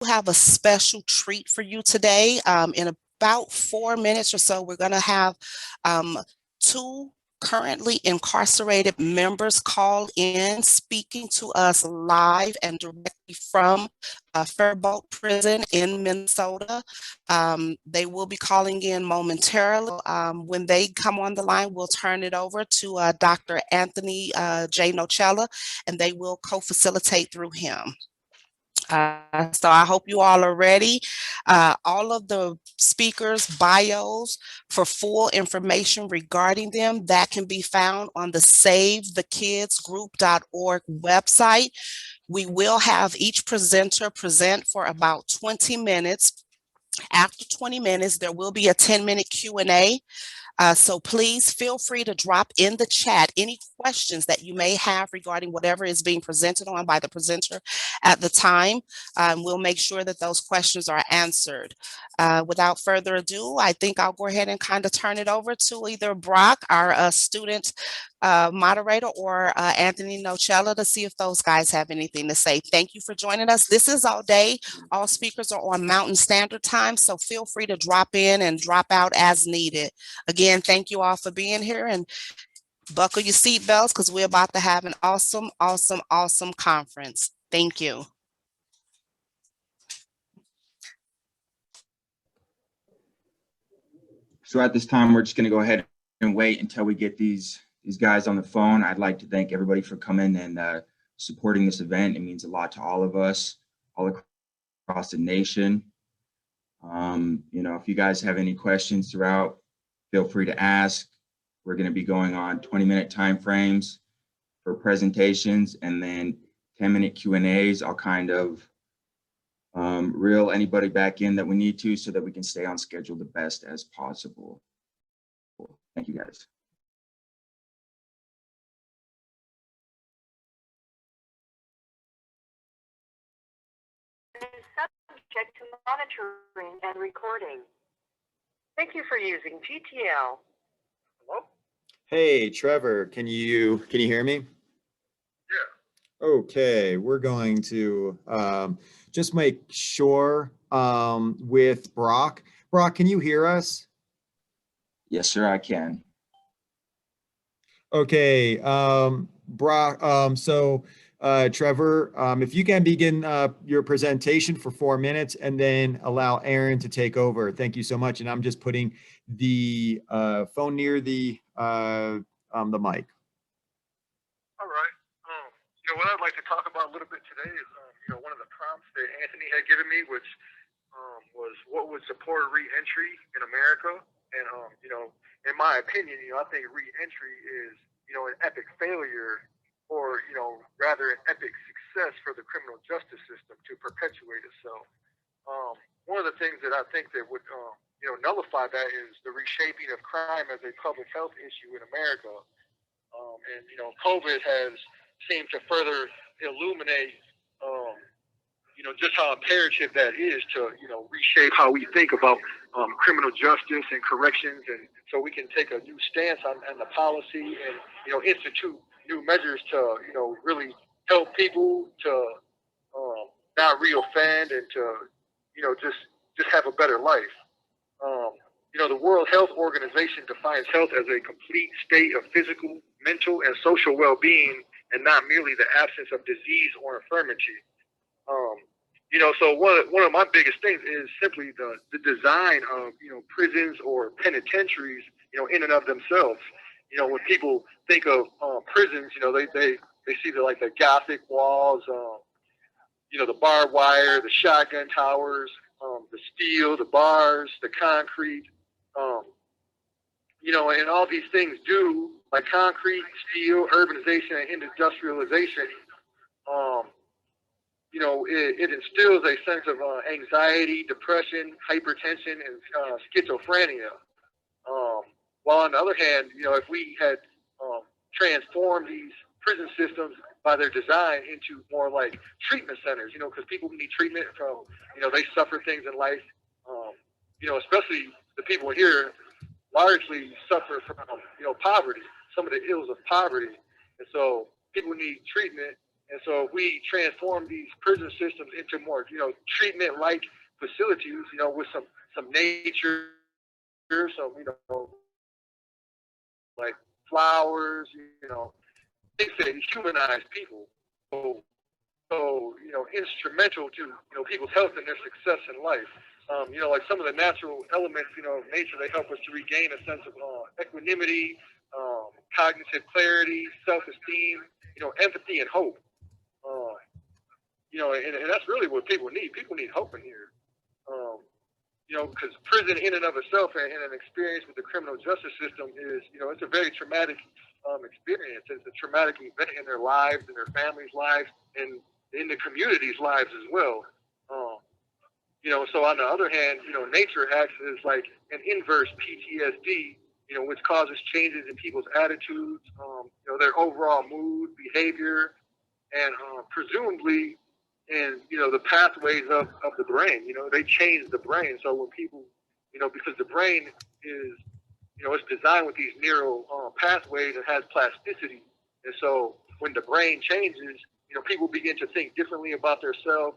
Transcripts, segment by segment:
have a special treat for you today. In about 4 minutes or so, we're going to have two currently incarcerated members call in, speaking to us live and directly from Faribault Prison in Minnesota. They will be calling in momentarily. When they come on the line, we'll turn it over to Dr. Anthony J. Nocella, and they will co-facilitate through him. So I hope you all are ready. All of the speakers' bios for full information regarding them, that can be found on the SaveTheKidsGroup.org website. We will have each presenter present for about 20 minutes. After 20 minutes, there will be a 10-minute Q&A. So please feel free to drop in the chat any questions that you may have regarding whatever is being presented on by the presenter at the time. We'll make sure that those questions are answered. Without further ado, I think I'll go ahead and kind of turn it over to either Brock, our student moderator, or Anthony Nocella to see if those guys have anything to say. Thank you for joining us. This is all day. All speakers are on Mountain Standard Time, so feel free to drop in and drop out as needed. Again, thank you all for being here, and buckle your seatbelts because we're about to have an awesome, awesome, awesome conference. Thank you. So at this time, we're just going to go ahead and wait until we get these guys on the phone. I'd like to thank everybody for coming and supporting this event. It means a lot to all of us, all across the nation. You know, if you guys have any questions throughout, feel free to ask. We're going to be going on 20-minute time frames for presentations, and then 10-minute Q&As. I'll kind of reel anybody back in that we need to so that we can stay on schedule the best as possible. Thank you, guys. Subject to monitoring and recording. Thank you for using GTL. Hello? Hey, Trevor, can you hear me? Yeah. Okay, we're going to just make sure with Brock. Brock, can you hear us? Yes, sir, I can. Okay, Brock, Trevor, if you can begin your presentation for 4 minutes and then allow Aaron to take over. Thank you so much. And I'm just putting the phone near the mic. All right. You know, what I'd like to talk about a little bit today is, you know, one of the prompts that Anthony had given me, which was what would support re-entry in America. And, you know, in my opinion, you know, I think re-entry is, you know, an epic failure, or, you know, rather an epic success for the criminal justice system to perpetuate itself. One of the things that I think that would, you know, nullify that is the reshaping of crime as a public health issue in America. And, you know, COVID has seemed to further illuminate, you know, just how imperative that is to, you know, reshape how we think about criminal justice and corrections. And so we can take a new stance on the policy and, you know, institute new measures to, you know, really help people to not reoffend and to, you know, just have a better life. You know, the World Health Organization defines health as a complete state of physical, mental, and social well-being, and not merely the absence of disease or infirmity. You know, so one of my biggest things is simply the design of, you know, prisons or penitentiaries, you know, in and of themselves. You know, when people think of prisons, you know, they see the Gothic walls, you know, the barbed wire, the shotgun towers, the steel, the bars, the concrete, you know, and all these things do, like concrete, steel, urbanization, and industrialization, you know, it instills a sense of anxiety, depression, hypertension, and schizophrenia. While on the other hand, you know, if we had transformed these prison systems by their design into more like treatment centers, you know, because people need treatment from, you know, they suffer things in life, you know, especially the people here largely suffer from, you know, poverty, some of the ills of poverty. And so people need treatment, And so if we transform these prison systems into more, treatment-like facilities, with some nature, some, like flowers, they say humanize people. So, instrumental to, people's health and their success in life. Like some of the natural elements, of nature, they help us to regain a sense of equanimity, cognitive clarity, self-esteem, empathy and hope. And that's really what people need. People need hope in here. Because prison in and of itself and an experience with the criminal justice system is, it's a very traumatic experience. It's a traumatic event in their lives, in their families' lives, and in the community's lives as well. So on the other hand, nature acts as like an inverse PTSD, which causes changes in people's attitudes, their overall mood, behavior, and presumably in, the pathways of the brain. They change the brain. So when people, because the brain is, it's designed with these neural pathways and has plasticity. And so when the brain changes, people begin to think differently about themselves,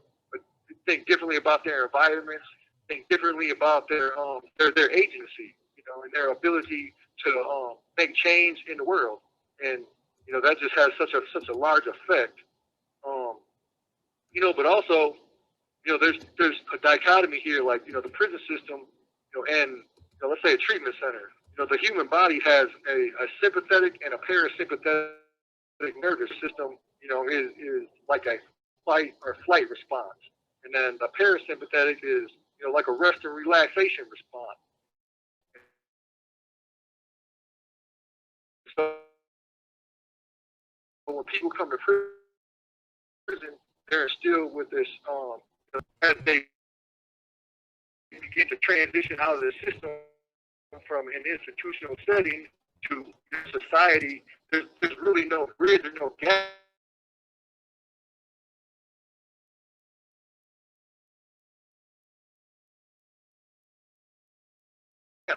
think differently about their environments, think differently about their agency, and their ability to make change in the world. And, that just has such a large effect. But also, there's a dichotomy here, like, the prison system, and, let's say a treatment center. The human body has a sympathetic and a parasympathetic nervous system, is like a fight or flight response. And then the parasympathetic is, like a rest and relaxation response. So when people come to prison, they're instilled with this, as they begin to transition out of the system from an institutional setting to society, there's really no bridge or no gap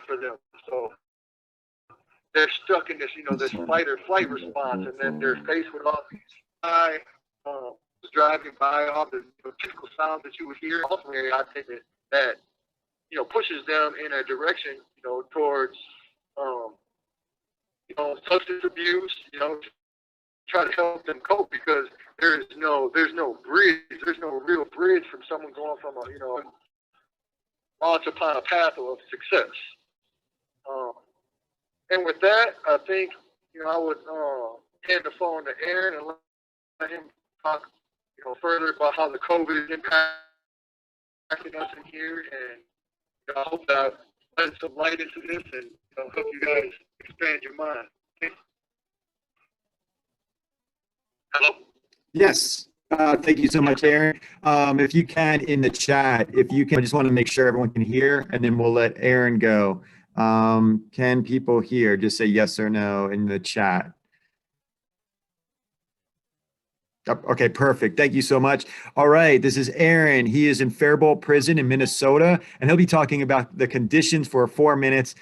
for them. So they're stuck in this, this fight or flight response, and then they're faced with all these driving by, all the typical sounds that you would hear. Ultimately, I think that pushes them in a direction, towards substance abuse, to try to help them cope, because there's no bridge, there's no real bridge from someone going from a launch upon a path of success. And with that, I think I would hand the phone to Aaron and let him talk further about how the COVID is impacting us in here, and I hope that led some light into this, and help you guys expand your mind. Hello? Yes. Thank you so much, Aaron. If you can, in the chat, I just want to make sure everyone can hear, and then we'll let Aaron go. Can people hear? Just say yes or no in the chat. Okay, perfect. Thank you so much. All right, this is Aaron. He is in Faribault Prison in Minnesota, and he'll be talking about the conditions for 4 minutes,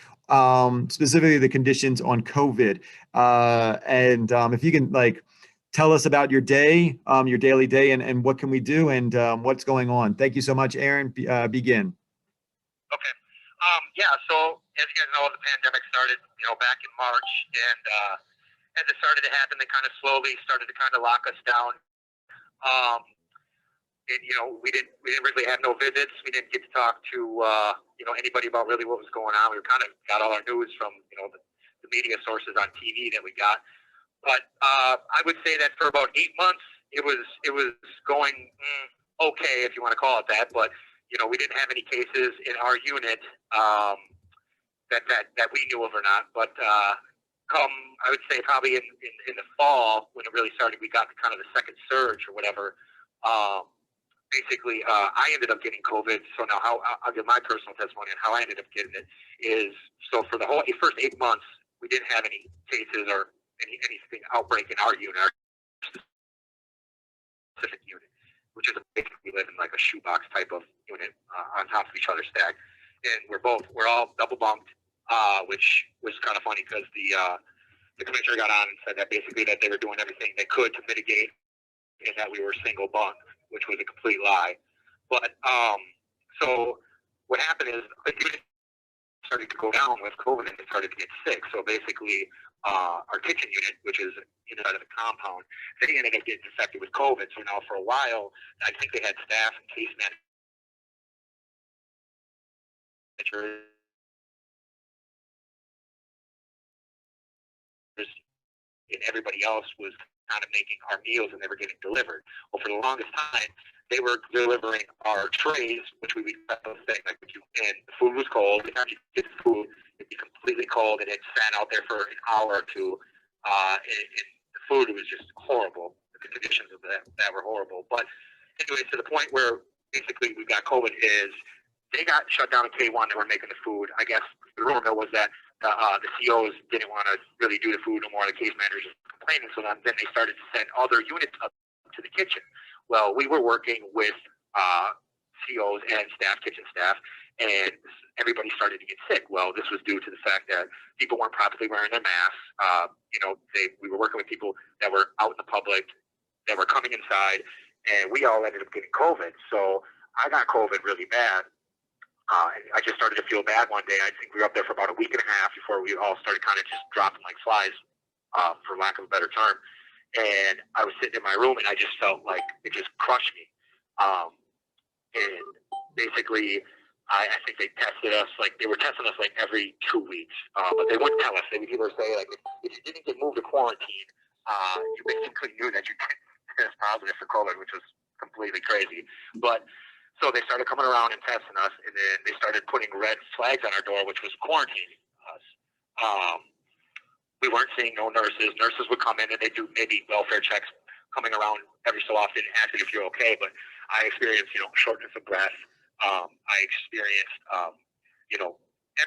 specifically the conditions on COVID. If you can, tell us about your day, your daily day, and what can we do, and what's going on. Thank you so much, Aaron. Begin. Okay. So as you guys know, the pandemic started, back in March, and as it started to happen, they kind of slowly started to kind of lock us down. And we didn't really have no visits. We didn't get to talk to anybody about really what was going on. We kind of got all our news from the media sources on TV that we got. But I would say that for about 8 months, it was going okay, if you want to call it that. But we didn't have any cases in our unit that we knew of or not. But come, I would say probably in the fall, when it really started, we got kind of the second surge or whatever. Basically, I ended up getting COVID. So now I'll give my personal testimony on how I ended up getting it. Is so for the whole first 8 months, we didn't have any cases or anything outbreak in our unit, our specific unit, which is basically we live in like a shoebox type of unit on top of each other stacked. And we're all double bunked, which was kind of funny because the commissioner got on and said that basically that they were doing everything they could to mitigate and that we were single bunk, which was a complete lie. But so what happened is the unit started to go down with COVID and they started to get sick. So basically, our kitchen unit, which is inside of the compound, they ended up getting infected with COVID. So now for a while, I think they had staff and case managers and everybody else was kind of making our meals and they were getting delivered. Well, for the longest time, they were delivering our trays, which we would prep those things like and the food was cold. Every time you get the food, it'd be completely cold and it sat out there for an hour or two. And the food was just horrible. The conditions of that were horrible. But anyway, to the point where basically we got COVID is they got shut down in K1 that were making the food. I guess the rumor was that the COs didn't want to really do the food no more. The case managers were complaining, so then they started to send other units up to the kitchen. Well, we were working with COs and staff, kitchen staff, and everybody started to get sick. Well, this was due to the fact that people weren't properly wearing their masks. We were working with people that were out in the public, that were coming inside, and we all ended up getting COVID. So I got COVID really bad. I just started to feel bad one day. I think we were up there for about a week and a half before we all started kind of just dropping like flies, for lack of a better term. And I was sitting in my room and I just felt like it just crushed me. And basically, I think they tested us, like they were testing us like every 2 weeks, but they wouldn't tell us. They would either say like, if you didn't get moved to quarantine, you basically knew that you test positive for COVID, which was completely crazy. But so they started coming around and testing us, and then they started putting red flags on our door, which was quarantining us. We weren't seeing no nurses. Nurses would come in and they do maybe welfare checks coming around every so often, asking if you're okay. But I experienced, shortness of breath. I experienced,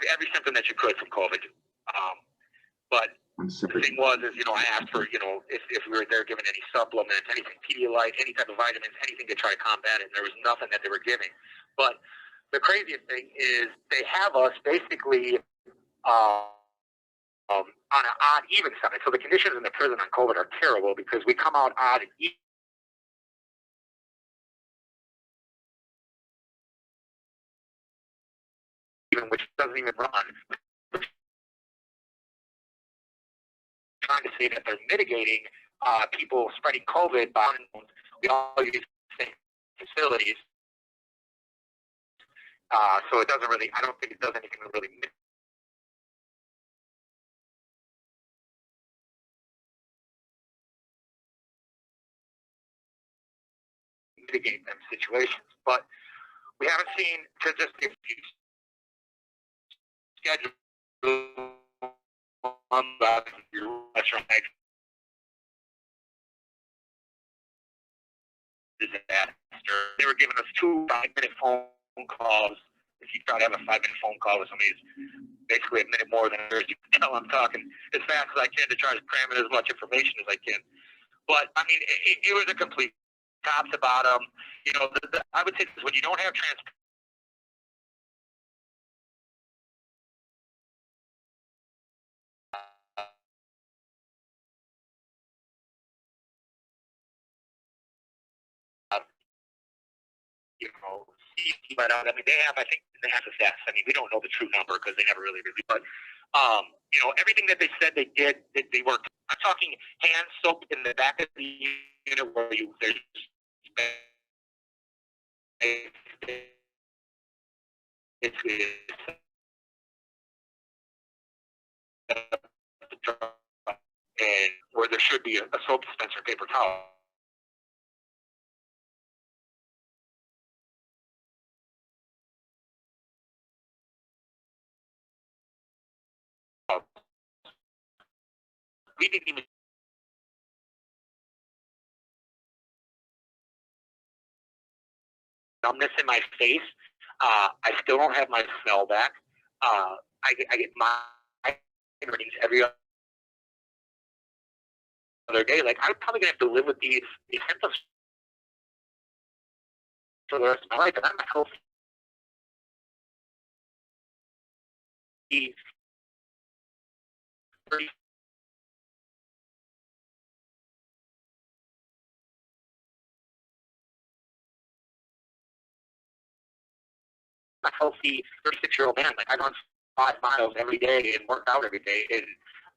every symptom that you could from COVID. But the thing was, I asked for, if we were there giving any supplements, anything, Pedialyte, any type of vitamins, anything to try to combat it. And there was nothing that they were giving. But the craziest thing is they have us basically on an odd, even side. So the conditions in the prison on COVID are terrible because we come out odd and even, which doesn't even run. Trying to say that they're mitigating people spreading COVID by we all use the same facilities. So it doesn't really, I don't think it does anything to really mitigate them situations. But we haven't seen, to just if you schedule on your restaurant disaster. They were giving us 2 5-minute phone calls. If you try to have a 5-minute phone call with somebody, it's basically a minute more than others. You can tell I'm talking as fast as I can to try to cram in as much information as I can. But I mean, it was a complete top to bottom. I would say this, when you don't have but I mean, I think they have the stats. I mean, we don't know the true number because they never really released. But everything that they said they did, they worked. I'm talking hand soap in the back of the unit where there's and where there should be a soap dispenser, paper towel. We didn't even numbness in my face. I still don't have my smell back. I get my readings every other day. Like, I'm probably gonna have to live with these symptoms for the rest of my life, and I'm not healthy. a healthy 36-year-old man. Like I run 5 miles every day and work out every day, and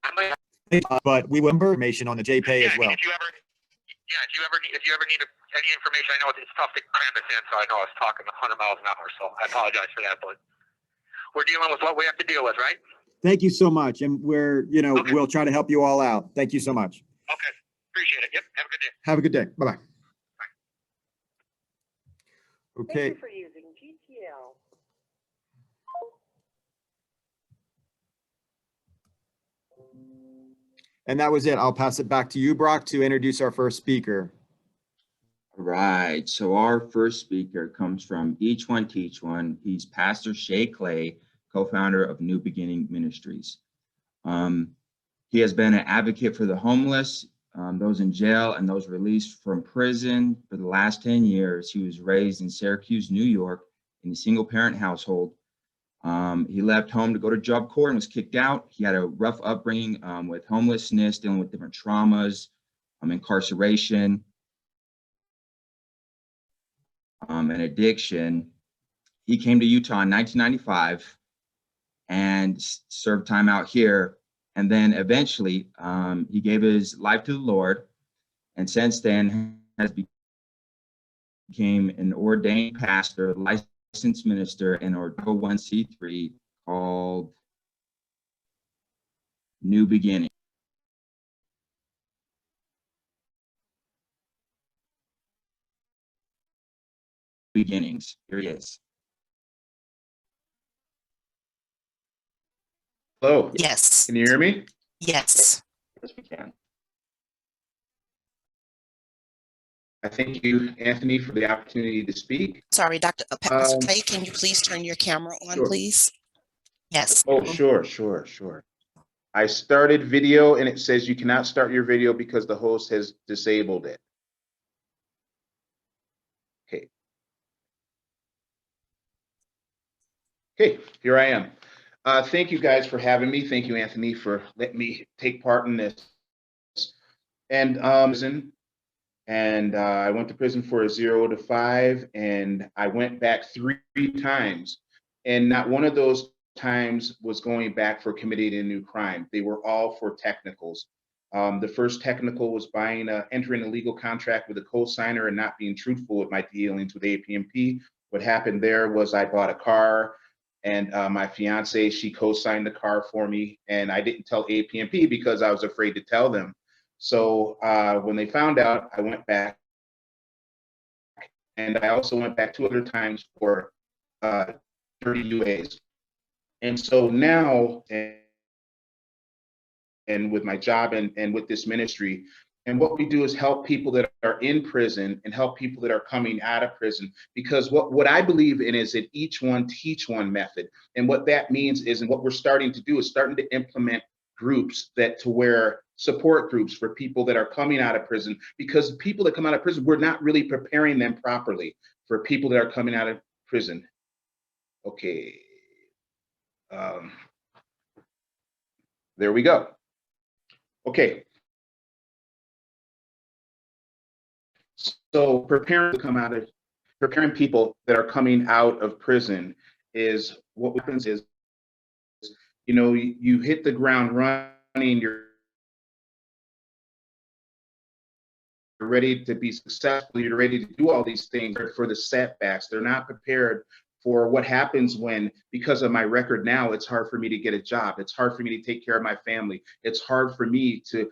I might have But we will information on the JPay as well. if you ever need any information, I know it's tough to cram this in, so I know I was talking 100 miles an hour, so I apologize for that, but we're dealing with what we have to deal with, right? Thank you so much. And we're, Okay. we'll try to help you all out. Thank you so much. Okay, appreciate it. Yep, have a good day. Have a good day. Bye-bye. Thank Okay. you for using GTL. And that was it. I'll pass it back to you, Brock, to introduce our first speaker. All right, so our first speaker comes from Each One Teach One. He's Pastor Shay Clay, co-founder of New Beginning Ministries. He has been an advocate for the homeless, those in jail, and those released from prison for the last 10 years. He was raised in Syracuse, New York, in a single-parent household. He left home to go to job corps and was kicked out. He had a rough upbringing with homelessness, dealing with different traumas, incarceration, and addiction. He came to Utah in 1995 and served time out here. And then eventually he gave his life to the Lord. And since then has became an ordained pastor, licensed minister, and or 501c3 called New Beginning. Beginnings. Here he is. Hello. Yes. Can you hear me? Yes. Yes, we can. I thank you, Anthony, for the opportunity to speak. Sorry, Pastor Um, Clay, can you please turn your camera on, sure. please? Yes. Oh, sure. I started video and it says you cannot start your video because the host has disabled it. Okay, here I am. Thank you guys for having me. Thank you, Anthony, for letting me take part in this. And I went to prison for a 0 to 5, and I went back 3 times. And not one of those times was going back for committing a new crime. They were all for technicals. The first technical was entering a legal contract with a co-signer and not being truthful with my dealings with APMP. What happened there was I bought a car, and my fiance, she co-signed the car for me, and I didn't tell APMP because I was afraid to tell them. So when they found out, I went back, and I also went back 2 other times for dirty UAs. And so now, and with my job and with this ministry, and what we do is help people that are in prison and help people that are coming out of prison, because what I believe in is an each one teach one method. And what that means is, and what we're starting to do is starting to implement groups support groups for people that are coming out of prison, because people that come out of prison, we're not really preparing them properly for people that are coming out of prison. Okay. There we go. Okay. So preparing people that are coming out of prison is what happens is, you hit the ground running, you're ready to be successful, you're ready to do all these things. For the setbacks, they're not prepared for what happens when, because of my record now, it's hard for me to get a job. It's hard for me to take care of my family. It's hard for me to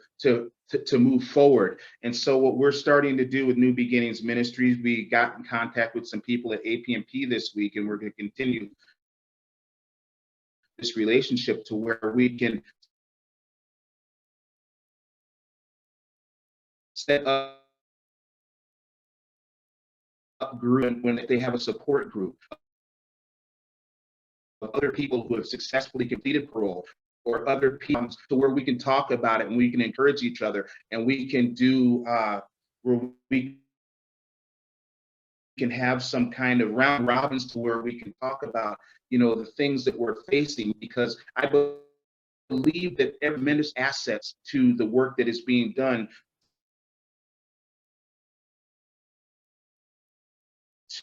move forward. And so what we're starting to do with New Beginnings Ministries, we got in contact with some people at APMP this week, and we're going to continue this relationship to where we can set up group when they have a support group of other people who have successfully completed parole, or other people, to where we can talk about it and we can encourage each other, and we can do where we can have some kind of round robins to where we can talk about the things that we're facing, because I believe that every tremendous assets to the work that is being done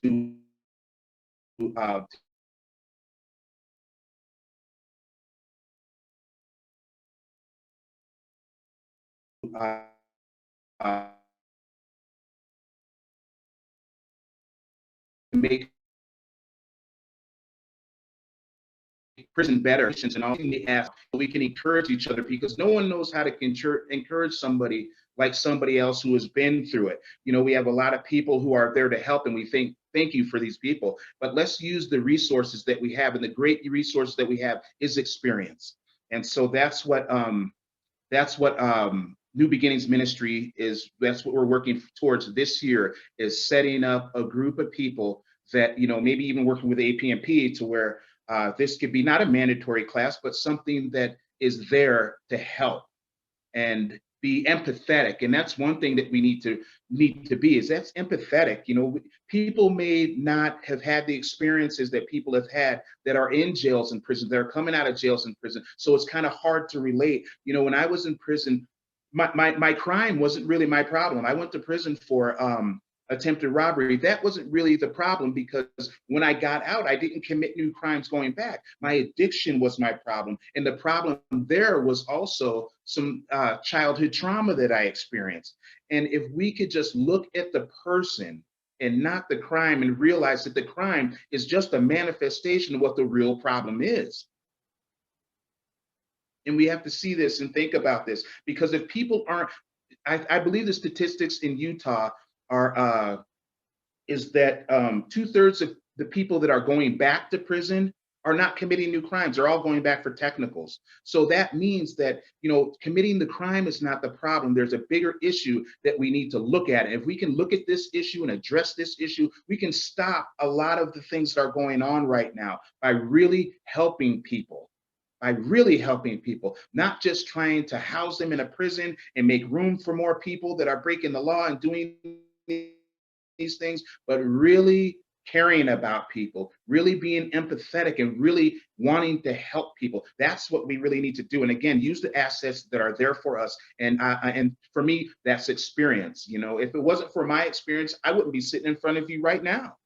to to make prison better and all we ask, we can encourage each other, because no one knows how to encourage somebody like somebody else who has been through it. You know, we have a lot of people who are there to help, and we thank you for these people, but let's use the resources that we have, and the great resources that we have is experience. And so that's what New Beginnings Ministry is. That's what we're working towards this year, is setting up a group of people that, you know, maybe even working with APMP to where this could be not a mandatory class, but something that is there to help and be empathetic. And that's one thing that we need to be, is that's empathetic. You know, people may not have had the experiences that people have had that are in jails and prisons, that are coming out of jails and prison. So it's kind of hard to relate. You know, when I was in prison, my crime wasn't really my problem. I went to prison for attempted robbery. That wasn't really the problem, because when I got out, I didn't commit new crimes going back. My addiction was my problem. And the problem there was also some childhood trauma that I experienced. And if we could just look at the person and not the crime, and realize that the crime is just a manifestation of what the real problem is. And we have to see this and think about this, because if people aren't, I believe the statistics in Utah are is that 2/3 of the people that are going back to prison are not committing new crimes. They're all going back for technicals. So that means that, you know, committing the crime is not the problem. There's a bigger issue that we need to look at. And if we can look at this issue and address this issue, we can stop a lot of the things that are going on right now by really helping people. By really helping people, not just trying to house them in a prison and make room for more people that are breaking the law and doing these things, but really caring about people, really being empathetic, and really wanting to help people. That's what we really need to do. And again, use the assets that are there for us. And for me, that's experience. You know, if it wasn't for my experience, I wouldn't be sitting in front of you right now.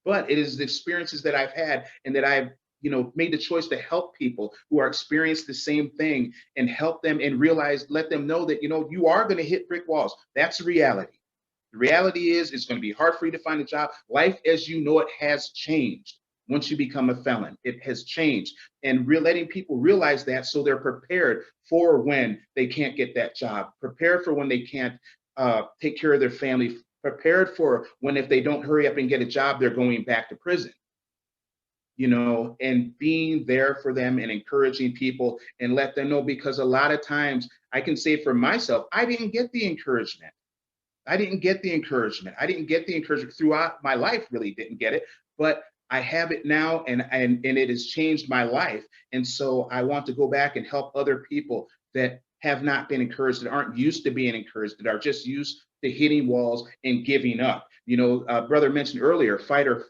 But it is the experiences that I've had, and that I've, you know, made the choice to help people who are experiencing the same thing, and help them and realize, let them know that, you know, you are going to hit brick walls. That's reality. The reality is, it's going to be hard for you to find a job. Life as you know it has changed once you become a felon. It has changed. And letting people realize that, so they're prepared for when they can't get that job, prepared for when they can't take care of their family, prepared for when, if they don't hurry up and get a job, they're going back to prison. You know, and being there for them and encouraging people and let them know, because a lot of times, I can say for myself, I didn't get the encouragement. I didn't get the encouragement. I didn't get the encouragement throughout my life, really didn't get it, but I have it now, and it has changed my life. And so I want to go back and help other people that have not been encouraged, that aren't used to being encouraged, that are just used to hitting walls and giving up. You know, brother mentioned earlier, fight or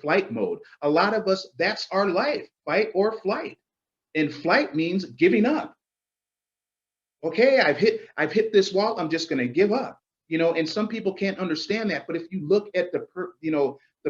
flight mode. A lot of us, that's our life, fight or flight. And flight means giving up. Okay, I've hit this wall, I'm just going to give up. You know, and some people can't understand that. But if you look at the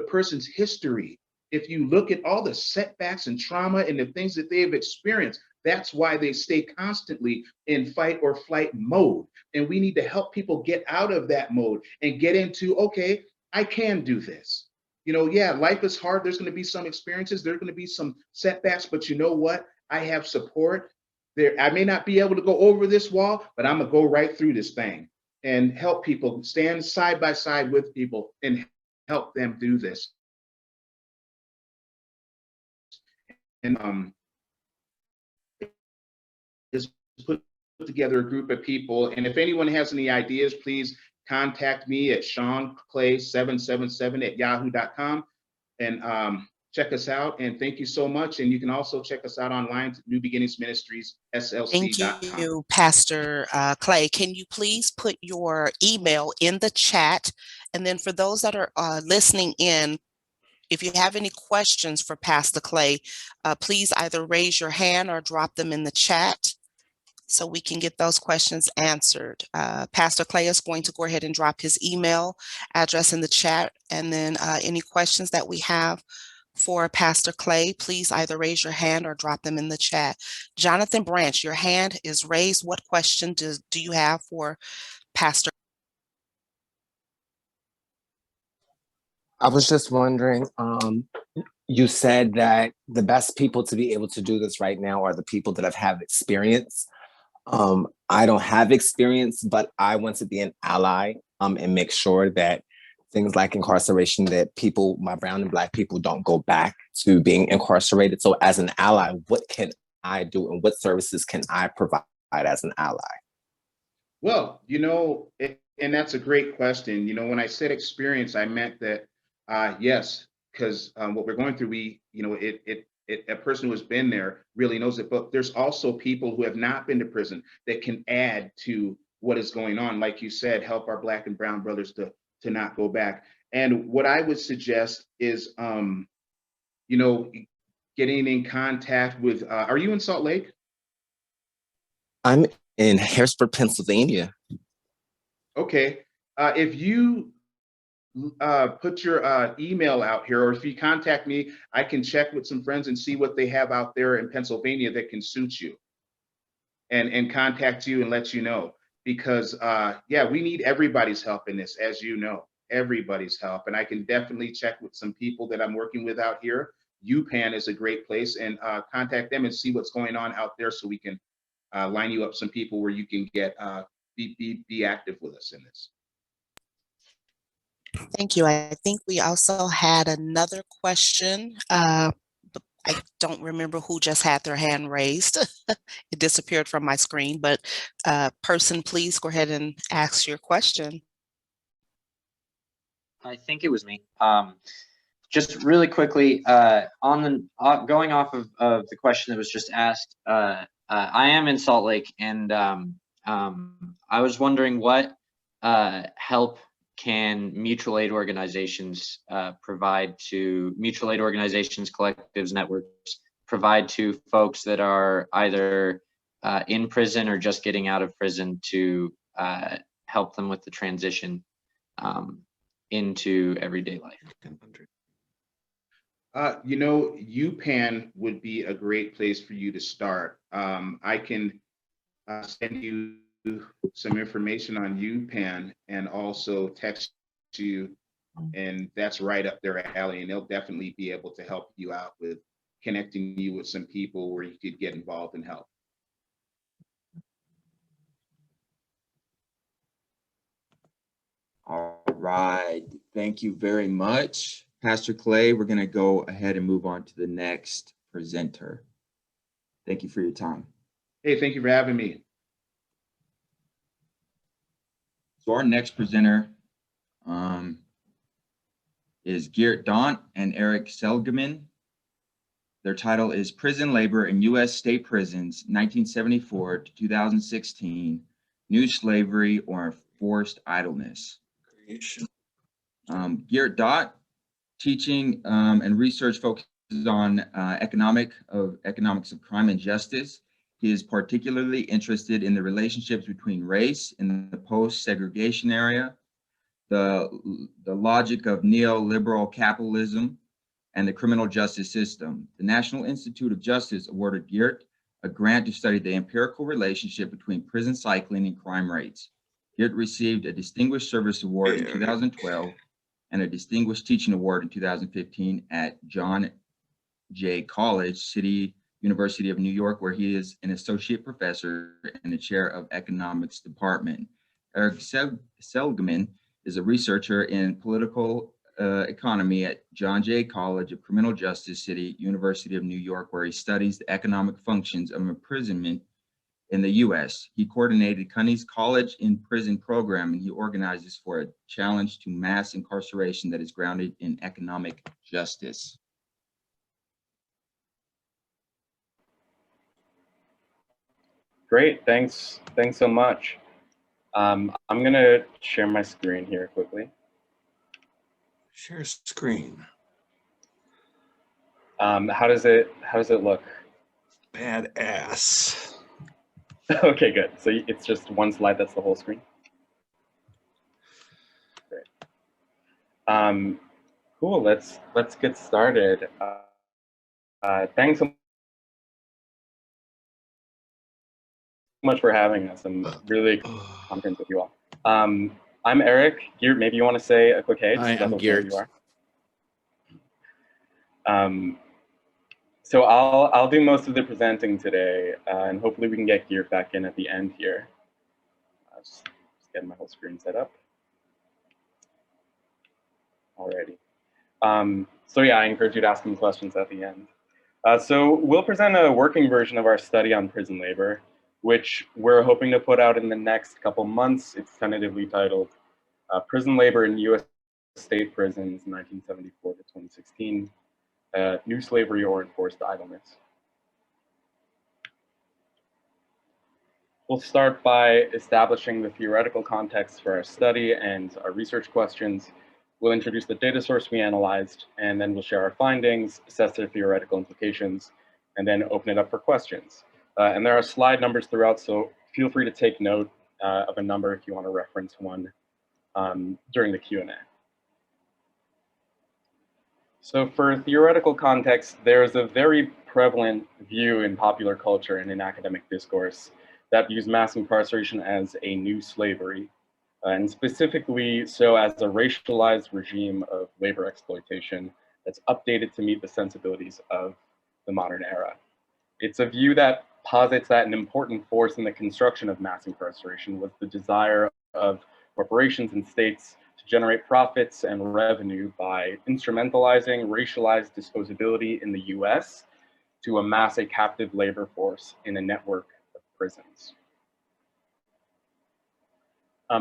person's history, if you look at all the setbacks and trauma and the things that they have experienced, that's why they stay constantly in fight or flight mode. And we need to help people get out of that mode and get into, okay, I can do this. You know, yeah, life is hard. There's going to be some experiences. There's going to be some setbacks. But you know what? I have support. I may not be able to go over this wall, but I'm going to go right through this thing. And help people, stand side by side with people and help them do this. And just put together a group of people. And if anyone has any ideas, please contact me at seanclay777@yahoo.com, and check us out. And thank you so much. And you can also check us out online at New Beginnings Ministries, SLC.com. Thank you, Pastor Clay. Can you please put your email in the chat? And then for those that are listening in, if you have any questions for Pastor Clay, please either raise your hand or drop them in the chat so we can get those questions answered. Pastor Clay is going to go ahead and drop his email address in the chat. And then any questions that we have for Pastor Clay, please either raise your hand or drop them in the chat. Jonathan Branch, your hand is raised. What question do you have for Pastor? I was just wondering, you said that the best people to be able to do this right now are the people that have experience. I don't have experience, but I want to be an ally and make sure that things like incarceration, that people, my brown and Black people, don't go back to being incarcerated. So as an ally, what can I do and what services can I provide as an ally? Well, and that's a great question. When I said experience, I meant that, yes, because what we're going through, a person who has been there really knows it, but there's also people who have not been to prison that can add to what is going on. Like you said, help our Black and brown brothers to not go back. And what I would suggest is, getting in contact with, are you in Salt Lake? I'm in Harrisburg, Pennsylvania. Okay. If you put your email out here, or if you contact me, I can check with some friends and see what they have out there in Pennsylvania that can suit you, and contact you and let you know. Because we need everybody's help in this, as you know, everybody's help. And I can definitely check with some people that I'm working with out here. UPenn is a great place, and contact them and see what's going on out there, so we can line you up some people where you can get be active with us in this. Thank you. I think we also had another question. But I don't remember who just had their hand raised. It disappeared from my screen, but person, please go ahead and ask your question. I think it was me. Just really quickly, going off of the question that was just asked, I am in Salt Lake, and I was wondering what help can mutual aid organizations provide to mutual aid organizations, collectives, networks, provide to folks that are either in prison or just getting out of prison, to help them with the transition into everyday life? UPenn would be a great place for you to start. I can send you some information on UPenn and also text you, and that's right up their alley, and they'll definitely be able to help you out with connecting you with some people where you could get involved and help. All right, thank you very much, Pastor Clay. We're going to go ahead and move on to the next presenter. Thank you for your time. Hey, thank you for having me. So our next presenter is Geert Daunt and Eric Seligman. Their title is Prison Labor in U.S. State Prisons, 1974 to 2016, New Slavery or Forced Idleness. Geert Daunt, teaching and research focuses on economics of crime and justice. He is particularly interested in the relationships between race in the post-segregation era, the logic of neoliberal capitalism, and the criminal justice system. The National Institute of Justice awarded Geert a grant to study the empirical relationship between prison cycling and crime rates. Geert received a Distinguished Service Award in 2012 and a Distinguished Teaching Award in 2015 at John Jay College, City University of New York, where he is an associate professor and the chair of economics department. Eric Seligman is a researcher in political economy at John Jay College of Criminal Justice, City University of New York, where he studies the economic functions of imprisonment in the U.S. He coordinated Cunney's College in Prison program, and he organizes for a challenge to mass incarceration that is grounded in economic justice. Great, thanks so much. I'm gonna share my screen here quickly. Share screen. How does it look? Badass. Okay, good. So it's just one slide, that's the whole screen. Great. Cool. Let's get started. Thanks so much for having us. I'm really content with you all. I'm Eric. Geert, maybe you want to say a quick hey. Hi, just I'm about who you Geert. are. So I'll do most of the presenting today, and hopefully we can get Geert back in at the end here. Just getting my whole screen set up. Alrighty. So yeah, I encourage you to ask some questions at the end. So we'll present a working version of our study on prison labor, which we're hoping to put out in the next couple months. It's tentatively titled Prison Labor in U.S. State Prisons 1974 to 2016, New Slavery or Enforced Idleness. We'll start by establishing the theoretical context for our study and our research questions. We'll introduce the data source we analyzed, and then we'll share our findings, assess their theoretical implications, and then open it up for questions. And there are slide numbers throughout, so feel free to take note of a number if you want to reference one during the Q&A. So for theoretical context, there's a very prevalent view in popular culture and in academic discourse that views mass incarceration as a new slavery, and specifically so as a racialized regime of labor exploitation that's updated to meet the sensibilities of the modern era. It's a view that posits that an important force in the construction of mass incarceration was the desire of corporations and states to generate profits and revenue by instrumentalizing racialized disposability in the US to amass a captive labor force in a network of prisons.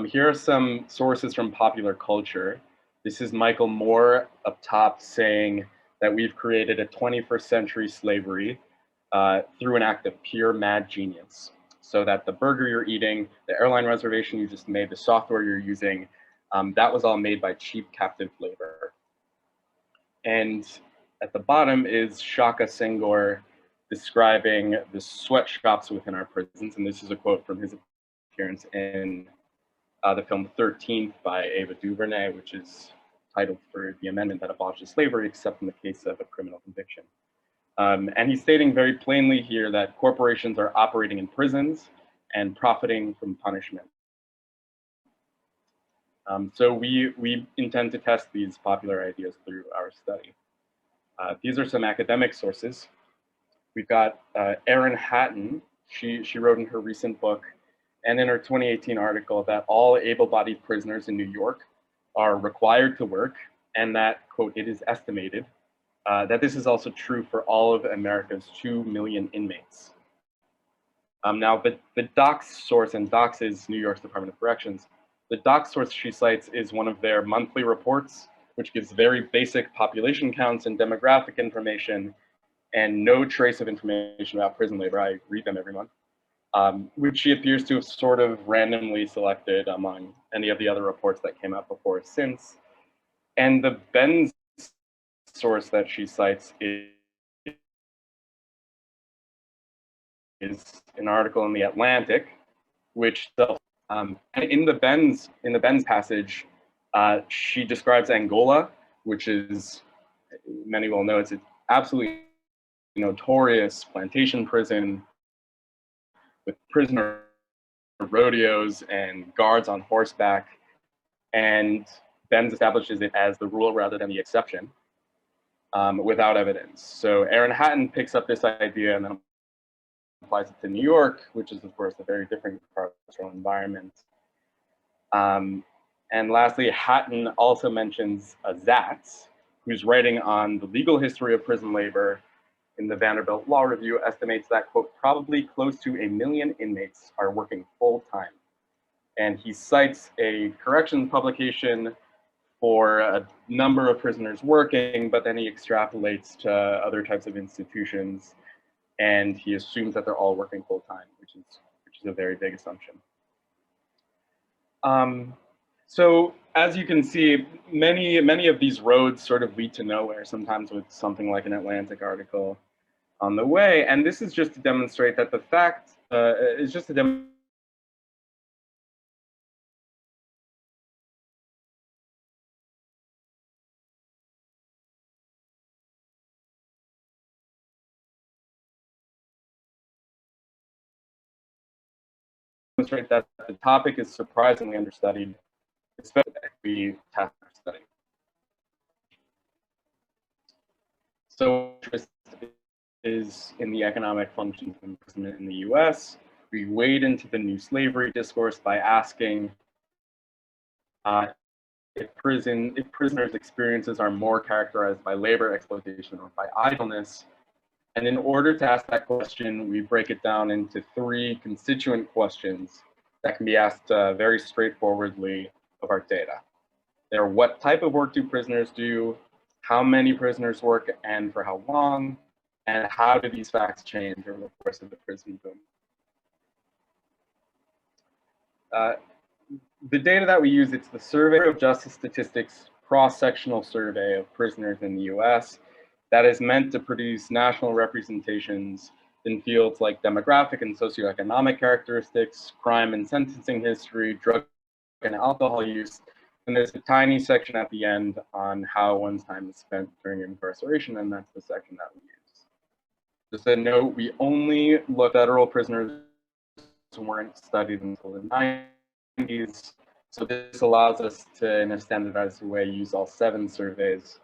Here are some sources from popular culture. This is Michael Moore up top saying that we've created a 21st century slavery through an act of pure mad genius. So that the burger you're eating, the airline reservation you just made, the software you're using, that was all made by cheap captive labor. And at the bottom is Shaka Senghor describing the sweatshops within our prisons. And this is a quote from his appearance in the film 13th by Ava DuVernay, which is titled for the amendment that abolishes slavery, except in the case of a criminal conviction. And he's stating very plainly here that corporations are operating in prisons and profiting from punishment. So we intend to test these popular ideas through our study. These are some academic sources. We've got Erin Hatton. She wrote in her recent book and in her 2018 article that all able-bodied prisoners in New York are required to work, and that, quote, it is estimated that this is also true for all of America's 2 million inmates. Now, the docs source, and docs is New York's Department of Corrections, the docs source she cites is one of their monthly reports, which gives very basic population counts and demographic information, and no trace of information about prison labor. I read them every month. Which she appears to have sort of randomly selected among any of the other reports that came out before or since. And the Benz source that she cites is an article in The Atlantic, which and in the Benz passage, she describes Angola, which is, many will know, it's an absolutely notorious plantation prison with prisoner rodeos and guards on horseback, and Benz establishes it as the rule rather than the exception, without evidence. So Erin Hatton picks up this idea and then applies it to New York, which is of course a very different carceral environment. And lastly, Hatton also mentions Zatz, who's writing on the legal history of prison labor in the Vanderbilt Law Review, estimates that, quote, probably close to 1 million inmates are working full-time. And he cites a corrections publication for a number of prisoners working, but then he extrapolates to other types of institutions, and he assumes that they're all working full-time, which is a very big assumption. So as you can see, many of these roads sort of lead to nowhere, sometimes with something like an Atlantic article on the way. And this is just to demonstrate that the fact is just to demonstrate demonstrate that the topic is surprisingly understudied, especially the equity task study. So interest is in the economic functions of imprisonment in the US. We wade into the new slavery discourse by asking if prisoners' experiences are more characterized by labor exploitation or by idleness. And in order to ask that question, we break it down into 3 constituent questions that can be asked very straightforwardly of our data. They're: what type of work do prisoners do? How many prisoners work and for how long? And how do these facts change over the course of the prison boom? The data that we use, it's the Survey of Justice Statistics cross-sectional survey of prisoners in the US that is meant to produce national representations in fields like demographic and socioeconomic characteristics, crime and sentencing history, drug and alcohol use, and there's a tiny section at the end on how one's time is spent during incarceration, and that's the section that we use. Just a note, we only look at federal prisoners who weren't studied until the 90s, so this allows us to, in a standardized way, use all 7 surveys.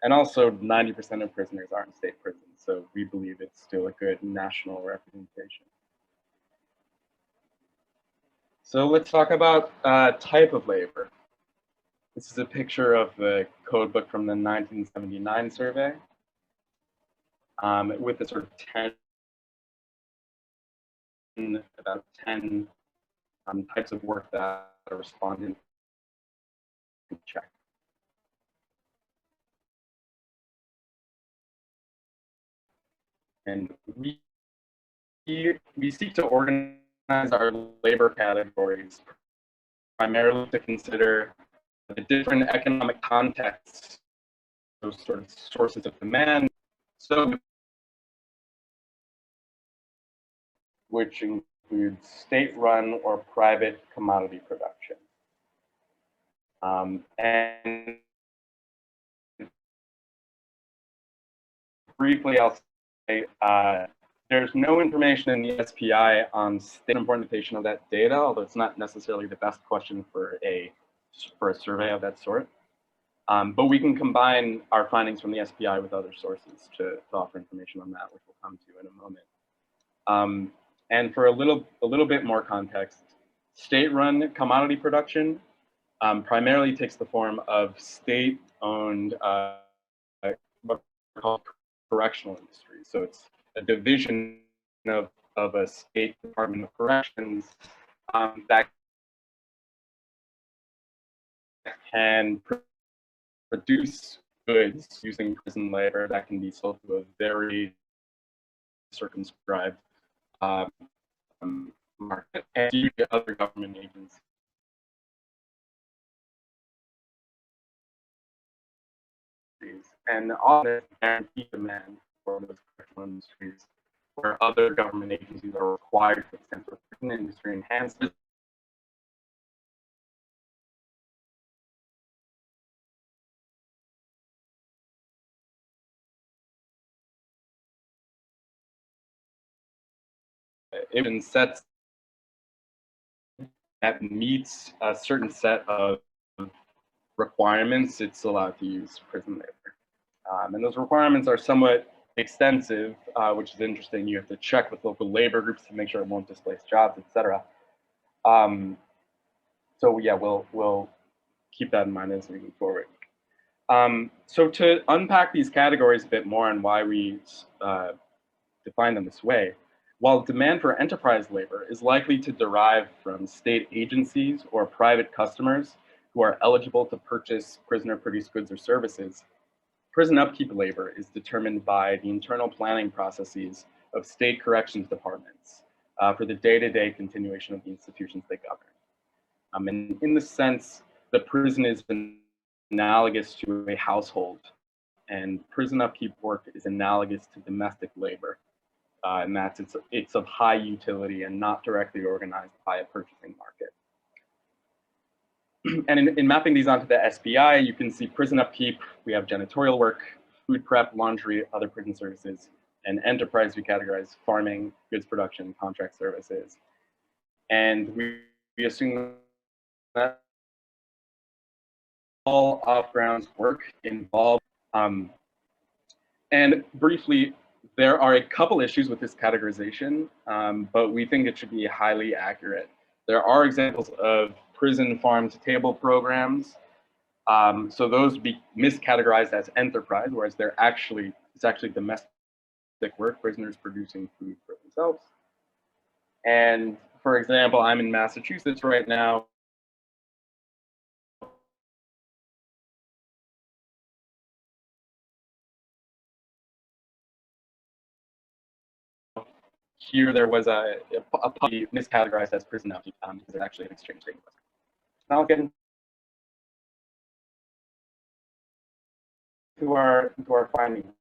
And also 90% of prisoners are in state prisons, so we believe it's still a good national representation. So let's talk about type of labor. This is a picture of the code book from the 1979 survey with the sort of 10 types of work that a respondent can check. And we seek to organize our labor categories primarily to consider the different economic contexts, those sort of sources of demand, so which includes state-run or private commodity production. And briefly, I'll say there's no information in the SPI on state implementation of that data, although it's not necessarily the best question for a survey of that sort. But we can combine our findings from the SPI with other sources to offer information on that, which we'll come to in a moment. And for a little bit more context, state-run commodity production primarily takes the form of state-owned what are called correctional industries. So it's a division of a state Department of Corrections that can produce goods using prison labor that can be sold to a very circumscribed market and to other government agencies. And often guarantee demand for those correctional industries, where other government agencies are required to extend the prison industry enhancement. It sets that meets a certain set of requirements, it's allowed to use prison labor. And those requirements are somewhat extensive, which is interesting. You have to check with local labor groups to make sure it won't displace jobs, etc. So yeah, we'll keep that in mind as we move forward. So to unpack these categories a bit more and why we define them this way, while demand for enterprise labor is likely to derive from state agencies or private customers who are eligible to purchase prisoner-produced goods or services, prison upkeep labor is determined by the internal planning processes of state corrections departments for the day-to-day continuation of the institutions they govern. And in this sense, the prison is analogous to a household, and prison upkeep work is analogous to domestic labor. And that's it's of high utility and not directly organized by a purchasing market. And in mapping these onto the SPI, you can see prison upkeep, we have janitorial work, food prep, laundry, other prison services, and enterprise we categorize farming, goods production, contract services. And we assume that all off-grounds work involved. And briefly, there are a couple issues with this categorization, but we think it should be highly accurate. There are examples of prison farm-to-table programs. So those be miscategorized as enterprise, whereas it's actually domestic work, prisoners producing food for themselves. And for example, I'm in Massachusetts right now. Here there was a puppy miscategorized as prison upkeep because there's actually an exchange taking place. Now I'll get into our findings.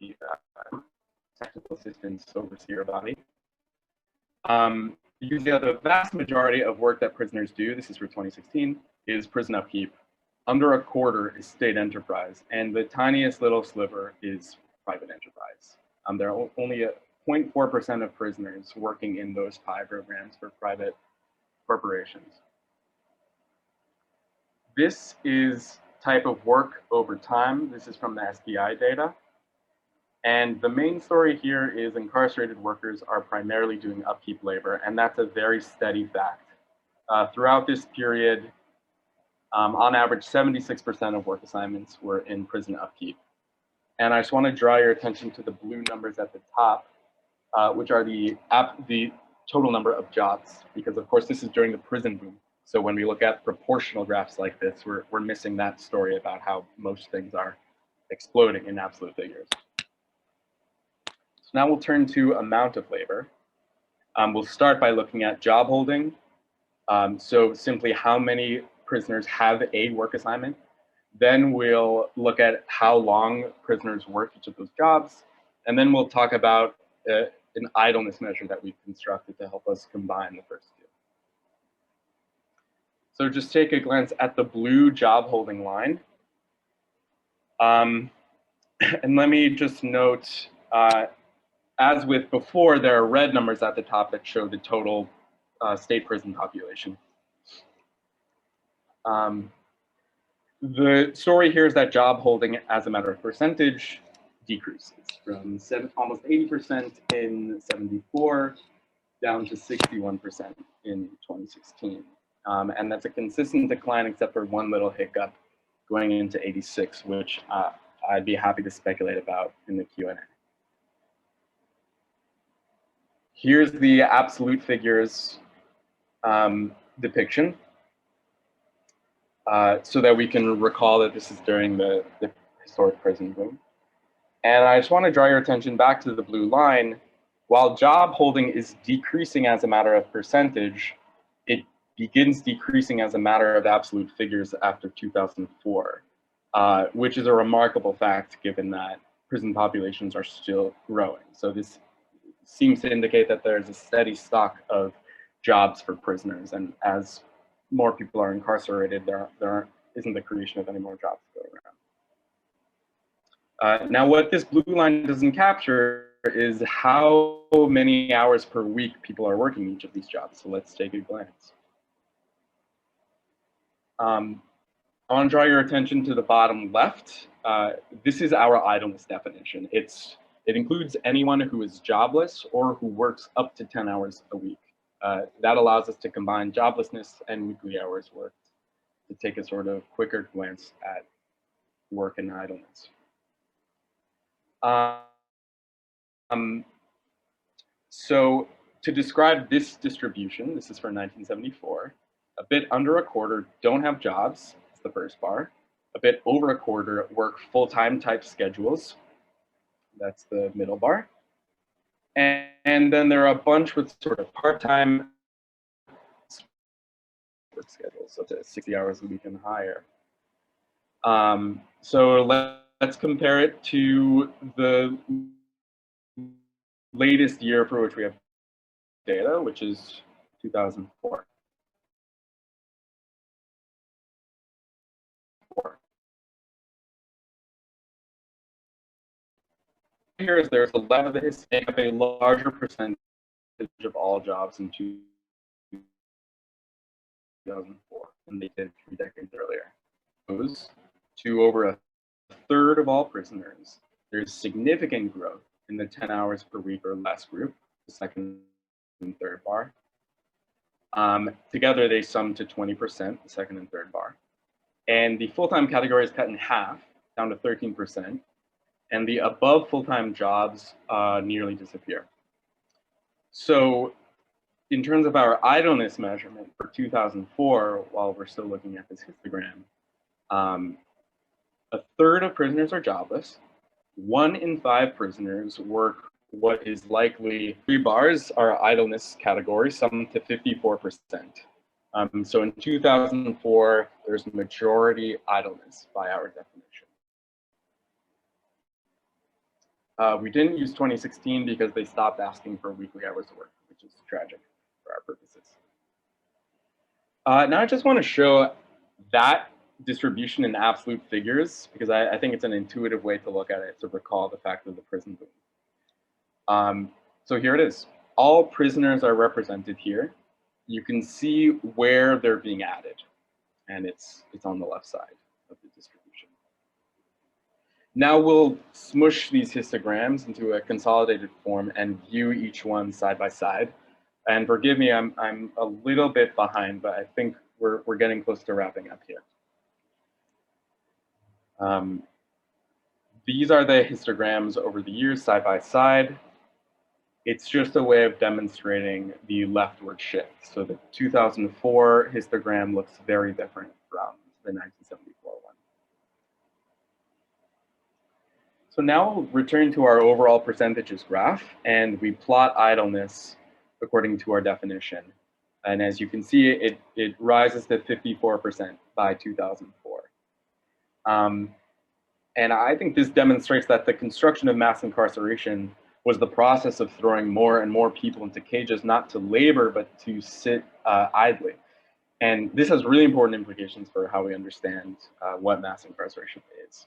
The technical assistance overseer body. You can see that the vast majority of work that prisoners do, this is for 2016, is prison upkeep. Under a quarter is state enterprise, and the tiniest little sliver is private enterprise. There are only 0.4% of prisoners working in those PI programs for private corporations. This is type of work over time. This is from the SBI data. And the main story here is incarcerated workers are primarily doing upkeep labor, and that's a very steady fact. Throughout this period, on average, 76% of work assignments were in prison upkeep. And I just want to draw your attention to the blue numbers at the top, which are the total number of jobs, because of course this is during the prison boom. So when we look at proportional graphs like this, we're missing that story about how most things are exploding in absolute figures. So now we'll turn to amount of labor. We'll start by looking at job holding. So simply how many prisoners have a work assignment. Then we'll look at how long prisoners work each of those jobs. And then we'll talk about an idleness measure that we've constructed to help us combine the first two. So just take a glance at the blue job holding line. And let me just note, as with before, there are red numbers at the top that show the total state prison population. The story here is that job holding as a matter of percentage decreases from almost 80% in 74 down to 61% in 2016. And that's a consistent decline except for one little hiccup going into 86, which I'd be happy to speculate about in the Q&A. Here's the absolute figures depiction so that we can recall that this is during the historic prison boom. And I just want to draw your attention back to the blue line. While job holding is decreasing as a matter of percentage, it begins decreasing as a matter of absolute figures after 2004, which is a remarkable fact given that prison populations are still growing. So this seems to indicate that there's a steady stock of jobs for prisoners, and as more people are incarcerated, there isn't the creation of any more jobs to go around. Now, what this blue line doesn't capture is how many hours per week people are working each of these jobs. So let's take a glance. I want to draw your attention to the bottom left. This is our idleness definition. It includes anyone who is jobless or who works up to 10 hours a week. That allows us to combine joblessness and weekly hours worked to take a sort of quicker glance at work and idleness. So to describe this distribution, this is for 1974, a bit under a quarter don't have jobs, it's the first bar. A bit over a quarter work full-time type schedules, that's the middle bar. And then there are a bunch with sort of part-time work schedules, so to 60 hours a week and higher. So let's compare it to the latest year for which we have data, which is 2004. here is there's 11 that make up a larger percentage of all jobs in 2004 than they did 3 decades earlier. Goes to over a third of all prisoners. There's significant growth in the 10 hours per week or less group, the second and third bar. Together, they sum to 20%, the second and third bar. And the full-time category is cut in half, down to 13%. And the above full-time jobs nearly disappear. So in terms of our idleness measurement for 2004, while we're still looking at this histogram, a third of prisoners are jobless. 1 in 5 prisoners work what is likely 3 bars are idleness category, some to 54%. So in 2004, there's majority idleness by our definition. We didn't use 2016 because they stopped asking for weekly hours of work, which is tragic for our purposes. Now I just want to show that distribution in absolute figures, because I think it's an intuitive way to look at it, to recall the fact of the prison boom. So here it is. All prisoners are represented here. You can see where they're being added, and it's on the left side of the distribution. Now we'll smush these histograms into a consolidated form and view each one side by side. And forgive me, I'm a little bit behind, but I think we're getting close to wrapping up here. These are the histograms over the years side by side. It's just a way of demonstrating the leftward shift. So the 2004 histogram looks very different from the 1974 one. So now we'll return to our overall percentages graph, and we plot idleness according to our definition. And as you can see, it rises to 54% by 2004. And I think this demonstrates that the construction of mass incarceration was the process of throwing more and more people into cages, not to labor, but to sit idly. And this has really important implications for how we understand what mass incarceration is.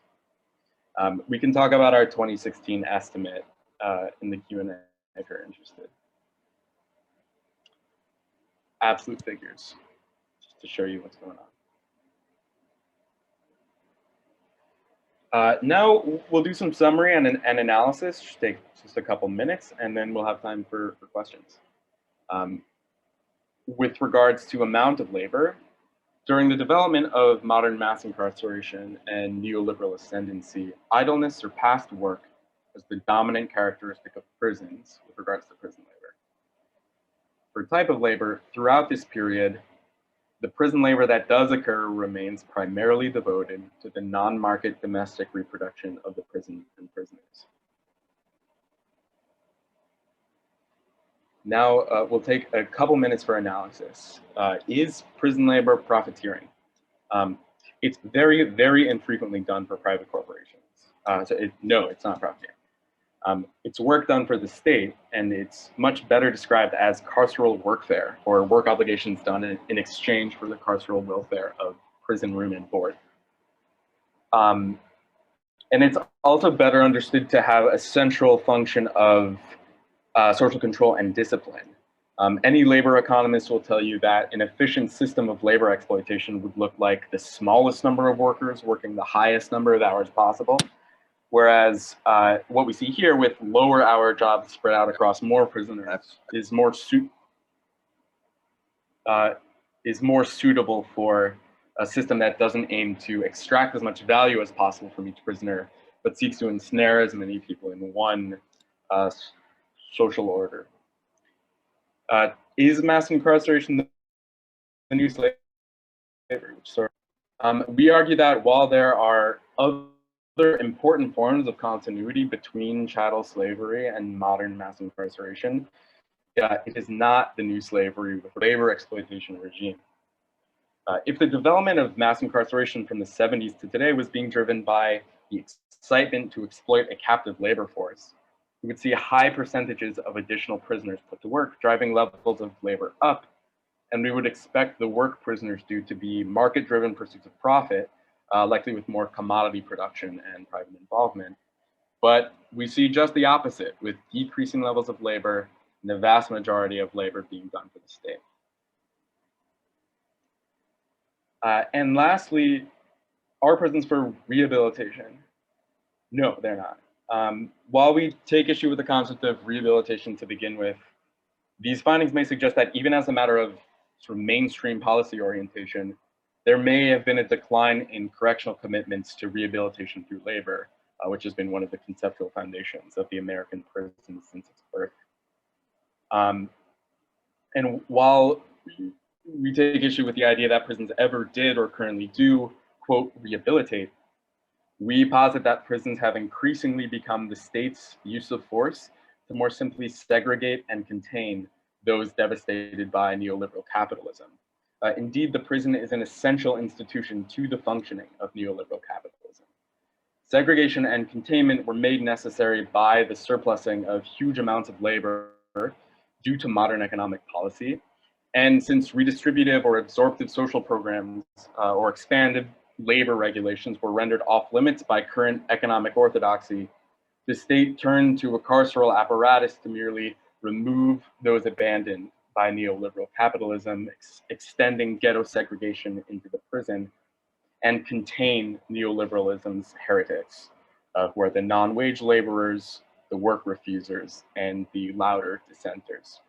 We can talk about our 2016 estimate in the Q&A if you're interested. Absolute figures, just to show you what's going on. Now we'll do some summary and analysis, should take just a couple minutes, and then we'll have time for questions. With regards to amount of labor, during the development of modern mass incarceration and neoliberal ascendancy, idleness surpassed work as the dominant characteristic of prisons with regards to prison labor. For type of labor, throughout this period, the prison labor that does occur remains primarily devoted to the non-market domestic reproduction of the prison and prisoners. Now we'll take a couple minutes for analysis. Is prison labor profiteering? It's very, very infrequently done for private corporations. No, it's not profiteering. It's work done for the state, and it's much better described as carceral workfare, or work obligations done in exchange for the carceral welfare of prison room and board. And it's also better understood to have a central function of social control and discipline. Any labor economist will tell you that an efficient system of labor exploitation would look like the smallest number of workers working the highest number of hours possible. Whereas what we see here with lower hour jobs spread out across more prisoners is more suitable for a system that doesn't aim to extract as much value as possible from each prisoner, but seeks to ensnare as many people in one social order. Is mass incarceration the new slavery? We argue that while there are other important forms of continuity between chattel slavery and modern mass incarceration, it is not the new slavery with labor exploitation regime. If the development of mass incarceration from the 70s to today was being driven by the excitement to exploit a captive labor force, we would see high percentages of additional prisoners put to work, driving levels of labor up, and we would expect the work prisoners do to be market-driven pursuits of profit, likely with more commodity production and private involvement, But we see just the opposite, with decreasing levels of labor and the vast majority of labor being done for the state. And lastly, are prisons for rehabilitation? No, they're not. While we take issue with the concept of rehabilitation to begin with, these findings may suggest that even as a matter of sort of mainstream policy orientation, there may have been a decline in correctional commitments to rehabilitation through labor, which has been one of the conceptual foundations of the American prison since its birth. And while we take issue with the idea that prisons ever did or currently do, quote, rehabilitate, we posit that prisons have increasingly become the state's use of force to more simply segregate and contain those devastated by neoliberal capitalism. Indeed, the prison is an essential institution to the functioning of neoliberal capitalism. Segregation and containment were made necessary by the surplusing of huge amounts of labor due to modern economic policy. And since redistributive or absorptive social programs or expanded labor regulations were rendered off limits by current economic orthodoxy, the state turned to a carceral apparatus to merely remove those abandoned by neoliberal capitalism, extending ghetto segregation into the prison, and contain neoliberalism's heretics, who are the non-wage laborers, the work refusers, and the louder dissenters.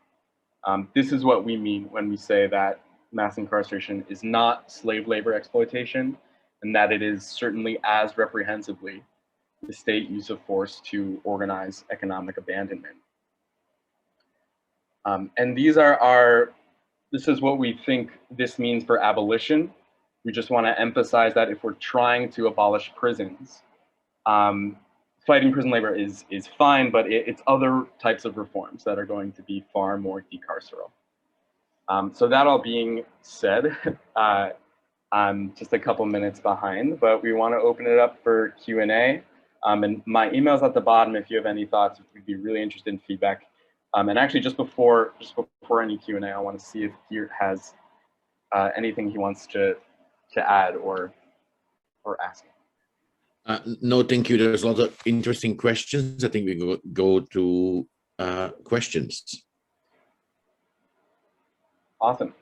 This is what we mean when we say that mass incarceration is not slave labor exploitation, and that it is certainly as reprehensibly the state use of force to organize economic abandonment. And this is what we think this means for abolition. We just want to emphasize that if we're trying to abolish prisons, fighting prison labor is fine, but it's other types of reforms that are going to be far more decarceral. So that all being said, I'm just a couple minutes behind, but we want to open it up for Q&A. And my email's at the bottom if you have any thoughts. We'd be really interested in feedback. And actually, just before any Q&A, I want to see if Geert has anything he wants to add or ask. No, thank you. There's a lot of interesting questions. I think we go to questions. Awesome.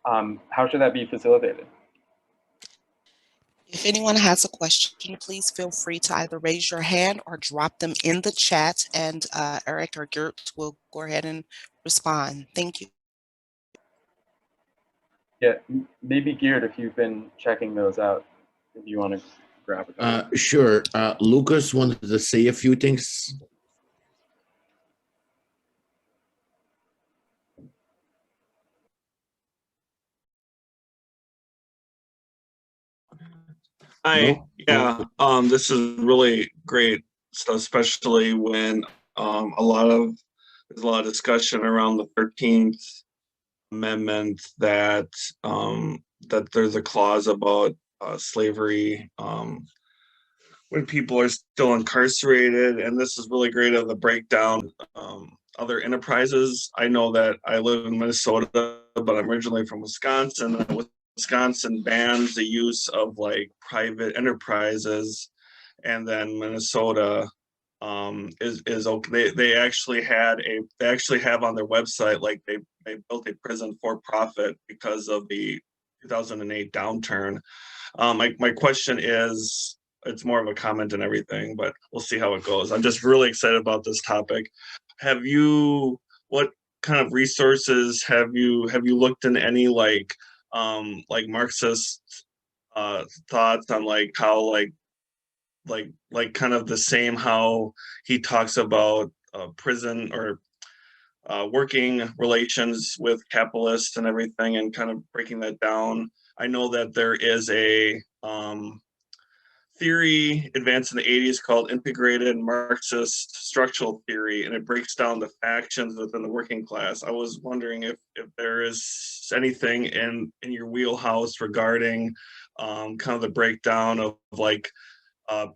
How should that be facilitated? If anyone has a question, please feel free to either raise your hand or drop them in the chat, and Eric or Geert will go ahead and respond. Thank you. Yeah, maybe Geert, if you've been checking those out, if you want to grab it. Sure. Lucas wanted to say a few things. Hi, yeah, this is really great, so especially when there's a lot of discussion around the 13th Amendment that that there's a clause about slavery when people are still incarcerated, and this is really great of the breakdown. Other enterprises. I know that I live in Minnesota, but I'm originally from Wisconsin. Wisconsin bans the use of like private enterprises, and then Minnesota is okay. They actually have on their website like they built a prison for profit because of the 2008 downturn. My question is, it's more of a comment and everything, but we'll see how it goes. I'm just really excited about this topic. What kind of resources have you looked in any like Marxist thoughts on like how like kind of the same how he talks about prison or working relations with capitalists and everything, and kind of breaking that down. I know that there is a theory advanced in the 80s called integrated Marxist structural theory, and it breaks down the factions within the working class. I was wondering if there is anything in your wheelhouse regarding kind of the breakdown of like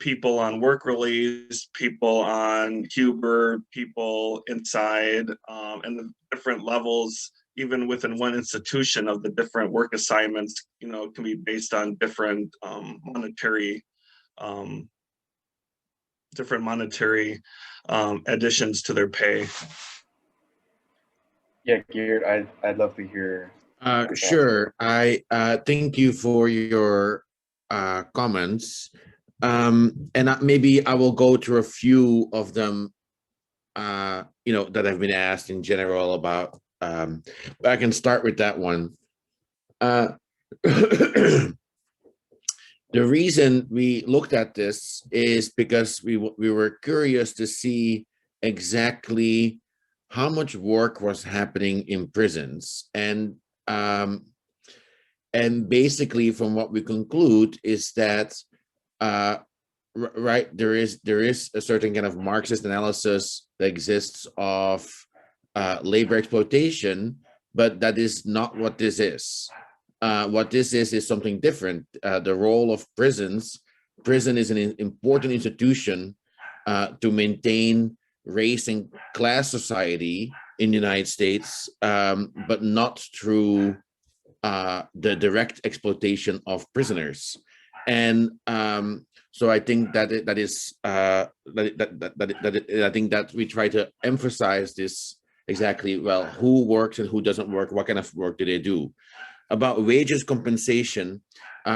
people on work release, people on Huber, people inside, and the different levels, even within one institution, of the different work assignments, you know, can be based on different monetary different monetary additions to their pay. Yeah, Garrett, I'd love to hear. Sure. I thank you for your comments. And maybe I will go through a few of them, that have been asked in general about. But I can start with that one. The reason we looked at this is because we were curious to see exactly how much work was happening in prisons, and basically from what we conclude is that right, there is a certain kind of Marxist analysis that exists of labor exploitation, but that is not what this is. What this is something different. The role of prison is an important institution to maintain race and class society in the United States, but not through the direct exploitation of prisoners. And so I think I think that we try to emphasize this exactly. Well, who works and who doesn't work? What kind of work do they do? About wages compensation,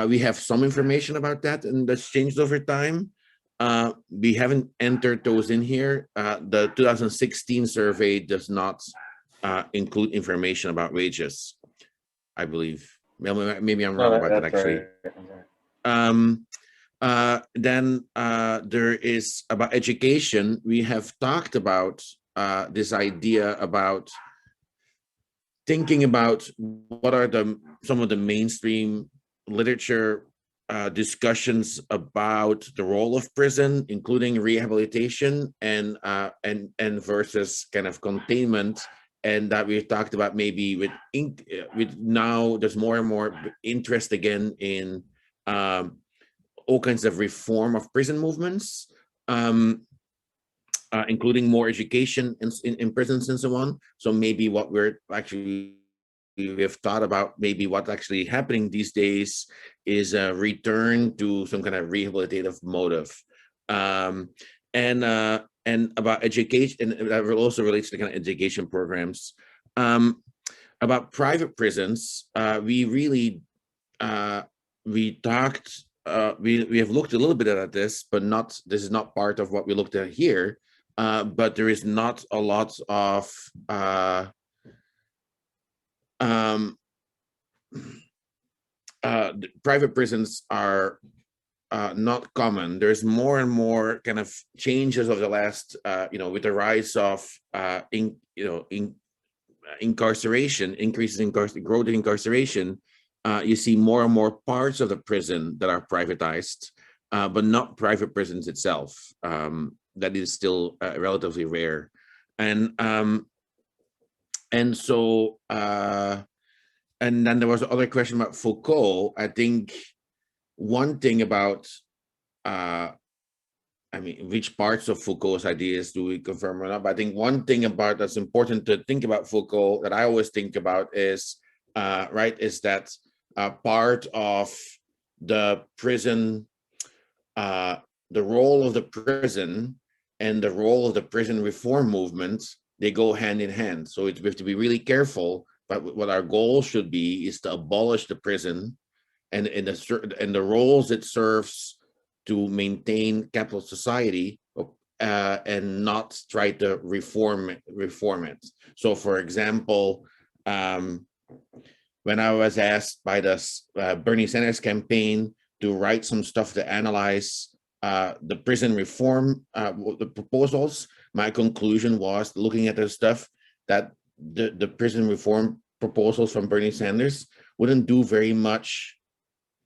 we have some information about that, and that's changed over time. We haven't entered those in here. The 2016 survey does not include information about wages, I believe. Maybe I'm wrong about that, actually. Right. Then there is about education. We have talked about this idea about thinking about what are some of the mainstream literature discussions about the role of prison, including rehabilitation and versus kind of containment, and that we've talked about maybe with now there's more and more interest again in all kinds of reform of prison movements. Including more education in prisons and so on. So maybe what we've thought about, maybe what's actually happening these days is a return to some kind of rehabilitative motive. And about education, and that also relates to kind of education programs. About private prisons, we really, we talked, we have looked a little bit at this, but this is not part of what we looked at here. But there is not a lot of private prisons are not common. There's more and more kind of changes of the last, with the rise of incarceration, increases in growth in incarceration. You see more and more parts of the prison that are privatized, but not private prisons itself. That is still relatively rare, and so and then there was another question about Foucault. I think one thing about which parts of Foucault's ideas do we confirm or not? But I think one thing about that's important to think about Foucault that I always think about is is that part of the prison, the role of the prison and the role of the prison reform movement, they go hand in hand. So we have to be really careful. But what our goal should be is to abolish the prison and the roles it serves to maintain capitalist society, and not try to reform it. So, for example, when I was asked by the Bernie Sanders campaign to write some stuff to analyze the prison reform, the proposals, my conclusion was, looking at the stuff, that the prison reform proposals from Bernie Sanders wouldn't do very much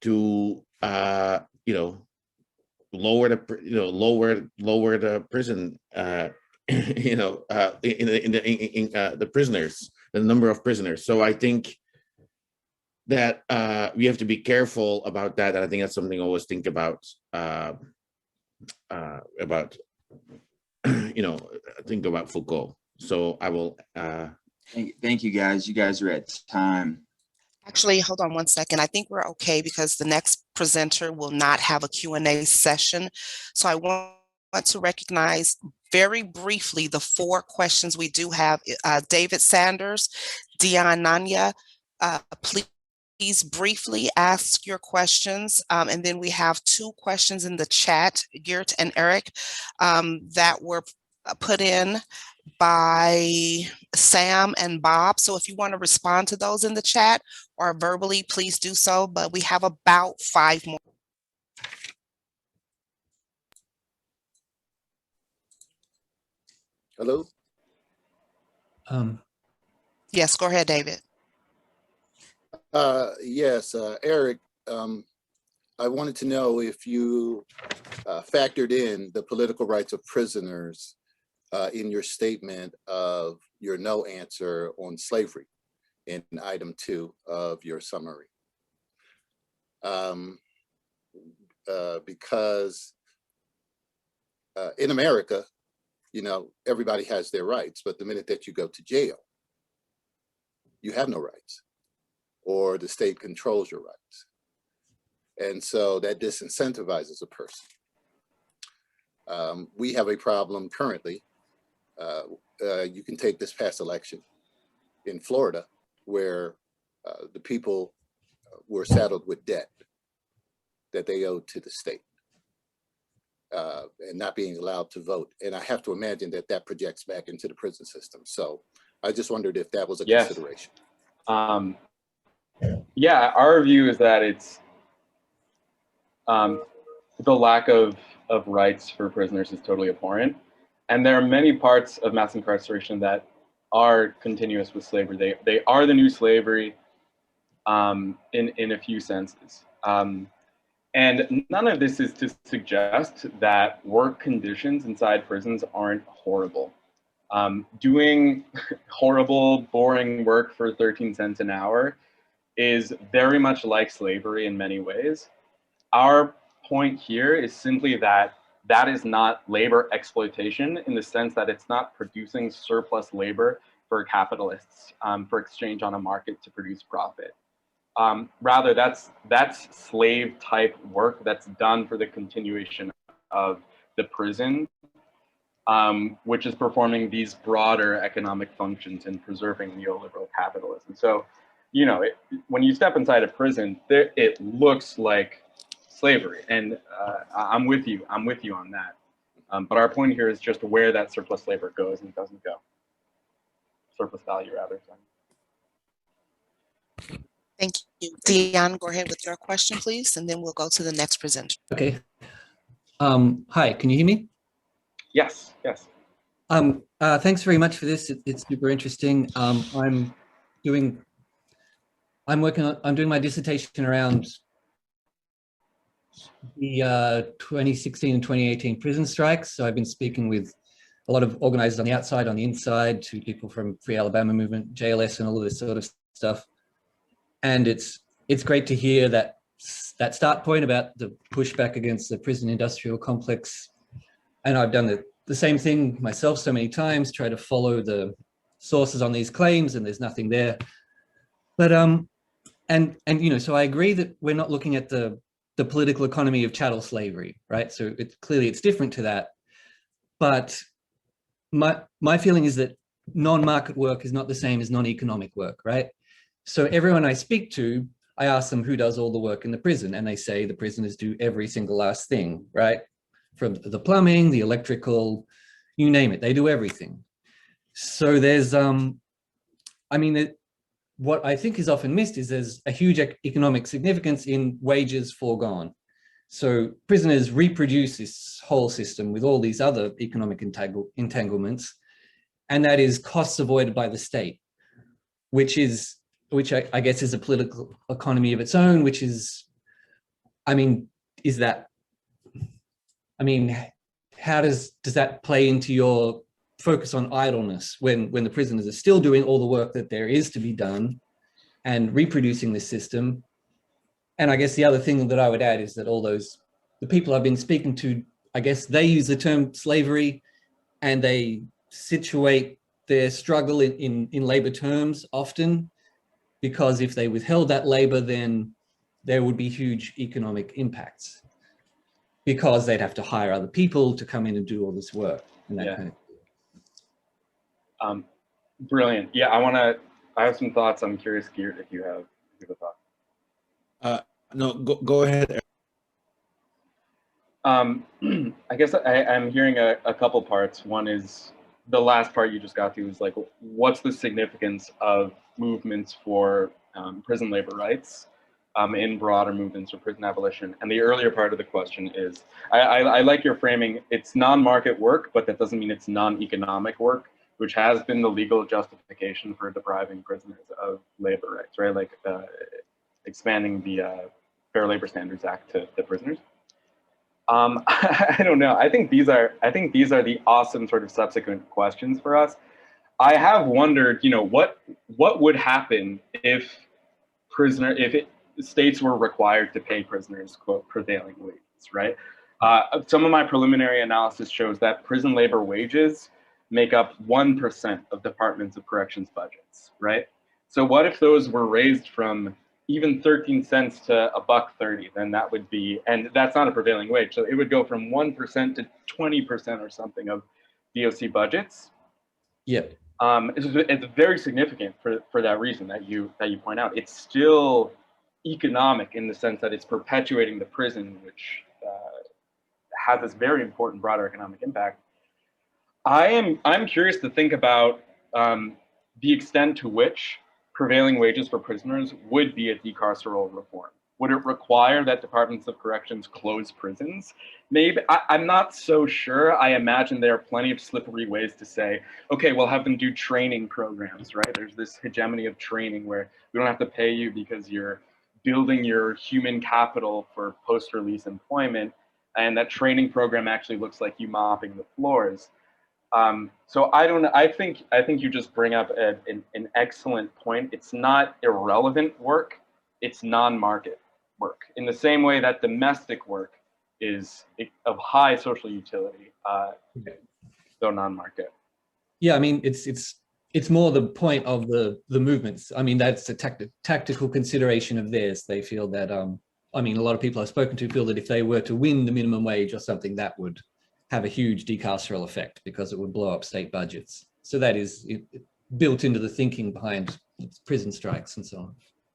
to lower the prison the prisoners, the number of prisoners. So I think that we have to be careful about that, and I think that's something I always think about think about Foucault. So I will thank you guys. You guys are at time. Actually, hold on one second. I think we're okay because the next presenter will not have a Q&A session. So I want want to recognize very briefly the 4 questions we do have. David Sanders, Dion Nanya, please briefly ask your questions. And then we have 2 questions in the chat, Geert and Eric, that were put in by Sam and Bob. So if you want to respond to those in the chat or verbally, please do so. But we have about 5 more. Hello? Yes, go ahead, David. Yes, Eric, I wanted to know if you factored in the political rights of prisoners in your statement of your no answer on slavery in item 2 of your summary. Because in America, you know, everybody has their rights, but the minute that you go to jail, you have no rights, or the state controls your rights. And so that disincentivizes a person. We have a problem currently. You can take this past election in Florida, where the people were saddled with debt that they owed to the state, and not being allowed to vote. And I have to imagine that that projects back into the prison system. So I just wondered if that was a consideration. Yeah, our view is that it's the lack of rights for prisoners is totally abhorrent. And there are many parts of mass incarceration that are continuous with slavery. They are the new slavery in a few senses. And none of this is to suggest that work conditions inside prisons aren't horrible. Doing horrible, boring work for 13 cents an hour is very much like slavery in many ways. Our point here is simply that that is not labor exploitation, in the sense that it's not producing surplus labor for capitalists for exchange on a market to produce profit. Rather, that's slave type work that's done for the continuation of the prison, which is performing these broader economic functions and preserving neoliberal capitalism. So, you know, when you step inside a prison, it looks like slavery, and I'm with you on that. But our point here is just where that surplus labor goes and doesn't go. Surplus value, rather. Thank you. Dion, go ahead with your question, please, and then we'll go to the next presenter. Okay. Hi, can you hear me? Yes, yes. Thanks very much for this. It's super interesting. I'm doing my dissertation around the 2016 and 2018 prison strikes. So I've been speaking with a lot of organizers on the outside, on the inside, to people from Free Alabama Movement, JLS, and all of this sort of stuff. And it's great to hear that start point about the pushback against the prison industrial complex. And I've done the same thing myself so many times, try to follow the sources on these claims, and there's nothing there. But and you know, so I agree that we're not looking at the political economy of chattel slavery, right? So it's different to that. But my feeling is that non-market work is not the same as non-economic work, right? So everyone I speak to, I ask them who does all the work in the prison, and they say the prisoners do every single last thing, right? From the plumbing, the electrical, you name it, they do everything. So there's, I mean, what I think is often missed is there's a huge economic significance in wages foregone. So prisoners reproduce this whole system with all these other economic entanglements, and that is costs avoided by the state, which I guess is a political economy of its own, which is, I mean, how does that play into your focus on idleness when the prisoners are still doing all the work that there is to be done and reproducing this system? And I guess the other thing that I would add is that the people I've been speaking to, I guess they use the term slavery and they situate their struggle in labor terms often, because if they withheld that labor, then there would be huge economic impacts. because they'd have to hire other people to come in and do all this work and that Yeah. kind of. Brilliant. Yeah, I have some thoughts. I'm curious, Geert, if you have a thought. No, go ahead. I guess I'm hearing a couple parts. One is the last part you just got to is like, what's the significance of movements for prison labor rights in broader movements for prison abolition? And the earlier part of the question is, I like your framing. It's non-market work, but that doesn't mean it's non-economic work, which has been the legal justification for depriving prisoners of labor rights, right? Like expanding the Fair Labor Standards Act to the prisoners. I don't know. I think these are the awesome sort of subsequent questions for us. I have wondered, what would happen if states were required to pay prisoners, quote, prevailing wages, right? Some of my preliminary analysis shows that prison labor wages make up 1% of Departments of Corrections budgets, right? So what if those were raised from even 13 cents to $1.30? Then that would be, and that's not a prevailing wage, so it would go from 1% to 20% or something of DOC budgets. Yep. It's very significant for that reason that you point out. It's still economic in the sense that it's perpetuating the prison, which has this very important broader economic impact. I'm curious to think about the extent to which prevailing wages for prisoners would be a decarceral reform. Would it require that Departments of Corrections close prisons? Maybe. I'm not so sure. I imagine there are plenty of slippery ways to say, okay, we'll have them do training programs, right? There's this hegemony of training where we don't have to pay you because you're building your human capital for post-release employment, and that training program actually looks like you mopping the floors. So I think you just bring up an excellent point. It's not irrelevant work, it's non-market work. In the same way that domestic work is of high social utility, though non-market. Yeah, I mean, it's more the point of the movements. I mean, that's a tactical consideration of theirs. They feel that, I mean, a lot of people I've spoken to feel that if they were to win the minimum wage or something, that would have a huge decarceral effect because it would blow up state budgets. So that is built into the thinking behind prison strikes and so on.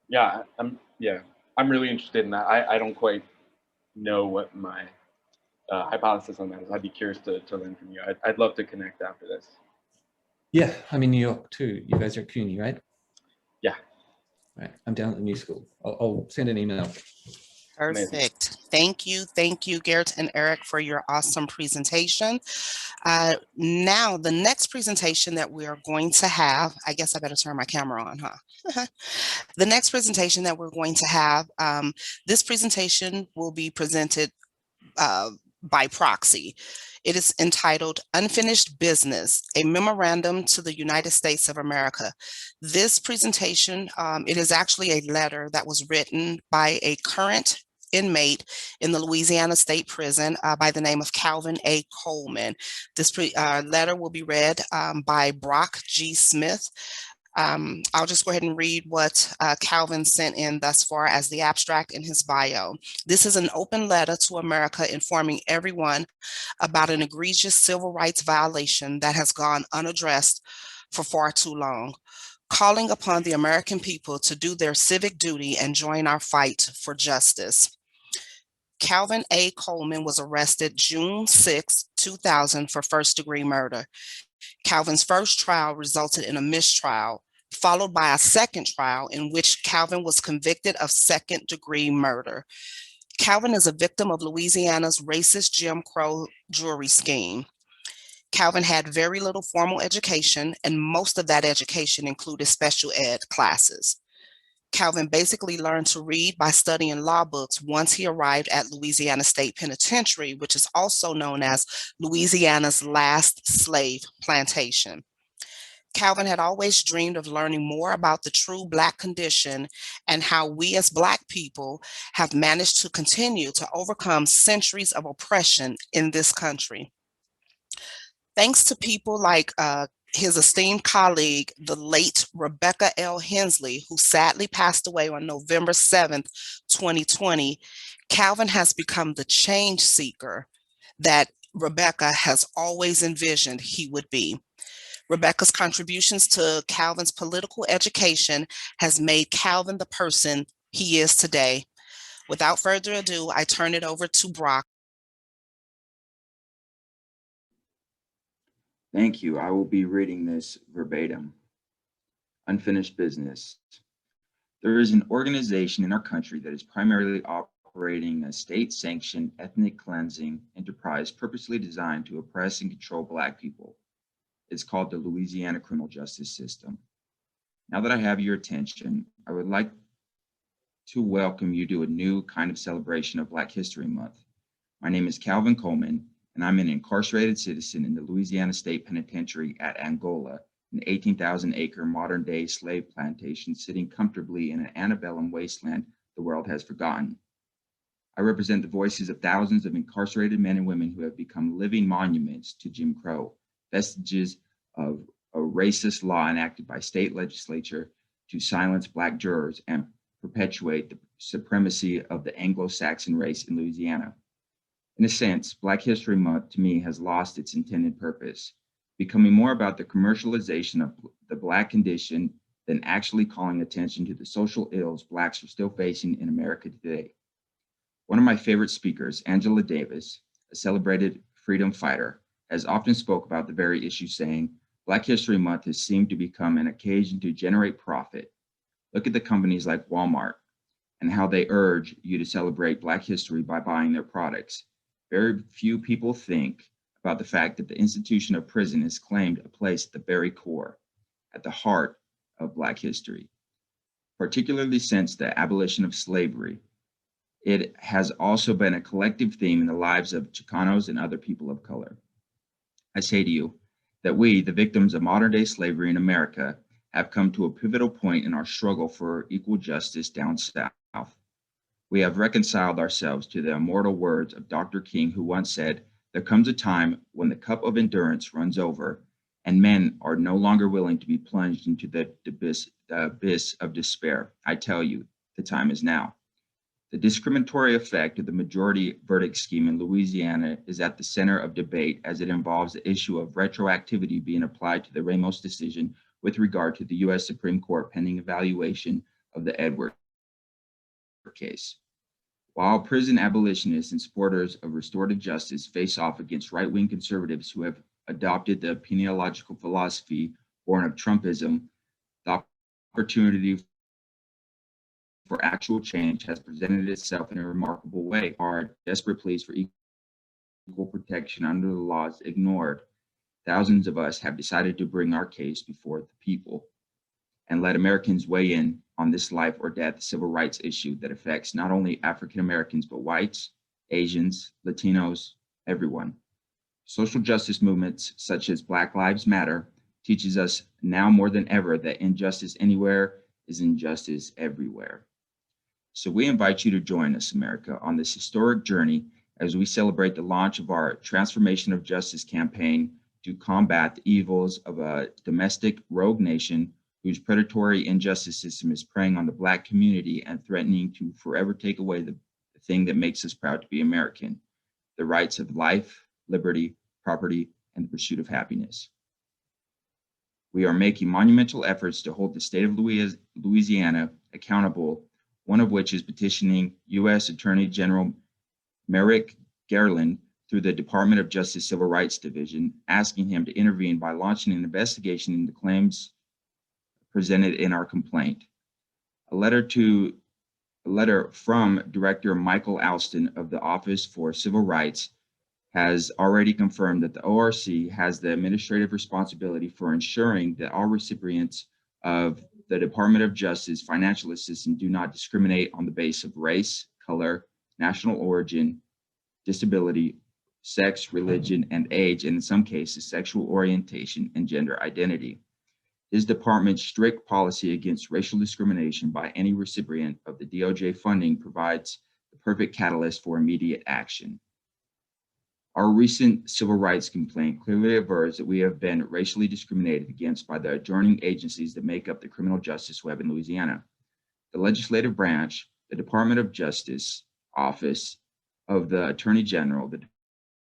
Yeah, I'm really interested in that. I don't quite know what my hypothesis on that is. I'd be curious to learn from you. I'd love to connect after this. Yeah, I'm in New York too. You guys are at CUNY, right? Yeah. Right. I'm down at the New School. I'll send an email. Perfect. Thank you, Garrett and Eric, for your awesome presentation. Now, the next presentation that we are going to have, I guess I better turn my camera on, huh? The next presentation that we're going to have, this presentation will be presented by proxy. It is entitled Unfinished Business, a Memorandum to the United States of America. This presentation, it is actually a letter that was written by a current inmate in the Louisiana State Prison by the name of Calvin A. Coleman. This letter will be read by Brock G. Smith. I'll just go ahead and read what Calvin sent in thus far as the abstract in his bio. This is an open letter to America informing everyone about an egregious civil rights violation that has gone unaddressed for far too long, calling upon the American people to do their civic duty and join our fight for justice. Calvin A. Coleman was arrested June 6, 2000 for first-degree murder. Calvin's first trial resulted in a mistrial, followed by a second trial in which Calvin was convicted of second-degree murder. Calvin is a victim of Louisiana's racist Jim Crow jury scheme. Calvin had very little formal education, and most of that education included special ed classes. Calvin basically learned to read by studying law books once he arrived at Louisiana State Penitentiary, which is also known as Louisiana's last slave plantation. Calvin had always dreamed of learning more about the true Black condition and how we as Black people have managed to continue to overcome centuries of oppression in this country. Thanks to people like his esteemed colleague, the late Rebecca L. Hensley, who sadly passed away on November 7th, 2020, Calvin has become the change seeker that Rebecca has always envisioned he would be. Rebecca's contributions to Calvin's political education has made Calvin the person he is today. Without further ado, I turn it over to Brock. Thank you. I will be reading this verbatim. Unfinished business. There is an organization in our country that is primarily operating a state-sanctioned ethnic cleansing enterprise purposely designed to oppress and control Black people. It's called the Louisiana criminal justice system. Now that I have your attention, I would like to welcome you to a new kind of celebration of Black History Month. My name is Calvin Coleman, and I'm an incarcerated citizen in the Louisiana State Penitentiary at Angola, an 18,000-acre modern-day slave plantation sitting comfortably in an antebellum wasteland the world has forgotten. I represent the voices of thousands of incarcerated men and women who have become living monuments to Jim Crow, vestiges of a racist law enacted by state legislature to silence Black jurors and perpetuate the supremacy of the Anglo-Saxon race in Louisiana. In a sense, Black History Month to me has lost its intended purpose, becoming more about the commercialization of the Black condition than actually calling attention to the social ills Blacks are still facing in America today. One of my favorite speakers, Angela Davis, a celebrated freedom fighter, has often spoke about the very issue, saying, Black History Month has seemed to become an occasion to generate profit. Look at the companies like Walmart and how they urge you to celebrate Black history by buying their products. Very few people think about the fact that the institution of prison has claimed a place at the very core, at the heart of Black history. Particularly since the abolition of slavery, it has also been a collective theme in the lives of Chicanos and other people of color. I say to you that we, the victims of modern-day slavery in America, have come to a pivotal point in our struggle for equal justice down south. We have reconciled ourselves to the immortal words of Dr. King, who once said, there comes a time when the cup of endurance runs over and men are no longer willing to be plunged into the abyss of despair. I tell you, the time is now. The discriminatory effect of the majority verdict scheme in Louisiana is at the center of debate as it involves the issue of retroactivity being applied to the Ramos decision with regard to the U.S. Supreme Court pending evaluation of the Edward case. While prison abolitionists and supporters of restorative justice face off against right-wing conservatives who have adopted the peniological philosophy born of Trumpism, the opportunity for actual change has presented itself in a remarkable way. Our desperate pleas for equal protection under the laws ignored, thousands of us have decided to bring our case before the people and let Americans weigh in on this life or death civil rights issue that affects not only African Americans, but whites, Asians, Latinos, everyone. Social justice movements such as Black Lives Matter teaches us now more than ever that injustice anywhere is injustice everywhere. So we invite you to join us, America, on this historic journey as we celebrate the launch of our Transformation of Justice campaign to combat the evils of a domestic rogue nation whose predatory injustice system is preying on the Black community and threatening to forever take away the thing that makes us proud to be American, the rights of life, liberty, property, and the pursuit of happiness. We are making monumental efforts to hold the state of Louisiana accountable, one of which is petitioning U.S. Attorney General Merrick Garland through the Department of Justice Civil Rights Division, asking him to intervene by launching an investigation into claims presented in our complaint. A letter from Director Michael Alston of the Office for Civil Rights has already confirmed that the ORC has the administrative responsibility for ensuring that all recipients of the Department of Justice financial assistance do not discriminate on the basis of race, color, national origin, disability, sex, religion, and age, and in some cases, sexual orientation and gender identity. His department's strict policy against racial discrimination by any recipient of the DOJ funding provides the perfect catalyst for immediate action. Our recent civil rights complaint clearly avers that we have been racially discriminated against by the adjoining agencies that make up the criminal justice web in Louisiana. The legislative branch, the Department of Justice, Office of the Attorney General, the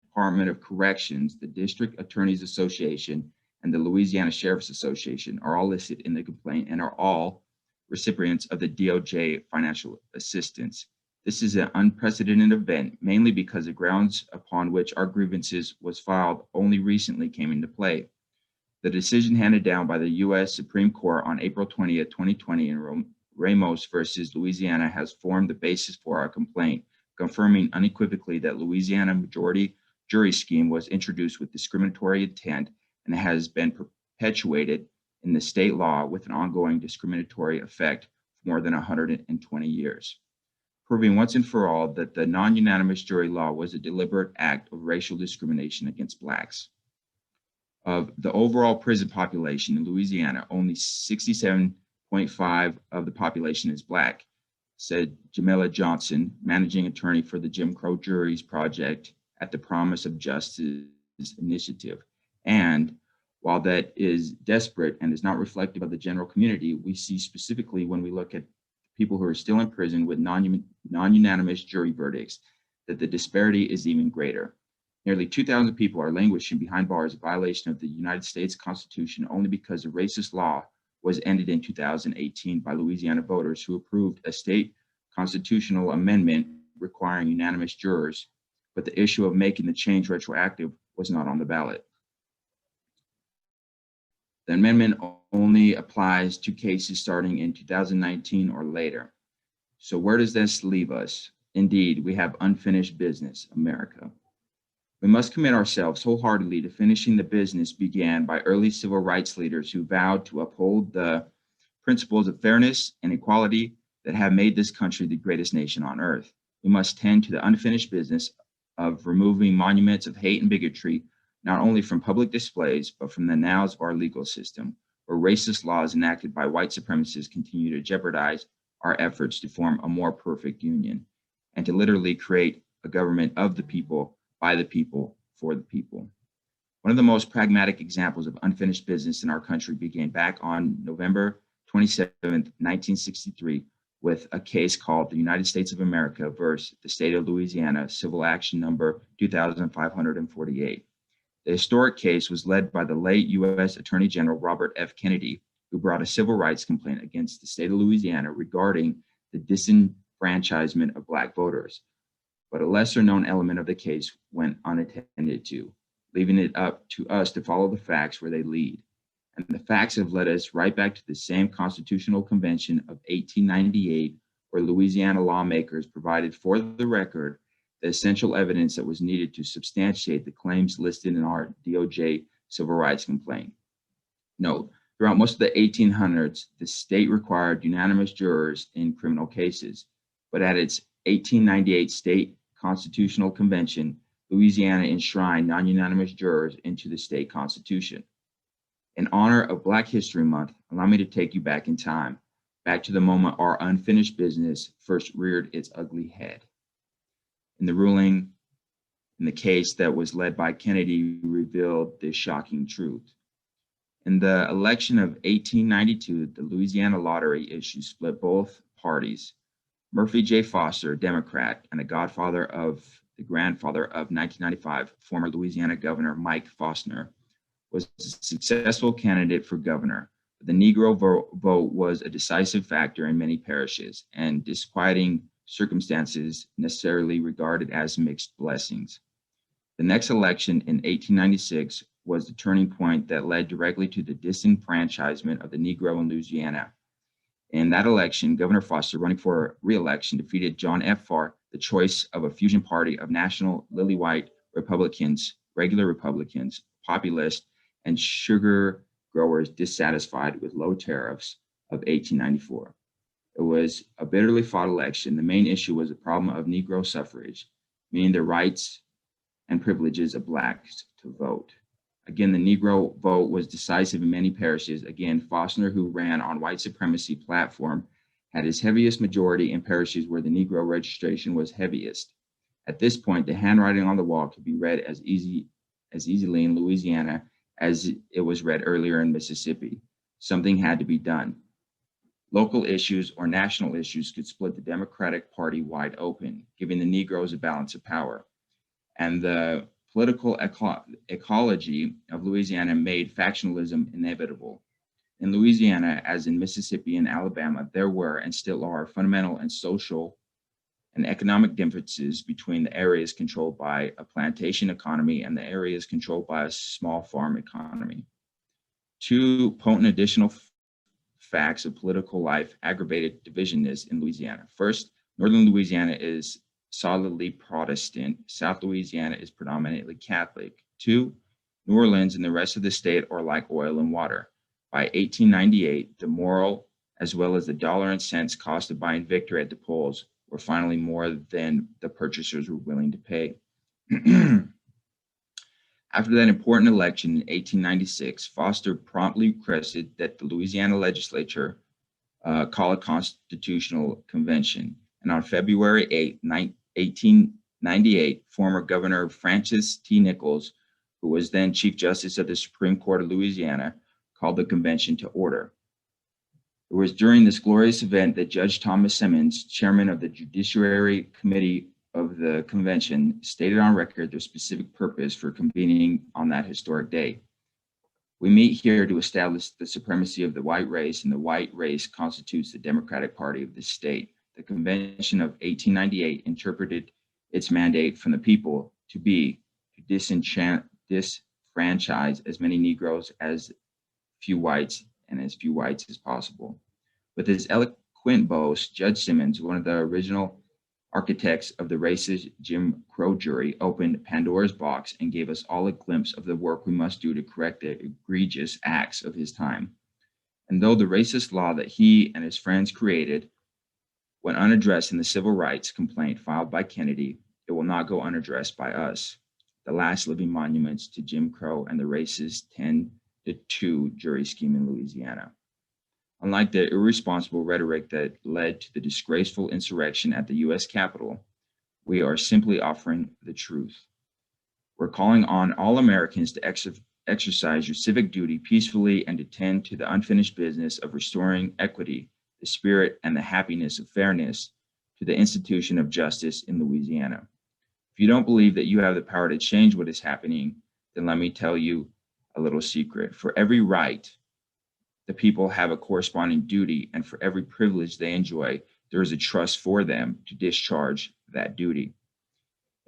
Department of Corrections, the District Attorneys Association, and the Louisiana Sheriff's Association are all listed in the complaint and are all recipients of the DOJ financial assistance. This is an unprecedented event, mainly because the grounds upon which our grievances was filed only recently came into play. The decision handed down by the U.S. Supreme Court on April 20th, 2020 in Ramos versus Louisiana has formed the basis for our complaint, confirming unequivocally that Louisiana majority jury scheme was introduced with discriminatory intent and has been perpetuated in the state law with an ongoing discriminatory effect for more than 120 years. Proving once and for all that the non-unanimous jury law was a deliberate act of racial discrimination against Blacks. Of the overall prison population in Louisiana, only 67.5% of the population is Black, said Jamila Johnson, managing attorney for the Jim Crow Juries Project at the Promise of Justice Initiative. And while that is desperate and is not reflective of the general community, we see specifically when we look at people who are still in prison with non-unanimous jury verdicts that the disparity is even greater. Nearly 2,000 people are languishing behind bars in violation of the United States Constitution only because a racist law was ended in 2018 by Louisiana voters who approved a state constitutional amendment requiring unanimous jurors, but the issue of making the change retroactive was not on the ballot. The amendment only applies to cases starting in 2019 or later. So where does this leave us? Indeed, we have unfinished business, America. We must commit ourselves wholeheartedly to finishing the business began by early civil rights leaders who vowed to uphold the principles of fairness and equality that have made this country the greatest nation on earth. We must tend to the unfinished business of removing monuments of hate and bigotry, not only from public displays, but from the annals of our legal system, where racist laws enacted by white supremacists continue to jeopardize our efforts to form a more perfect union and to literally create a government of the people, by the people, for the people. One of the most pragmatic examples of unfinished business in our country began back on November 27, 1963, with a case called the United States of America versus the state of Louisiana, civil action number 2548. The historic case was led by the late U.S. Attorney General Robert F. Kennedy, who brought a civil rights complaint against the state of Louisiana regarding the disenfranchisement of Black voters. But a lesser known element of the case went unattended to, leaving it up to us to follow the facts where they lead. And the facts have led us right back to the same Constitutional Convention of 1898, where Louisiana lawmakers provided for the record the essential evidence that was needed to substantiate the claims listed in our DOJ civil rights complaint. Note, throughout most of the 1800s, the state required unanimous jurors in criminal cases, but at its 1898 state constitutional convention, Louisiana enshrined non-unanimous jurors into the state constitution. In honor of Black History Month, allow me to take you back in time, back to the moment our unfinished business first reared its ugly head. In the ruling in the case that was led by Kennedy revealed this shocking truth. In the election of 1892, the Louisiana lottery issue split both parties. Murphy J. Foster, Democrat, and the grandfather of 1995, former Louisiana Governor Mike Faulkner, was a successful candidate for governor. The Negro vote was a decisive factor in many parishes, and disquieting circumstances necessarily regarded as mixed blessings. The next election in 1896 was the turning point that led directly to the disenfranchisement of the Negro in Louisiana. In that election, Governor Foster, running for re-election, defeated John F. Farr, the choice of a fusion party of national lily-white Republicans, regular Republicans, populists, and sugar growers dissatisfied with low tariffs of 1894. It was a bitterly fought election. The main issue was the problem of Negro suffrage, meaning the rights and privileges of Blacks to vote. Again, the Negro vote was decisive in many parishes. Again, Faulkner, who ran on white supremacy platform, had his heaviest majority in parishes where the Negro registration was heaviest. At this point, the handwriting on the wall could be read as easily in Louisiana as it was read earlier in Mississippi. Something had to be done. Local issues or national issues could split the Democratic Party wide open, giving the Negroes a balance of power. And the political ecology of Louisiana made factionalism inevitable. In Louisiana, as in Mississippi and Alabama, there were and still are fundamental and social and economic differences between the areas controlled by a plantation economy and the areas controlled by a small farm economy. Two potent additional facts of political life aggravated divisionness in Louisiana. First, Northern Louisiana is solidly Protestant. South Louisiana is predominantly Catholic. Two, New Orleans and the rest of the state are like oil and water. By 1898, the moral as well as the dollar and cents cost of buying victory at the polls were finally more than the purchasers were willing to pay. After that important election in 1896, Foster promptly requested that the Louisiana legislature call a constitutional convention. And on February 8, 1898, former Governor Francis T. Nichols, who was then Chief Justice of the Supreme Court of Louisiana, called the convention to order. It was during this glorious event that Judge Thomas Simmons, chairman of the Judiciary Committee of the convention, stated on record their specific purpose for convening on that historic day. We meet here to establish the supremacy of the white race, and the white race constitutes the Democratic Party of the state. The convention of 1898 interpreted its mandate from the people to be to disfranchise as many Negroes as few whites and as few whites as possible. With his eloquent boast, Judge Simmons, one of the original architects of the racist Jim Crow jury, opened Pandora's box and gave us all a glimpse of the work we must do to correct the egregious acts of his time. And though the racist law that he and his friends created went unaddressed in the civil rights complaint filed by Kennedy, it will not go unaddressed by us, the last living monuments to Jim Crow and the racist 10-2 jury scheme in Louisiana. Unlike the irresponsible rhetoric that led to the disgraceful insurrection at the US Capitol, we are simply offering the truth. We're calling on all Americans to exercise your civic duty peacefully and to tend to the unfinished business of restoring equity, the spirit and the happiness of fairness to the institution of justice in Louisiana. If you don't believe that you have the power to change what is happening, then let me tell you a little secret. For every right, the people have a corresponding duty, and for every privilege they enjoy, there is a trust for them to discharge that duty.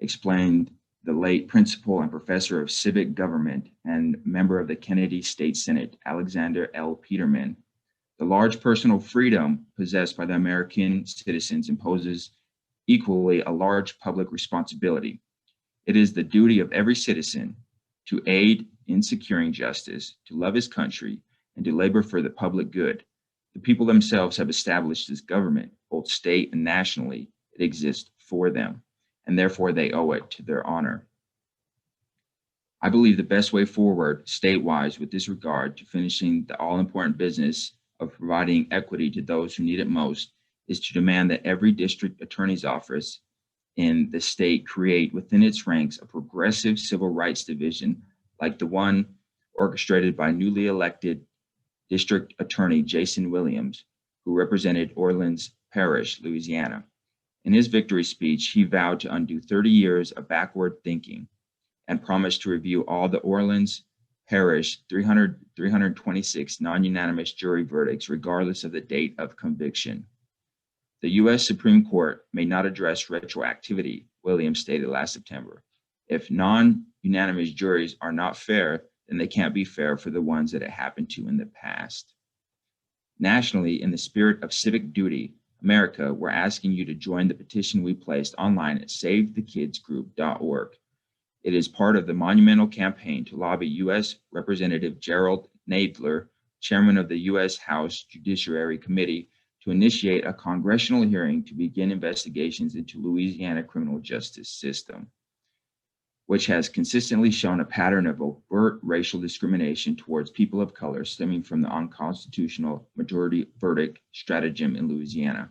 Explained the late principal and professor of civic government and member of the Kennedy State Senate, Alexander L. Peterman. The large personal freedom possessed by the American citizens imposes equally a large public responsibility. It is the duty of every citizen to aid in securing justice, to love his country, and to labor for the public good. The people themselves have established this government, both state and nationally. It exists for them, and therefore they owe it to their honor. I believe the best way forward, statewide, with this regard to finishing the all-important business of providing equity to those who need it most, is to demand that every district attorney's office in the state create within its ranks a progressive civil rights division like the one orchestrated by newly elected District Attorney Jason Williams, who represented Orleans Parish, Louisiana. In his victory speech, he vowed to undo 30 years of backward thinking and promised to review all the Orleans Parish 326 non-unanimous jury verdicts, regardless of the date of conviction. The U.S. Supreme Court may not address retroactivity, Williams stated last September. If non-unanimous juries are not fair, then they can't be fair for the ones that it happened to in the past. Nationally, in the spirit of civic duty, America, we're asking you to join the petition we placed online at SaveTheKidsGroup.org. It is part of the monumental campaign to lobby U.S. Representative Gerald Nadler, chairman of the U.S. House Judiciary Committee, to initiate a congressional hearing to begin investigations into Louisiana criminal justice system, which has consistently shown a pattern of overt racial discrimination towards people of color stemming from the unconstitutional majority verdict stratagem in Louisiana.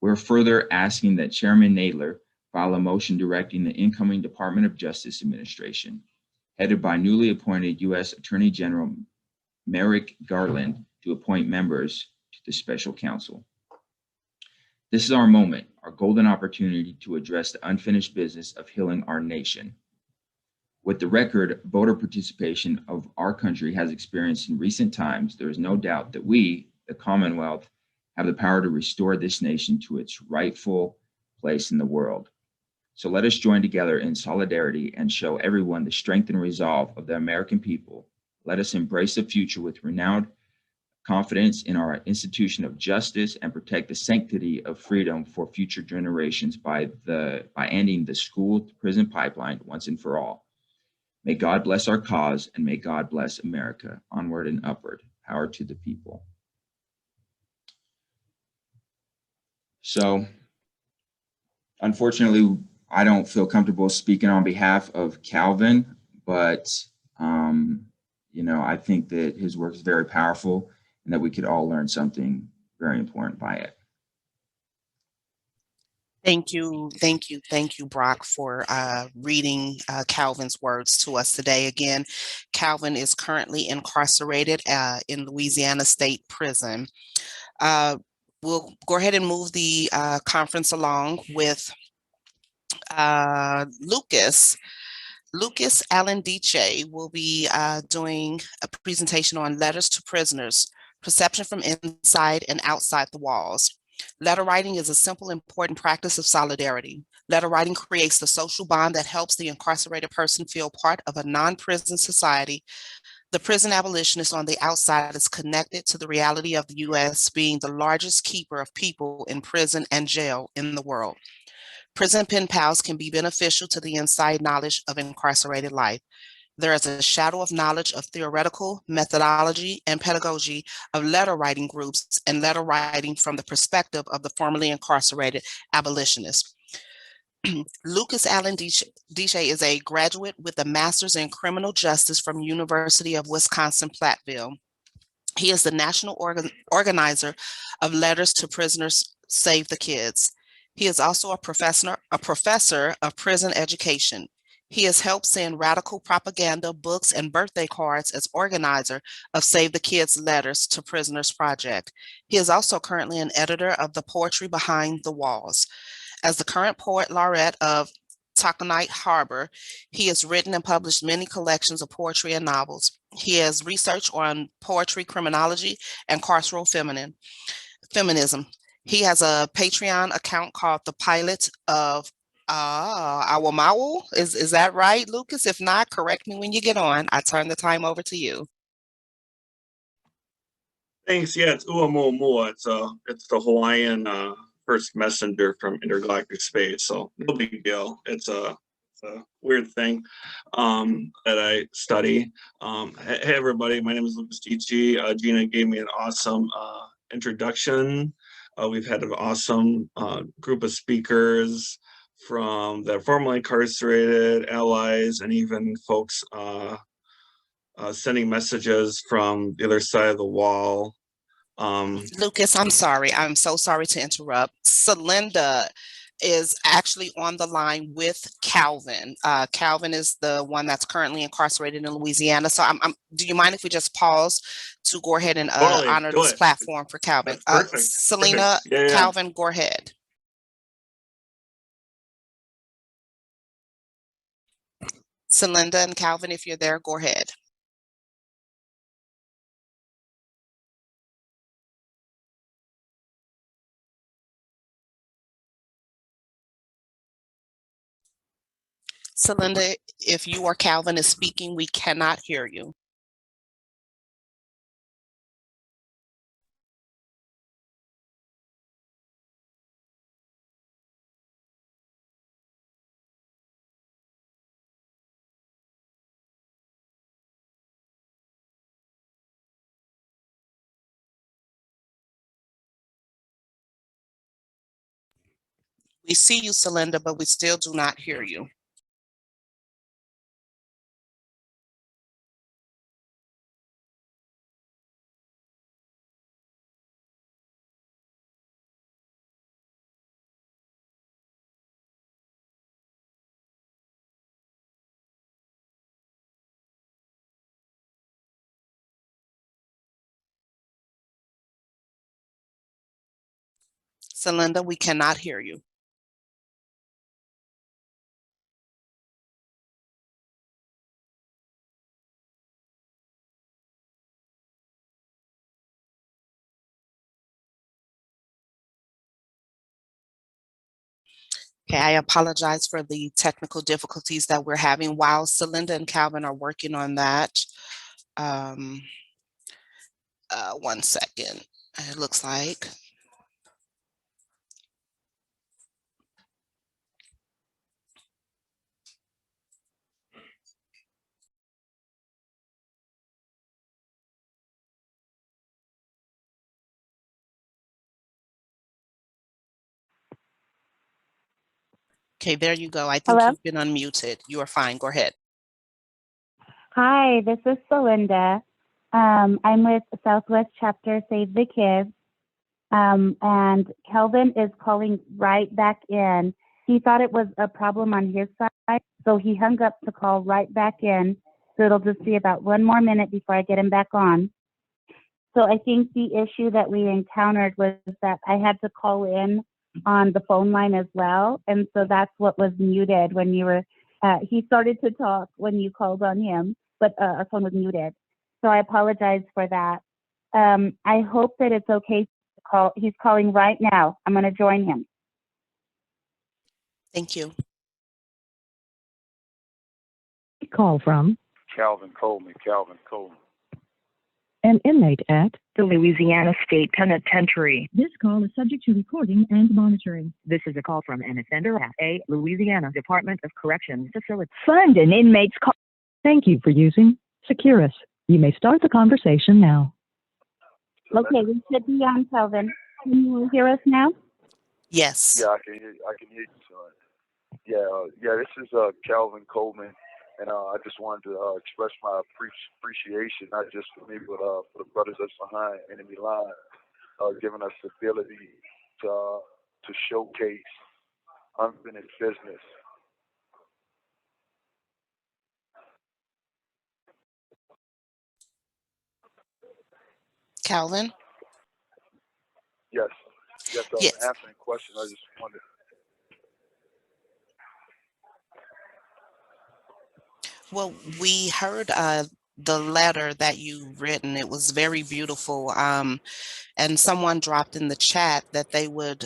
We're further asking that Chairman Nadler file a motion directing the incoming Department of Justice administration, headed by newly appointed U.S. Attorney General Merrick Garland, to appoint members to the special counsel. This is our moment, our golden opportunity to address the unfinished business of healing our nation. With the record voter participation of our country has experienced in recent times, there is no doubt that we, the Commonwealth, have the power to restore this nation to its rightful place in the world. So let us join together in solidarity and show everyone the strength and resolve of the American people. Let us embrace the future with renowned confidence in our institution of justice and protect the sanctity of freedom for future generations by ending the school to prison pipeline once and for all. May God bless our cause, and may God bless America. Onward and upward. Power to the people. So, unfortunately, I don't feel comfortable speaking on behalf of Calvin, but I think that his work is very powerful and that we could all learn something very important by it. Thank you, Brock, for reading Calvin's words to us today. Again, Calvin is currently incarcerated in Louisiana State Prison. We'll go ahead and move the conference along with Lucas. Lucas Alandice will be doing a presentation on letters to prisoners, perception from inside and outside the walls. Letter writing is a simple, important practice of solidarity. Letter writing creates the social bond that helps the incarcerated person feel part of a non-prison society. The prison abolitionist on the outside is connected to the reality of the U.S. being the largest keeper of people in prison and jail in the world. Prison pen pals can be beneficial to the inside knowledge of incarcerated life. There is a shadow of knowledge of theoretical methodology and pedagogy of letter writing groups and letter writing from the perspective of the formerly incarcerated abolitionist. Lucas Alandice is a graduate with a master's in criminal justice from University of Wisconsin-Platteville. He is the national organizer of Letters to Prisoners Save the Kids. He is also a professor of prison education. He has helped send radical propaganda, books, and birthday cards as organizer of Save the Kids Letters to Prisoners Project. He is also currently an editor of the Poetry Behind the Walls. As the current poet laureate of Taconite Harbor, he has written and published many collections of poetry and novels. He has researched on poetry, criminology, and carceral feminism. He has a Patreon account called The Pilot of Awamawu. Is that right, Lucas? If not, correct me when you get on. I turn the time over to you. Thanks. Yeah, it's Uamuamua. It's the Hawaiian first messenger from intergalactic space. So no big deal. It's a weird thing that I study. Hey everybody, my name is Lucas Dici. Gina gave me an awesome introduction. We've had an awesome group of speakers from the formerly incarcerated, allies, and even folks sending messages from the other side of the wall. Lucas, I'm sorry. I'm so sorry to interrupt. Celinda is actually on the line with Calvin. Calvin is the one that's currently incarcerated in Louisiana. So do you mind if we just pause to go ahead and Totally, honor this platform for Calvin? That's perfect. Selena, Yeah. Calvin, go ahead. Celinda and Calvin, if you're there, go ahead. Celinda, if you or Calvin is speaking, we cannot hear you. We see you, Celinda, but we still do not hear you. Celinda, we cannot hear you. Okay, I apologize for the technical difficulties that we're having while Celinda and Calvin are working on that. Um, 1 second, it looks like. Okay, there you go. I think Hello? you've been unmuted. You are fine. Go ahead. Hi, this is Belinda. I'm with Southwest Chapter Save the Kids. And Kelvin is calling right back in. He thought it was a problem on his side, so he hung up to call right back in. So it'll just be about 1 more minute before I get him back on. So I think the issue that we encountered was that I had to call in on the phone line as well. And so that's what was muted when you were, he started to talk when you called on him, but our phone was muted. So I apologize for that. I hope that it's okay to call. He's calling right now. I'm going to join him. Thank you. Call from Calvin Coleman. an inmate at the Louisiana State Penitentiary. This call is subject to recording and monitoring. This is a call from an offender at a Louisiana Department of Corrections facility. Fund an inmate's call. Thank you for using Securus. You may start the conversation now. Okay, we should be on, Kelvin. Can you hear us now? Yes. Yeah, I can hear you, son. Yeah, this is Calvin Coleman, and I just wanted to express my appreciation, not just for me, but for the brothers that's behind enemy line, giving us the ability to showcase unfinished business. Calvin? Yes, Yes. answering questions. I just wanted. Well, we heard the letter that you've written. It was very beautiful. And someone dropped in the chat that they would,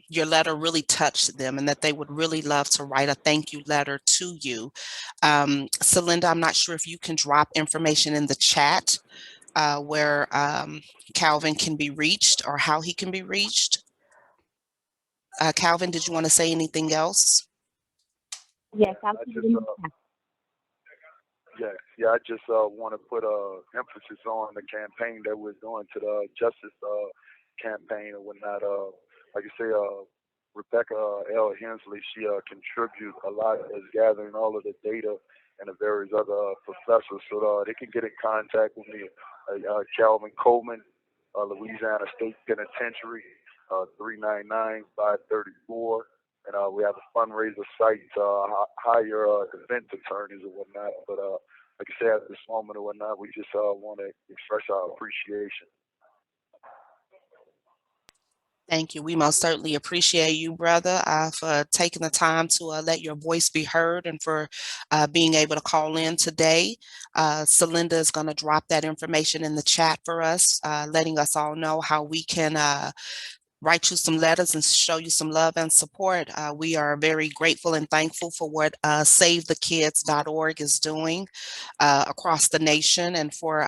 your letter really touched them and that they would really love to write a thank you letter to you. Celinda, I'm not sure if you can drop information in the chat where Calvin can be reached or how he can be reached. Calvin, did you want to say anything else? Yes, I'll put it in the chat. Yeah, I just want to put emphasis on the campaign that we're doing to the justice campaign and whatnot. Like I say, Rebecca L. Hensley, she contribute a lot as gathering all of the data and the various other professors, so they can get in contact with me. Calvin Coleman, Louisiana State Penitentiary, 399-534. And we have a fundraiser site to hire defense attorneys and whatnot. But like I said, at this moment or whatnot, we just want to express our appreciation. Thank you. We most certainly appreciate you, brother, for taking the time to let your voice be heard and for being able to call in today. Celinda is going to drop that information in the chat for us, letting us all know how we can write you some letters and show you some love and support. We are very grateful and thankful for what SaveTheKids.org is doing across the nation, and for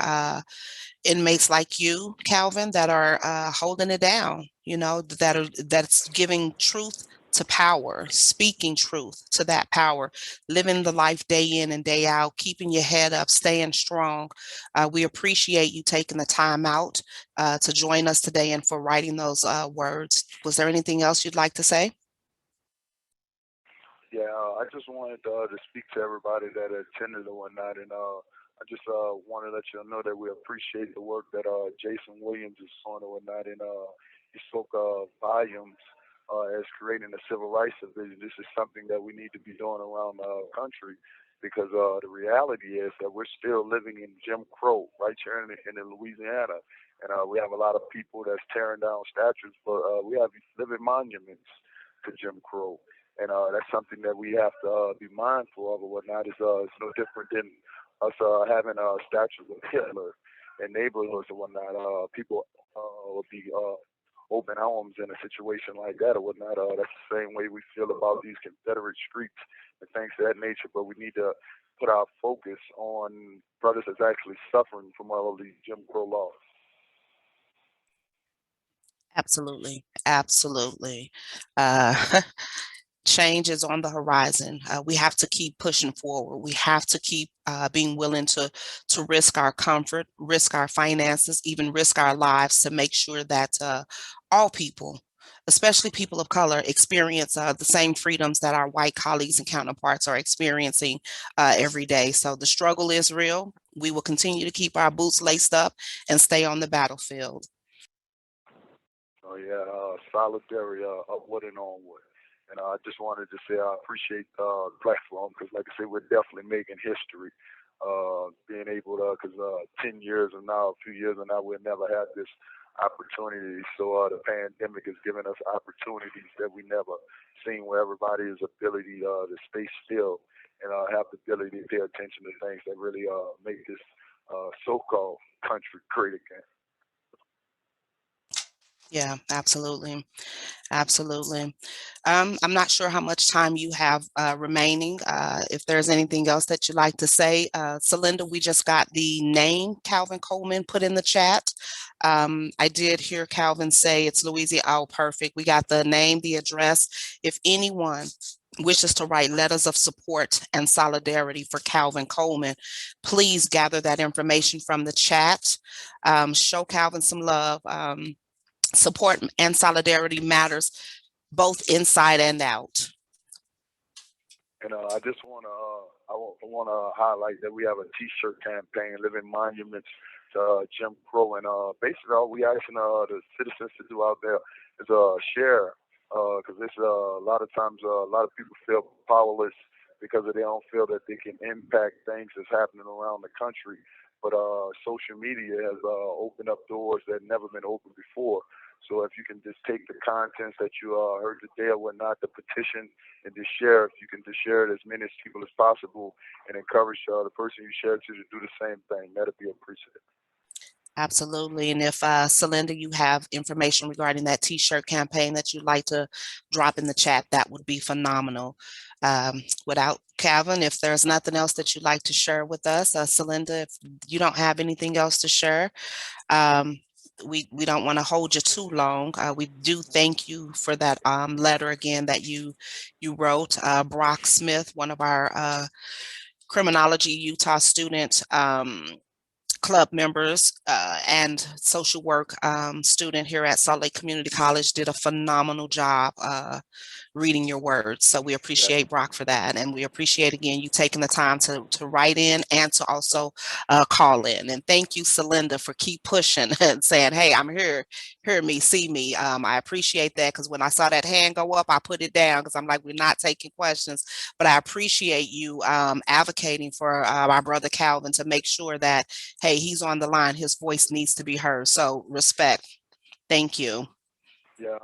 inmates like you, Calvin, that are holding it down, you know, that's giving truth to power, speaking truth to that power, living the life day in and day out, keeping your head up, staying strong. We appreciate you taking the time out to join us today and for writing those words. Was there anything else you'd like to say? Yeah, I just wanted to speak to everybody that attended and whatnot, and I just want to let you know that we appreciate the work that Jason Williams is doing and whatnot, and he spoke volumes as creating a civil rights division. This is something that we need to be doing around the country, because the reality is that we're still living in Jim Crow right here in Louisiana, And we have a lot of people that's tearing down statues, but we have living monuments to Jim Crow. And that's something that we have to be mindful of or whatnot. It's no different than us having statues of Hitler in neighborhoods or whatnot. People will be open arms in a situation like that or whatnot. That's the same way we feel about these Confederate streets and things of that nature. But we need to put our focus on brothers that's actually suffering from all of these Jim Crow laws. Absolutely. Absolutely. Change is on the horizon. We have to keep pushing forward. We have to keep being willing to risk our comfort, risk our finances, even risk our lives to make sure that all people, especially people of color, experience the same freedoms that our white colleagues and counterparts are experiencing every day. So the struggle is real. We will continue to keep our boots laced up and stay on the battlefield. Oh yeah, solidarity upward and onward. And I just wanted to say I appreciate the platform because, like I said, we're definitely making history. Being able to, because 10 years from now, a few years from now, we'll never have this opportunity. So the pandemic has given us opportunities that we never seen, where everybody has ability to stay still and have the ability to pay attention to things that really make this so-called country great again. Yeah, absolutely. Absolutely. I'm not sure how much time you have remaining. If there's anything else that you'd like to say, Celinda, we just got the name Calvin Coleman put in the chat. I did hear Calvin say it's Louisiana. Oh, perfect. We got the name, the address. If anyone wishes to write letters of support and solidarity for Calvin Coleman, please gather that information from the chat. Show Calvin some love. Support and solidarity matters both inside and out. And I just want to highlight that we have a T-shirt campaign, Living Monuments to Jim Crow, and basically all we asking the citizens to do out there is share, because it's a lot of times a lot of people feel powerless because they don't feel that they can impact things that's happening around the country. But social media has opened up doors that never been opened before. So if you can just take the contents that you heard today or whatnot, the petition, and just share, if you can just share it as many people as possible and encourage the person you share to do the same thing, that'd be appreciated. Absolutely. And if Celinda, you have information regarding that T-shirt campaign that you'd like to drop in the chat, that would be phenomenal. Without Calvin, if there's nothing else that you'd like to share with us, Celinda, if you don't have anything else to share, we don't want to hold you too long. We do thank you for that letter again that you wrote. Brock Smith, one of our criminology Utah student club members and social work student here at Salt Lake Community College, did a phenomenal job reading your words. So we appreciate Brock for that. And we appreciate, again, you taking the time to write in and to also call in. And thank you, Celinda, for keep pushing and saying, hey, I'm here, hear me, see me. I appreciate that, because when I saw that hand go up, I put it down because I'm like, we're not taking questions. But I appreciate you advocating for our brother Calvin to make sure that, hey, he's on the line. His voice needs to be heard. So respect. Thank you. I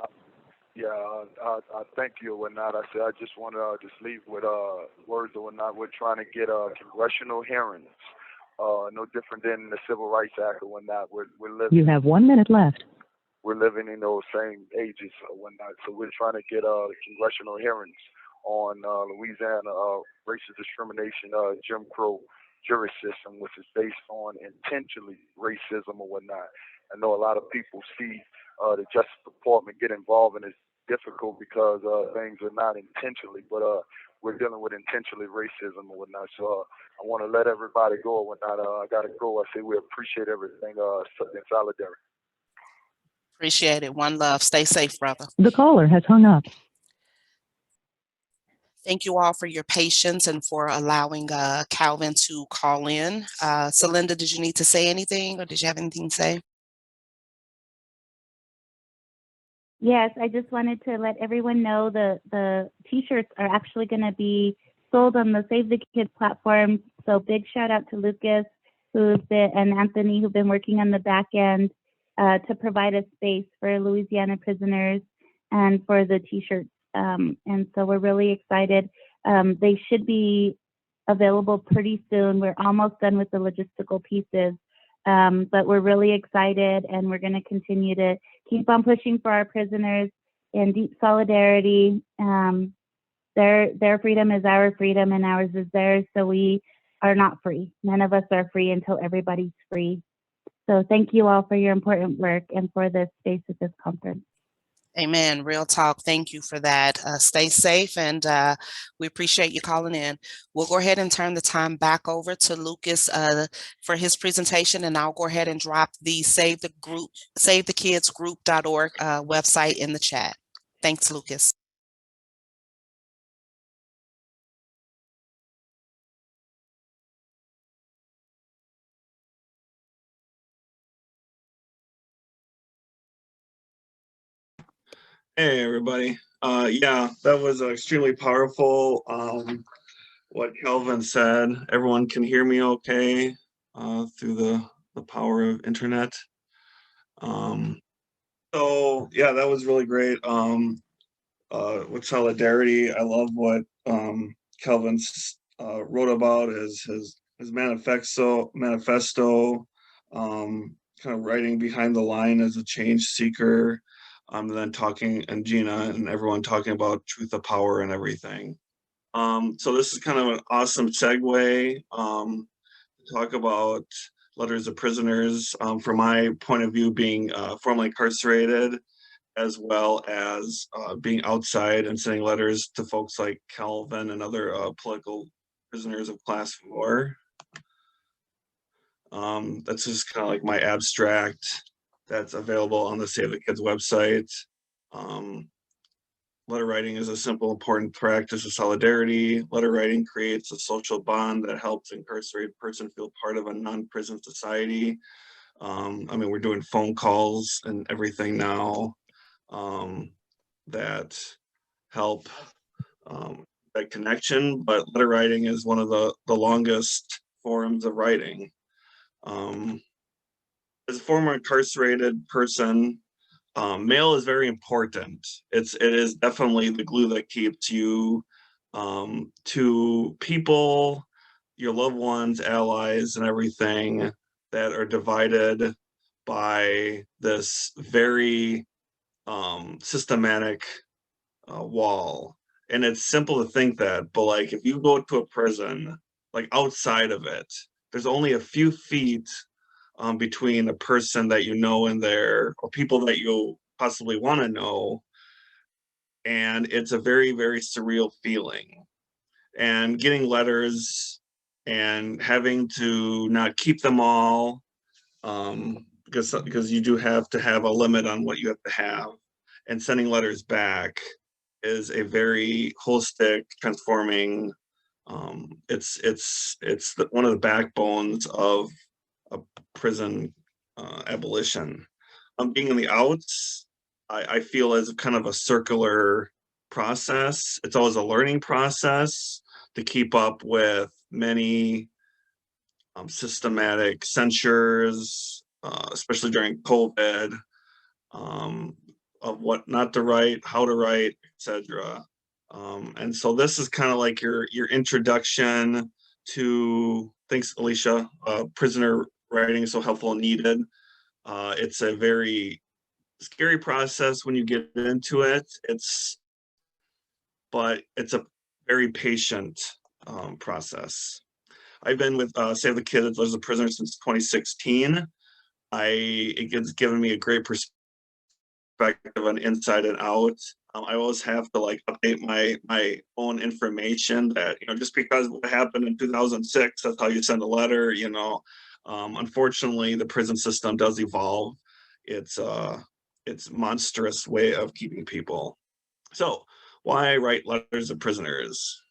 thank you or whatnot. I said I just want to just leave with words or whatnot. We're trying to get congressional hearings, no different than the Civil Rights Act or whatnot. We're living. You have 1 minute left. We're living in those same ages or whatnot. So we're trying to get congressional hearings on Louisiana racist discrimination, Jim Crow jury system, which is based on intentionally racism or whatnot. I know a lot of people see the Justice Department get involved, and it's difficult because things are not intentionally, but we're dealing with intentionally racism or whatnot. So I want to let everybody go or whatnot. I got to go. I say we appreciate everything in solidarity. Appreciate it. One love. Stay safe, brother. The caller has hung up. Thank you all for your patience and for allowing Calvin to call in. Celinda, did you need to say anything, or did you have anything to say? Yes, I just wanted to let everyone know the T-shirts are actually going to be sold on the Save the Kids platform. So big shout out to Lucas and Anthony, who've been working on the back end. to provide a space for Louisiana prisoners and for the t-shirts. And so we're really excited. They should be available pretty soon. We're almost done with the logistical pieces, but we're really excited, and we're going to continue to keep on pushing for our prisoners in deep solidarity. Their freedom is our freedom, and ours is theirs. So we are not free. None of us are free until everybody's free. So thank you all for your important work and for this space at this conference. Amen. Real talk. Thank you for that. Stay safe, and we appreciate you calling in. We'll go ahead and turn the time back over to Lucas for his presentation, and I'll go ahead and drop the SaveTheKidsGroup.org website in the chat. Thanks, Lucas. Hey, everybody. Yeah, that was extremely powerful. What Kelvin said. Everyone can hear me okay through the power of internet. So yeah, that was really great. With solidarity, I love what Kelvin wrote about his manifesto. Kind of writing behind the line as a change seeker. And then talking, and Gina and everyone talking about truth of power and everything. So this is kind of an awesome segue to talk about letters of prisoners from my point of view, being formerly incarcerated, as well as being outside and sending letters to folks like Calvin and other political prisoners of class 4. That's just kind of like my abstract that's available on the Save the Kids website. Letter writing is a simple, important practice of solidarity. Letter writing creates a social bond that helps incarcerated person feel part of a non-prison society. I mean, we're doing phone calls and everything now that help that connection, but letter writing is one of the longest forms of writing. As a former incarcerated person, mail is very important. It is definitely the glue that keeps you to people, your loved ones, allies, and everything that are divided by this very systematic wall. And it's simple to think that, but like if you go to a prison, like outside of it, there's only a few feet between a person that you know in there or people that you possibly want to know. And it's a very, very surreal feeling. And getting letters and having to not keep them all, because you do have to have a limit on what you have to have. And sending letters back is a very holistic, transforming. It's one of the backbones of a prison abolition. Being in the outs, I feel as kind of a circular process. It's always a learning process to keep up with many systematic censures, especially during COVID, of what not to write, how to write, etc. And so this is kind of like your introduction to, thanks Alicia, prisoner writing is so helpful and needed. It's a very scary process when you get into it. But it's a very patient process. I've been with Save the Kids as a prisoner since 2016. It's given me a great perspective on inside and out. I always have to like update my own information that, just because what happened in 2006, that's how you send a letter, unfortunately the prison system does evolve. It's monstrous way of keeping people. So why write letters of prisoners?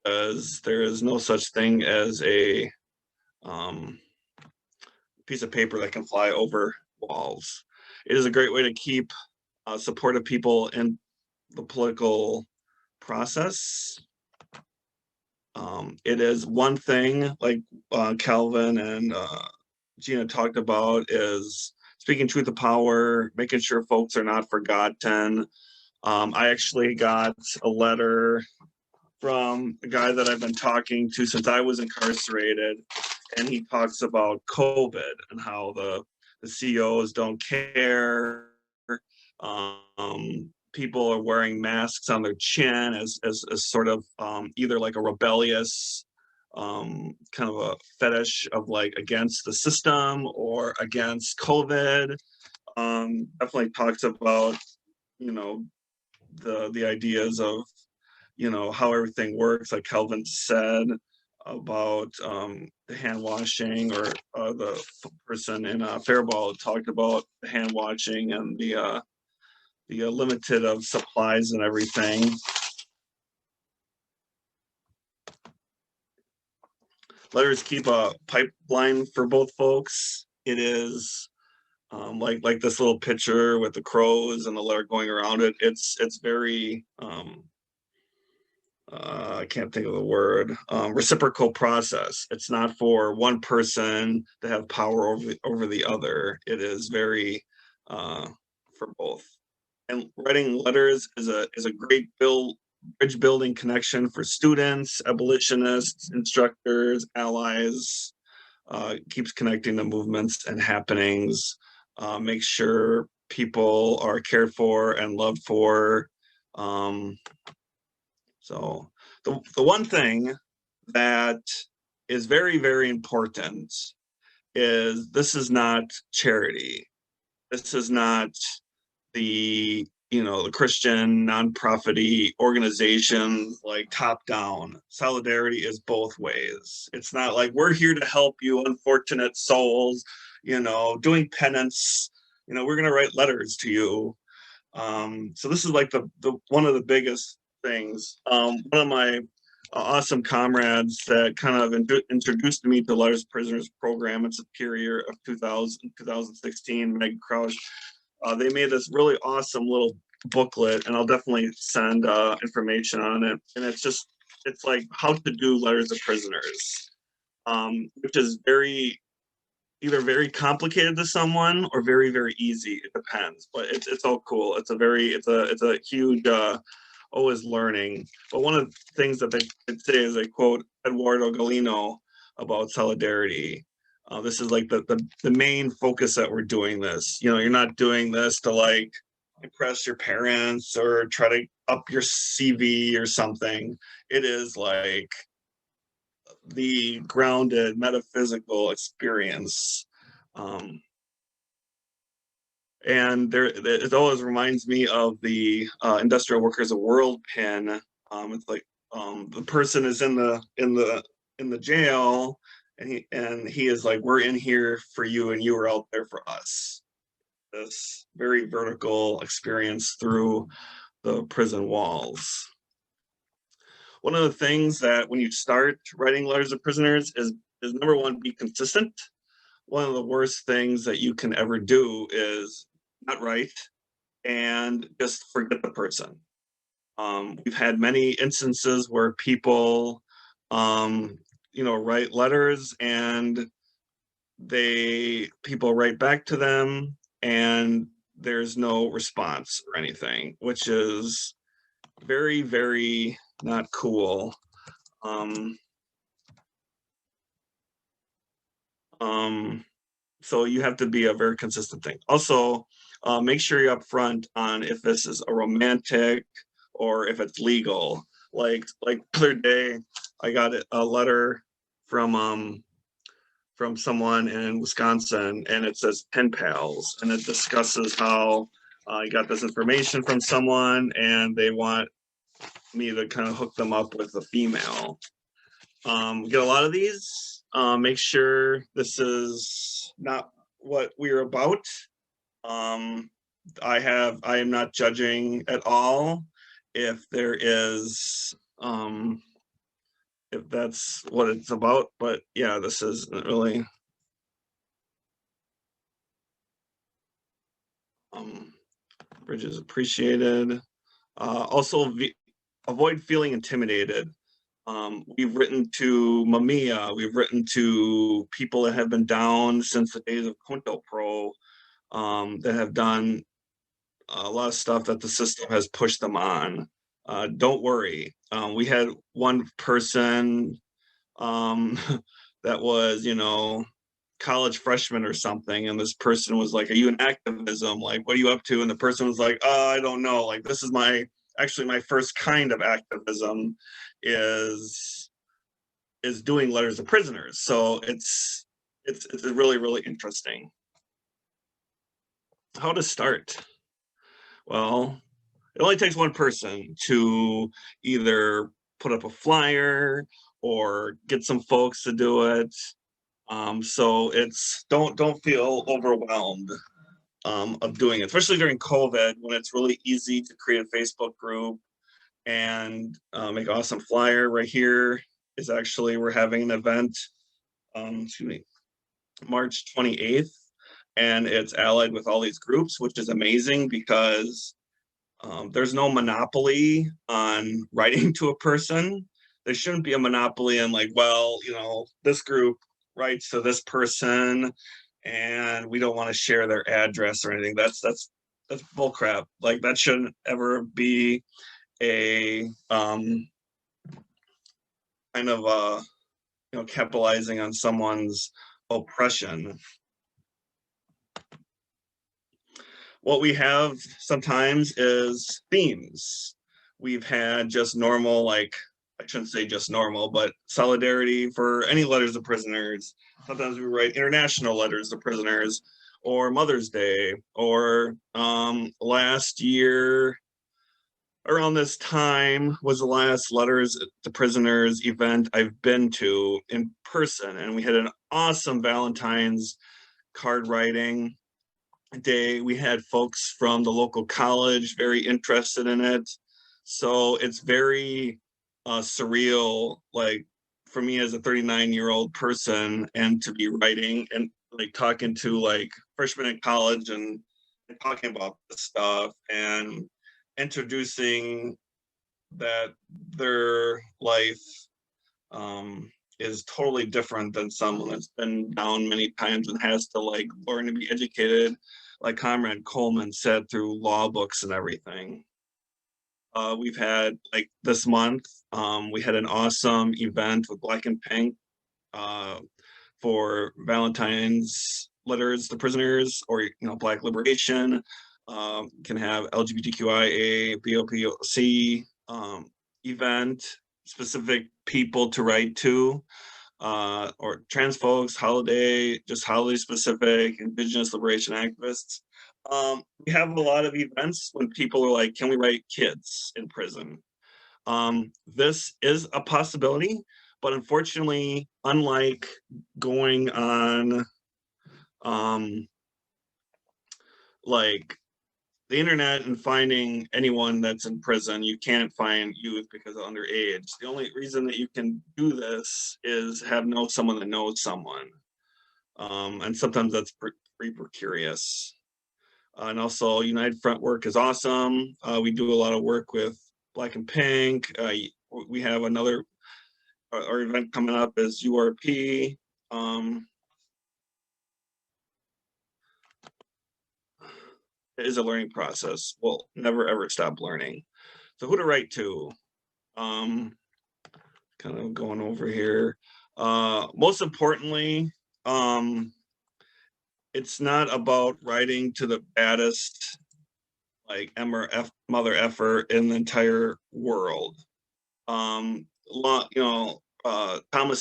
Because there is no such thing as a piece of paper that can fly over walls. It is a great way to keep supportive people in the political process. It is one thing, like Calvin and Gina talked about, is speaking truth to power, making sure folks are not forgotten. I actually got a letter from a guy that I've been talking to since I was incarcerated, and he talks about COVID and how the CEOs don't care. People are wearing masks on their chin as sort of either like a rebellious kind of a fetish of like against the system or against COVID. Definitely talks about, you know, the ideas of, you know, how everything works, like Kelvin said about the hand washing, or the person in Faribault talked about the hand washing and the limited of supplies and everything. Letters keep a pipeline for both folks. It is like this little picture with the crows and the letter going around it. It's very I can't think of the word, reciprocal process. It's not for one person to have power over the other. It is very for both. And writing letters is a great bridge building connection for students, abolitionists, instructors, allies. Keeps connecting the movements and happenings. Make sure people are cared for and loved for. So the one thing that is very, very important is this is not charity. This is not the, you know, the Christian nonprofit organization, like top down. Solidarity is both ways. It's not like we're here to help you unfortunate souls, you know, doing penance, you know, we're going to write letters to you. So this is like the one of the biggest things. One of my awesome comrades that kind of introduced me to Letters to Prisoners program in Superior of 2016, Meg Crouch. They made this really awesome little booklet, and I'll definitely send information on it. And it's like how to do letters to prisoners, which is either very complicated to someone or very, very easy. It depends, but it's all cool. It's a huge always learning. But one of the things that they say is they quote Eduardo Galino about solidarity. This is like the main focus that we're doing this. You know, you're not doing this to like impress your parents or try to up your CV or something. It is like the grounded metaphysical experience. And it always reminds me of the Industrial Workers of World pin. It's like the person is in the jail, and he is like, we're in here for you and you are out there for us. This very vertical experience through the prison walls. One of the things that when you start writing letters to prisoners is number one, be consistent. One of the worst things that you can ever do is not write and just forget the person. We've had many instances where people, you know, write letters and people write back to them and there's no response or anything, which is very, very not cool. So you have to be a very consistent thing. Also, make sure you're upfront on if this is a romantic or if it's legal. Like the other day, I got a letter from someone in Wisconsin, and it says pen pals, and it discusses how I got this information from someone, and they want me to kind of hook them up with a female. We get a lot of these. Make sure this is not what we're about. I am not judging at all if there is, if that's what it's about, but yeah, this isn't really. Bridges appreciated. Also, avoid feeling intimidated. We've written to Mamiya, we've written to people that have been down since the days of CONTOPRO. that have done a lot of stuff that the system has pushed them on. Don't worry. We had one person that was, college freshman or something, and this person was like, "Are you in activism? Like, what are you up to?" And the person was like, "Oh, I don't know. Like, this is my first kind of activism is doing letters to prisoners." So it's really, really interesting. How to start? Well, it only takes one person to either put up a flyer or get some folks to do it. So it's don't feel overwhelmed of doing it, especially during COVID when it's really easy to create a Facebook group and make an awesome flyer. Right here is actually, we're having an event, March 28th, and it's allied with all these groups, which is amazing because there's no monopoly on writing to a person. There shouldn't be a monopoly on like, well, this group writes to this person and we don't want to share their address or anything. That's bull crap. Like, that shouldn't ever be a kind of capitalizing on someone's oppression. What we have sometimes is themes. We've had just normal, like, I shouldn't say just normal, but solidarity for any letters to prisoners. Sometimes we write international letters to prisoners, or Mother's Day, or last year around this time was the last letters to prisoners event I've been to in person, and we had an awesome Valentine's card writing day. We had folks from the local college very interested in it. So it's very surreal, like, for me as a 39-year-old person, and to be writing and like talking to like freshmen in college and talking about this stuff and introducing that their life is totally different than someone that's been down many times and has to like learn to be educated, like Comrade Coleman said, through law books and everything. We've had, like, this month, we had an awesome event with Black and Pink for Valentine's letters to prisoners, or Black Liberation. Can have LGBTQIA, BOPOC event, specific people to write to, or trans folks, holiday, just holiday specific, Indigenous liberation activists. We have a lot of events when people are like, can we write kids in prison? This is a possibility, but unfortunately, unlike going on like the internet and finding anyone that's in prison, you can't find youth because of underage. The only reason that you can do this is know someone that knows someone. And sometimes that's pretty precarious. And also, United Front work is awesome. We do a lot of work with Black and Pink. We have another, our event coming up is URP. It is a learning process. We'll never ever stop learning. So who to write to? Kind of going over here. Most importantly, it's not about writing to the baddest, like, mother effer in the entire world. Thomas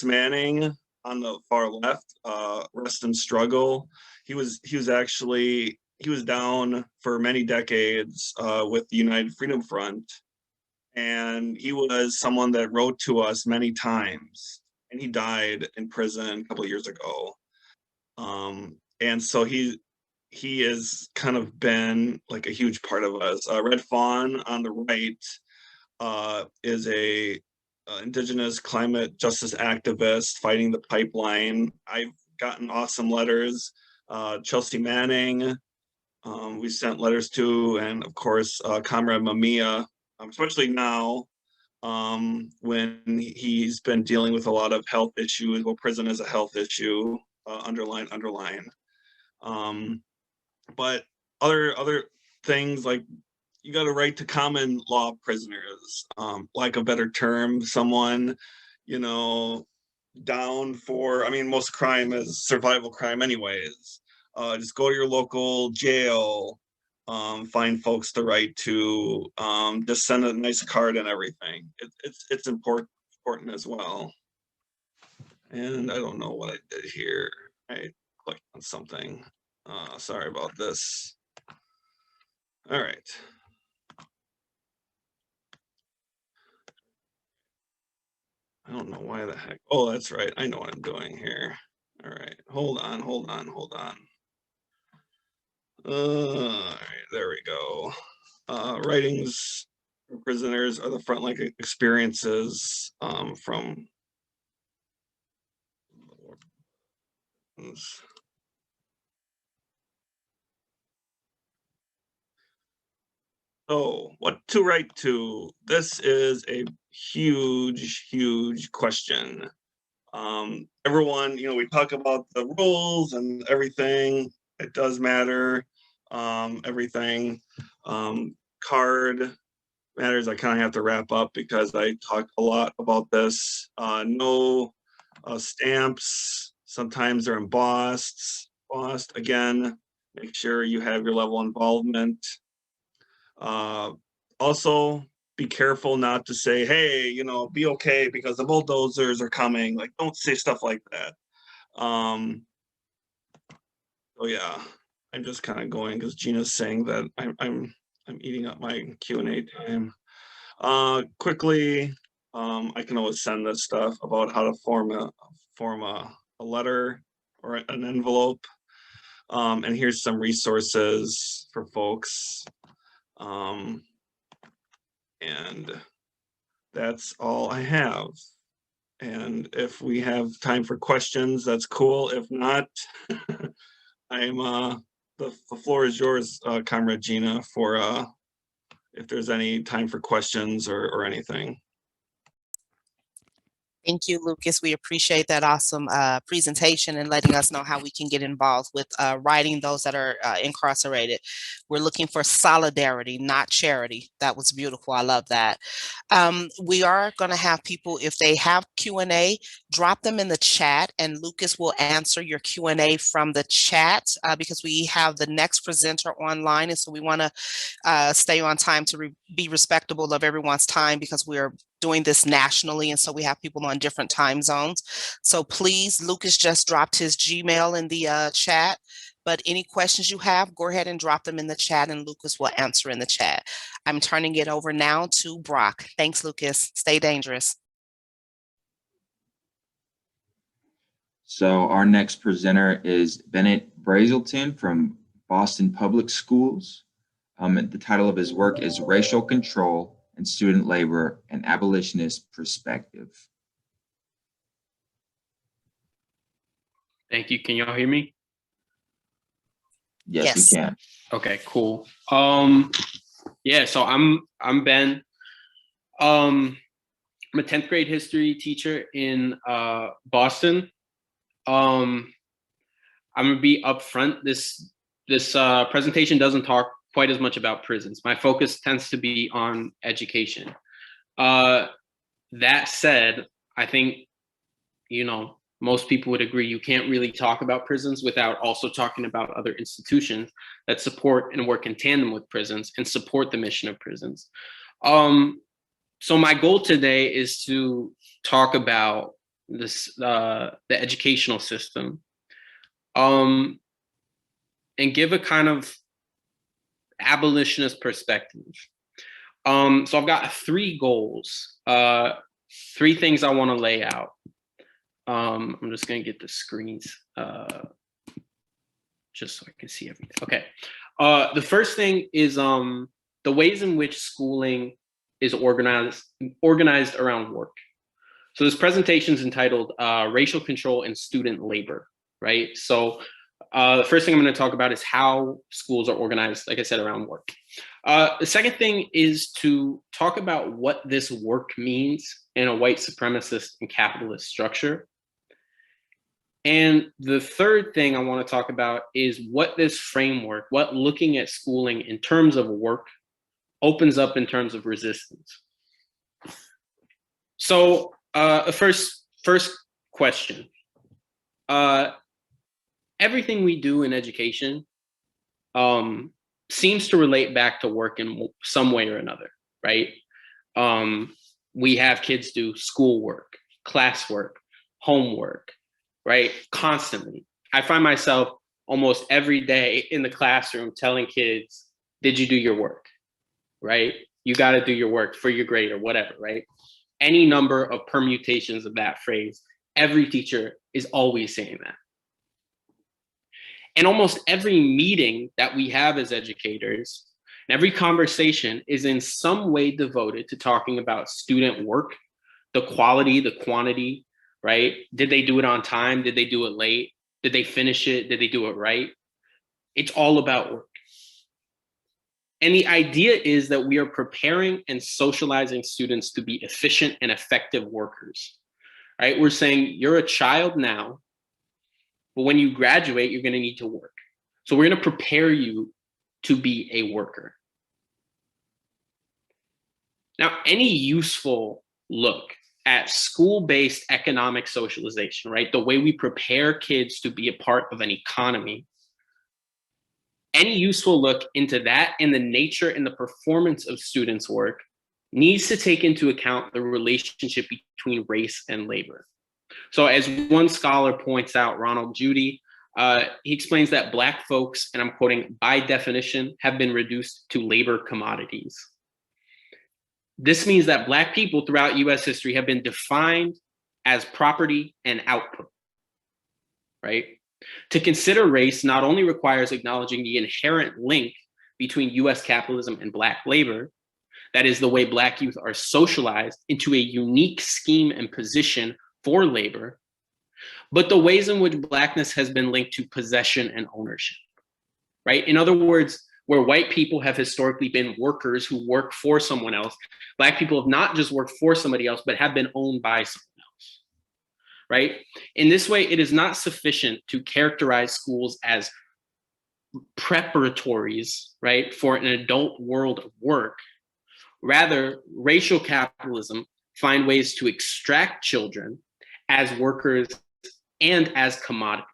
Manning on the far left, rest and struggle. He was down for many decades with the United Freedom Front, and he was someone that wrote to us many times, and he died in prison a couple of years ago. And so he has kind of been like a huge part of us. Red Fawn on the right is a Indigenous climate justice activist fighting the pipeline. I've gotten awesome letters. Chelsea Manning, we sent letters to, and of course, Comrade Mamiya, especially now when he's been dealing with a lot of health issues. Well, prison is a health issue, underline. but other things like you got a right to common law prisoners, like a better term, someone, you know, down for, I mean, most crime is survival crime anyways. Just go to your local jail, find folks the right to just send a nice card and everything. It's important as well. And I don't know what I did here. I clicked on something. Sorry about this. All right. I don't know why the heck. Oh, that's right. I know what I'm doing here. All right. Hold on. All right. There we go. Writings from prisoners are the frontline experiences from. So, what to write to? This is a huge question. Everyone, you know, we talk about the rules and everything. It does matter. Everything. Card matters. I kind of have to wrap up because I talk a lot about this. No stamps. Sometimes they're embossed. Again, make sure you have your level of involvement. Also, be careful not to say, hey, you know, be okay because the bulldozers are coming. Like, don't say stuff like that. Oh yeah, I'm just kind of going because Gina's saying that I'm eating up my Q&A time. Quickly, I can always send this stuff about how to form a letter or an envelope. And here's some resources for folks. And that's all I have. And if we have time for questions, that's cool. If not, I'm the floor is yours, Comrade Gina, for if there's any time for questions or anything. Thank you, Lucas. We appreciate that awesome presentation and letting us know how we can get involved with writing those that are incarcerated. We're looking for solidarity, not charity. That was beautiful. I love that. We are going to have people, if they have Q&A, drop them in the chat, and Lucas will answer your Q&A from the chat because we have the next presenter online, and so we want to stay on time to be respectable of everyone's time because we're doing this nationally, and so we have people on different time zones. So please, Lucas just dropped his Gmail in the chat, but any questions you have, go ahead and drop them in the chat and Lucas will answer in the chat. I'm turning it over now to Brock. Thanks, Lucas. Stay dangerous. So our next presenter is Bennett Brazelton from Boston Public Schools. The title of his work is Racial Control and Student Labor, an Abolitionist Perspective. Thank you. Can y'all hear me? Yes, we can. Okay, cool. Yeah, so I'm Ben. I'm a 10th grade history teacher in Boston. I'm gonna be upfront. This presentation doesn't talk quite as much about prisons. My focus tends to be on education. That said, I think, you know, most people would agree you can't really talk about prisons without also talking about other institutions that support and work in tandem with prisons and support the mission of prisons. So my goal today is to talk about this, the educational system, and give a kind of abolitionist perspective. So I've got 3 goals, 3 things I want to lay out. I'm just going to get the screens just so I can see everything. Okay. The first thing is the ways in which schooling is organized around work. So this presentation is entitled Racial Control and Student Labor, right? So the first thing I'm going to talk about is how schools are organized, like I said, around work. The second thing is to talk about what this work means in a white supremacist and capitalist structure. And the third thing I want to talk about is what this framework, what looking at schooling in terms of work opens up in terms of resistance. So first question. Everything we do in education seems to relate back to work in some way or another, right? We have kids do schoolwork, classwork, homework, right? Constantly. I find myself almost every day in the classroom telling kids, did you do your work, right? You got to do your work for your grade or whatever, right? Any number of permutations of that phrase, every teacher is always saying that. And almost every meeting that we have as educators, and every conversation is in some way devoted to talking about student work, the quality, the quantity, right? Did they do it on time? Did they do it late? Did they finish it? Did they do it right? It's all about work. And the idea is that we are preparing and socializing students to be efficient and effective workers, right? We're saying you're a child now, but when you graduate, you're going to need to work. So we're going to prepare you to be a worker. Now, any useful look at school-based economic socialization, right? The way we prepare kids to be a part of an economy, any useful look into that and the nature and the performance of students' work needs to take into account the relationship between race and labor. So as one scholar points out, Ronald Judy, he explains that Black folks, and I'm quoting, by definition, have been reduced to labor commodities. This means that Black people throughout US history have been defined as property and output, right? To consider race not only requires acknowledging the inherent link between US capitalism and Black labor, that is the way Black youth are socialized into a unique scheme and position for labor, but the ways in which Blackness has been linked to possession and ownership, right? In other words, where white people have historically been workers who work for someone else, Black people have not just worked for somebody else, but have been owned by someone else, right? In this way, it is not sufficient to characterize schools as preparatories, right, for an adult world of work. Rather, racial capitalism find ways to extract children as workers and as commodities.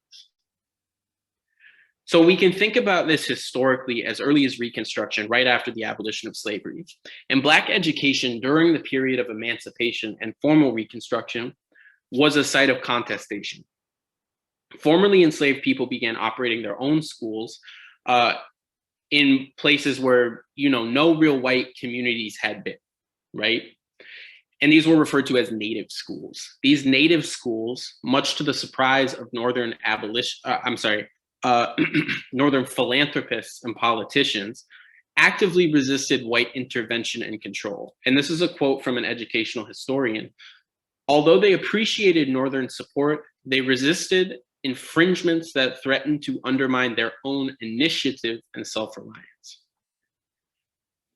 So we can think about this historically as early as Reconstruction, right after the abolition of slavery. And Black education during the period of emancipation and formal Reconstruction was a site of contestation. Formerly enslaved people began operating their own schools in places where, no real white communities had been, right? And these were referred to as native schools. These native schools, much to the surprise of Northern Northern philanthropists and politicians, actively resisted white intervention and control. And this is a quote from an educational historian. Although they appreciated Northern support, they resisted infringements that threatened to undermine their own initiative and self-reliance.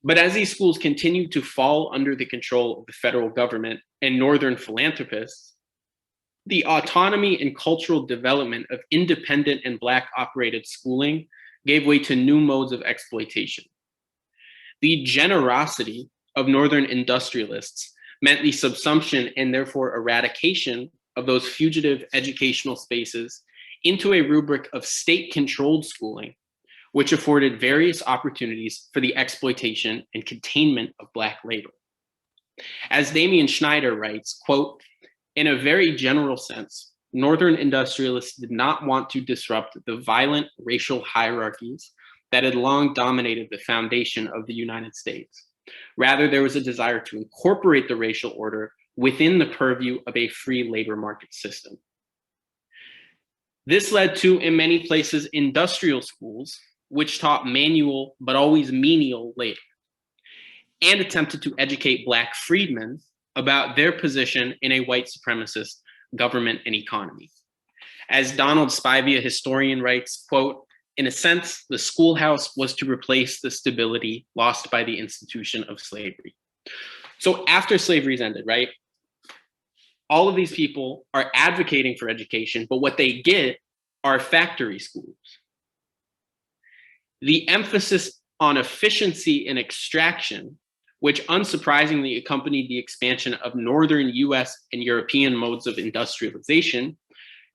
But as these schools continued to fall under the control of the federal government and Northern philanthropists, the autonomy and cultural development of independent and Black operated schooling gave way to new modes of exploitation. The generosity of Northern industrialists meant the subsumption and therefore eradication of those fugitive educational spaces into a rubric of state-controlled schooling, which afforded various opportunities for the exploitation and containment of Black labor. As Damian Schneider writes, quote, in a very general sense, Northern industrialists did not want to disrupt the violent racial hierarchies that had long dominated the foundation of the United States. Rather, there was a desire to incorporate the racial order within the purview of a free labor market system. This led to, in many places, industrial schools, which taught manual but always menial labor, and attempted to educate Black freedmen about their position in a white supremacist government and economy. As Donald Spivey, a historian, writes, quote, in a sense, the schoolhouse was to replace the stability lost by the institution of slavery. So after slavery's ended, right, all of these people are advocating for education, but what they get are factory schools. The emphasis on efficiency and extraction, which unsurprisingly accompanied the expansion of northern US and European modes of industrialization,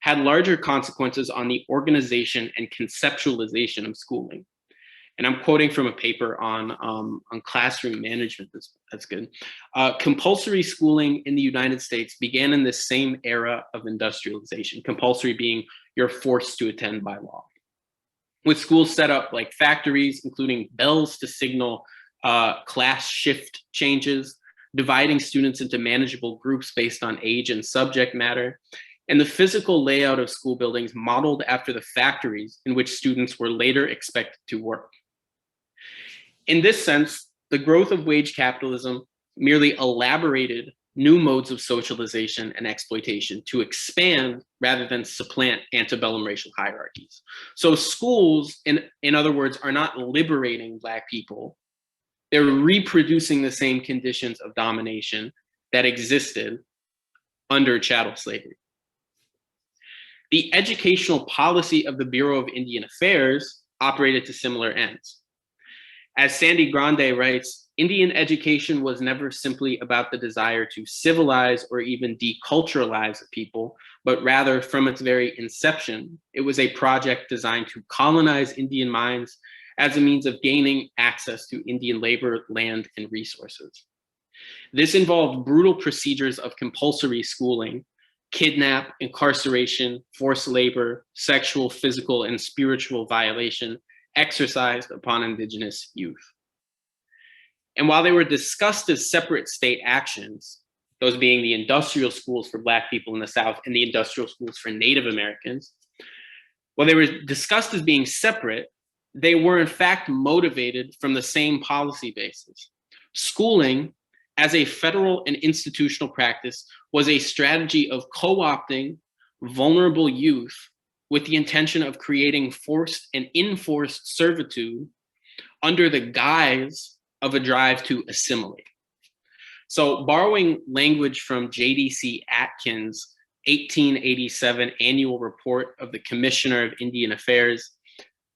had larger consequences on the organization and conceptualization of schooling. And I'm quoting from a paper on classroom management. That's good. Compulsory schooling in the United States began in this same era of industrialization, compulsory being you're forced to attend by law. With schools set up like factories, including bells to signal class shift changes, dividing students into manageable groups based on age and subject matter, and the physical layout of school buildings modeled after the factories in which students were later expected to work. In this sense, the growth of wage capitalism merely elaborated new modes of socialization and exploitation to expand rather than supplant antebellum racial hierarchies. So schools, in other words, are not liberating Black people. They're reproducing the same conditions of domination that existed under chattel slavery. The educational policy of the Bureau of Indian Affairs operated to similar ends. As Sandy Grande writes, Indian education was never simply about the desire to civilize or even deculturalize a people, but rather from its very inception, it was a project designed to colonize Indian minds as a means of gaining access to Indian labor, land, and resources. This involved brutal procedures of compulsory schooling, kidnap, incarceration, forced labor, sexual, physical, and spiritual violation exercised upon indigenous youth. And while they were discussed as separate state actions, those being the industrial schools for Black people in the South and the industrial schools for Native Americans, while they were discussed as being separate, they were in fact motivated from the same policy basis. Schooling, as a federal and institutional practice, was a strategy of co-opting vulnerable youth with the intention of creating forced and enforced servitude under the guise of a drive to assimilate. So borrowing language from J.D.C. Atkins' 1887 annual report of the Commissioner of Indian Affairs,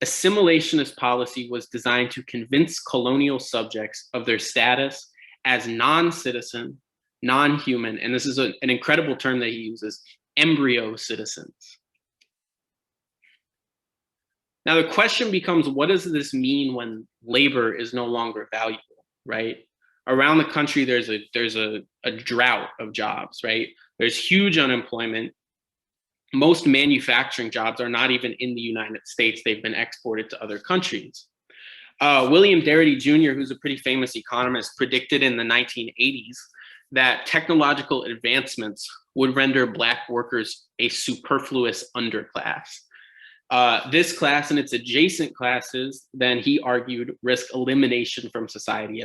assimilationist policy was designed to convince colonial subjects of their status as non-citizen, non-human, and this is an incredible term that he uses, embryo citizens. Now the question becomes, what does this mean when labor is no longer valuable, right? Around the country, there's a drought of jobs, right? There's huge unemployment. Most manufacturing jobs are not even in the United States. They've been exported to other countries. William Darity Jr., who's a pretty famous economist, predicted in the 1980s that technological advancements would render Black workers a superfluous underclass. This class and its adjacent classes, then he argued, risk elimination from society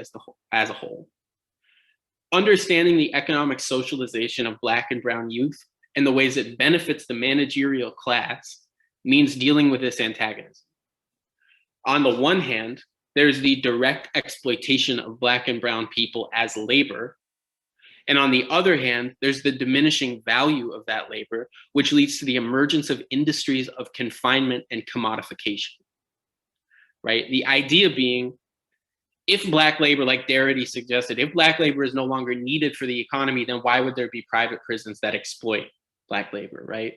as a whole. Understanding the economic socialization of Black and brown youth and the ways it benefits the managerial class means dealing with this antagonism. On the one hand, there's the direct exploitation of Black and brown people as labor. And on the other hand, there's the diminishing value of that labor, which leads to the emergence of industries of confinement and commodification, right? The idea being, if Black labor, like Darity suggested, if Black labor is no longer needed for the economy, then why would there be private prisons that exploit Black labor, right?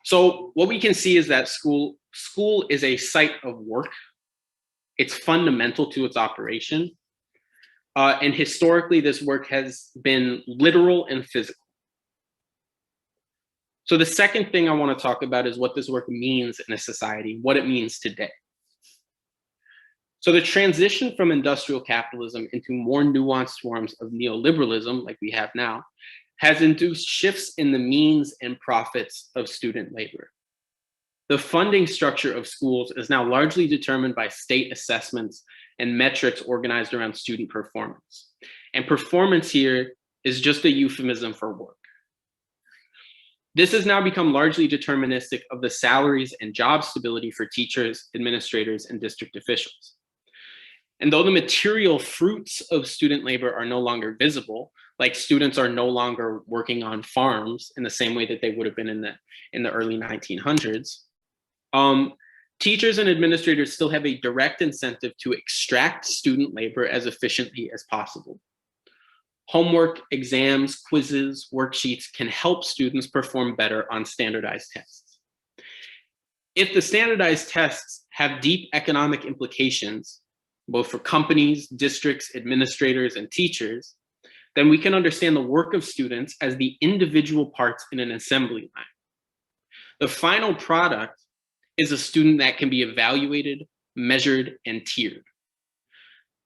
So what we can see is that school is a site of work. It's fundamental to its operation. And historically, this work has been literal and physical. So the second thing I want to talk about is what this work means in a society, what it means today. So the transition from industrial capitalism into more nuanced forms of neoliberalism, like we have now, has induced shifts in the means and profits of student labor. The funding structure of schools is now largely determined by state assessments and metrics organized around student performance. And performance here is just a euphemism for work. This has now become largely deterministic of the salaries and job stability for teachers, administrators, and district officials. And though the material fruits of student labor are no longer visible, Like students are no longer working on farms in the same way that they would have been in the early 1900s. Teachers and administrators still have a direct incentive to extract student labor as efficiently as possible. Homework, exams, quizzes, worksheets can help students perform better on standardized tests. If the standardized tests have deep economic implications, both for companies, districts, administrators, and teachers, then we can understand the work of students as the individual parts in an assembly line. The final product is a student that can be evaluated, measured, and tiered.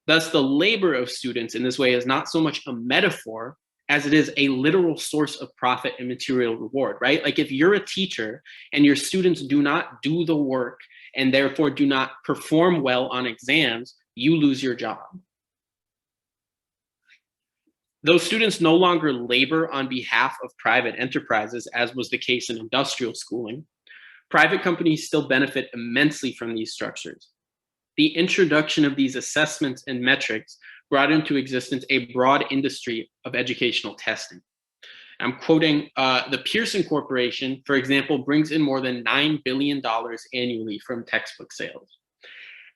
Thus, the labor of students in this way is not so much a metaphor as it is a literal source of profit and material reward, right? Like if you're a teacher and your students do not do the work and therefore do not perform well on exams, you lose your job. Though students no longer labor on behalf of private enterprises, as was the case in industrial schooling, private companies still benefit immensely from these structures. The introduction of these assessments and metrics brought into existence a broad industry of educational testing. I'm quoting the Pearson Corporation, for example, brings in more than $9 billion annually from textbook sales.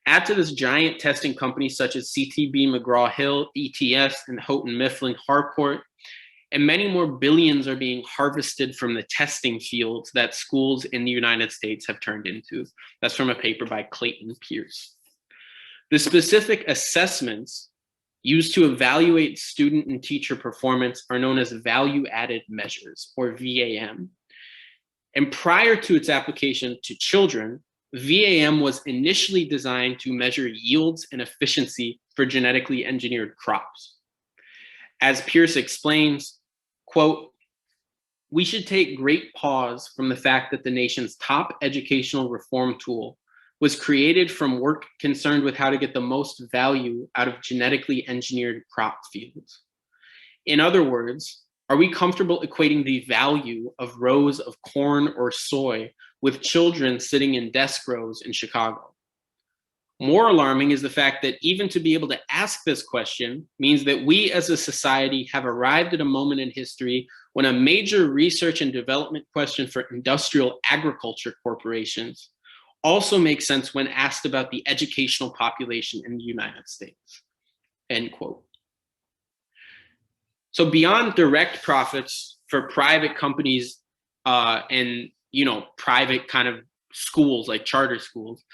Add to this giant testing companies such as CTB, McGraw-Hill, ETS, and Houghton Mifflin Harcourt, and many more billions are being harvested from the testing fields that schools in the United States have turned into. That's from a paper by Clayton Pierce. The specific assessments used to evaluate student and teacher performance are known as value-added measures, or VAM. And prior to its application to children, VAM was initially designed to measure yields and efficiency for genetically engineered crops. As Pierce explains, quote, "We should take great pause from the fact that the nation's top educational reform tool was created from work concerned with how to get the most value out of genetically engineered crop fields. In other words, are we comfortable equating the value of rows of corn or soy with children sitting in desk rows in Chicago? More alarming is the fact that even to be able to ask this question means that we as a society have arrived at a moment in history when a major research and development question for industrial agriculture corporations also makes sense when asked about the educational population in the United States," end quote. So beyond direct profits for private companies and private kind of schools like charter schools,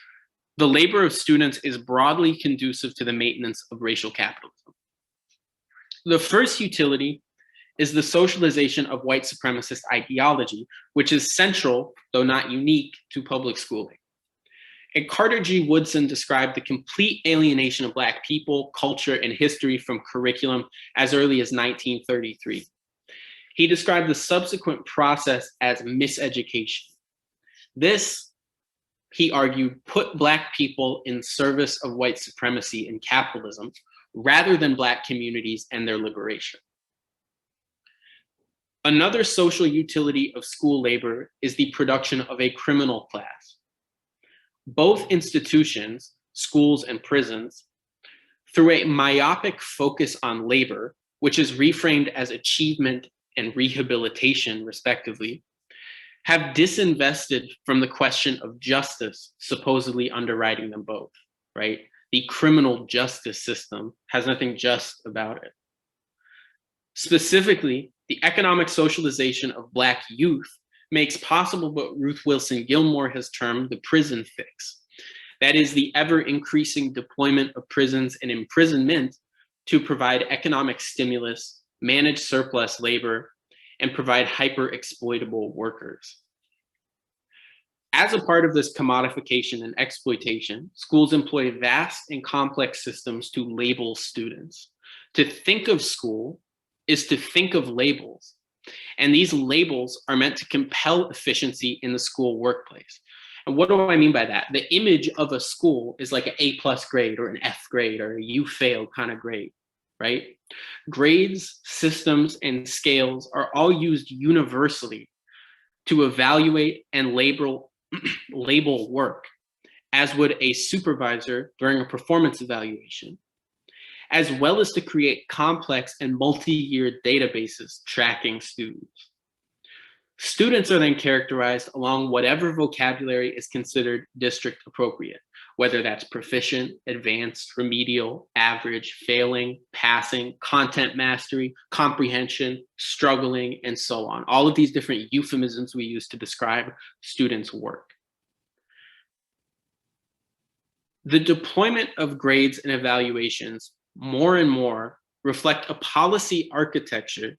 the labor of students is broadly conducive to the maintenance of racial capitalism. The first utility is the socialization of white supremacist ideology, which is central, though not unique, to public schooling. And Carter G. Woodson described the complete alienation of Black people, culture, and history from curriculum as early as 1933. He described the subsequent process as miseducation. This, he argued, put Black people in service of white supremacy and capitalism rather than Black communities and their liberation. Another social utility of school labor is the production of a criminal class. Both institutions, schools and prisons, through a myopic focus on labor, which is reframed as achievement and rehabilitation, respectively, have disinvested from the question of justice supposedly underwriting them both, right? The criminal justice system has nothing just about it. Specifically, the economic socialization of Black youth makes possible what Ruth Wilson Gilmore has termed the prison fix. That is the ever-increasing deployment of prisons and imprisonment to provide economic stimulus, manage surplus labor, and provide hyper-exploitable workers. As a part of this commodification and exploitation, schools employ vast and complex systems to label students. To think of school is to think of labels. And these labels are meant to compel efficiency in the school workplace. And what do I mean by that? The image of a school is like an A+ grade or an F grade or a you failed kind of grade, right? Grades, systems, and scales are all used universally to evaluate and label work, as would a supervisor during a performance evaluation. as well as to create complex and multi-year databases tracking students. Students are then characterized along whatever vocabulary is considered district appropriate, whether that's proficient, advanced, remedial, average, failing, passing, content mastery, comprehension, struggling, and so on. All of these different euphemisms we use to describe students' work. The deployment of grades and evaluations more and more reflect a policy architecture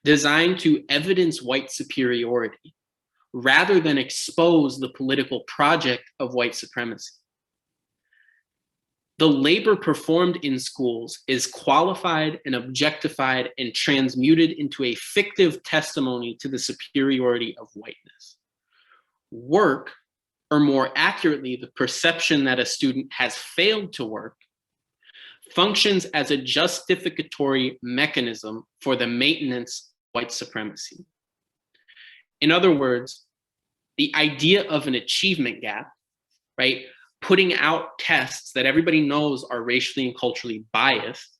designed to evidence white superiority rather than expose the political project of white supremacy. The labor performed in schools is qualified and objectified and transmuted into a fictive testimony to the superiority of whiteness. Work, or more accurately, the perception that a student has failed to work, functions as a justificatory mechanism for the maintenance of white supremacy. In other words, the idea of an achievement gap, right? Putting out tests that everybody knows are racially and culturally biased,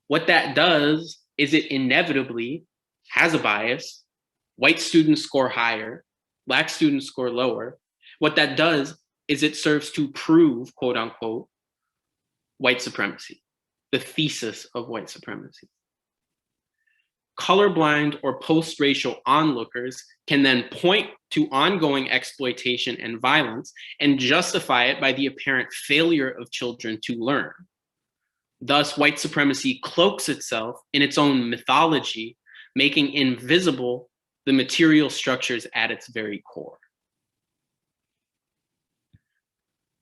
what that does is it inevitably has a bias. White students score higher, Black students score lower. What that does is it serves to prove, quote unquote, white supremacy, the thesis of white supremacy. Colorblind or post-racial onlookers can then point to ongoing exploitation and violence and justify it by the apparent failure of children to learn. Thus, white supremacy cloaks itself in its own mythology, making invisible the material structures at its very core.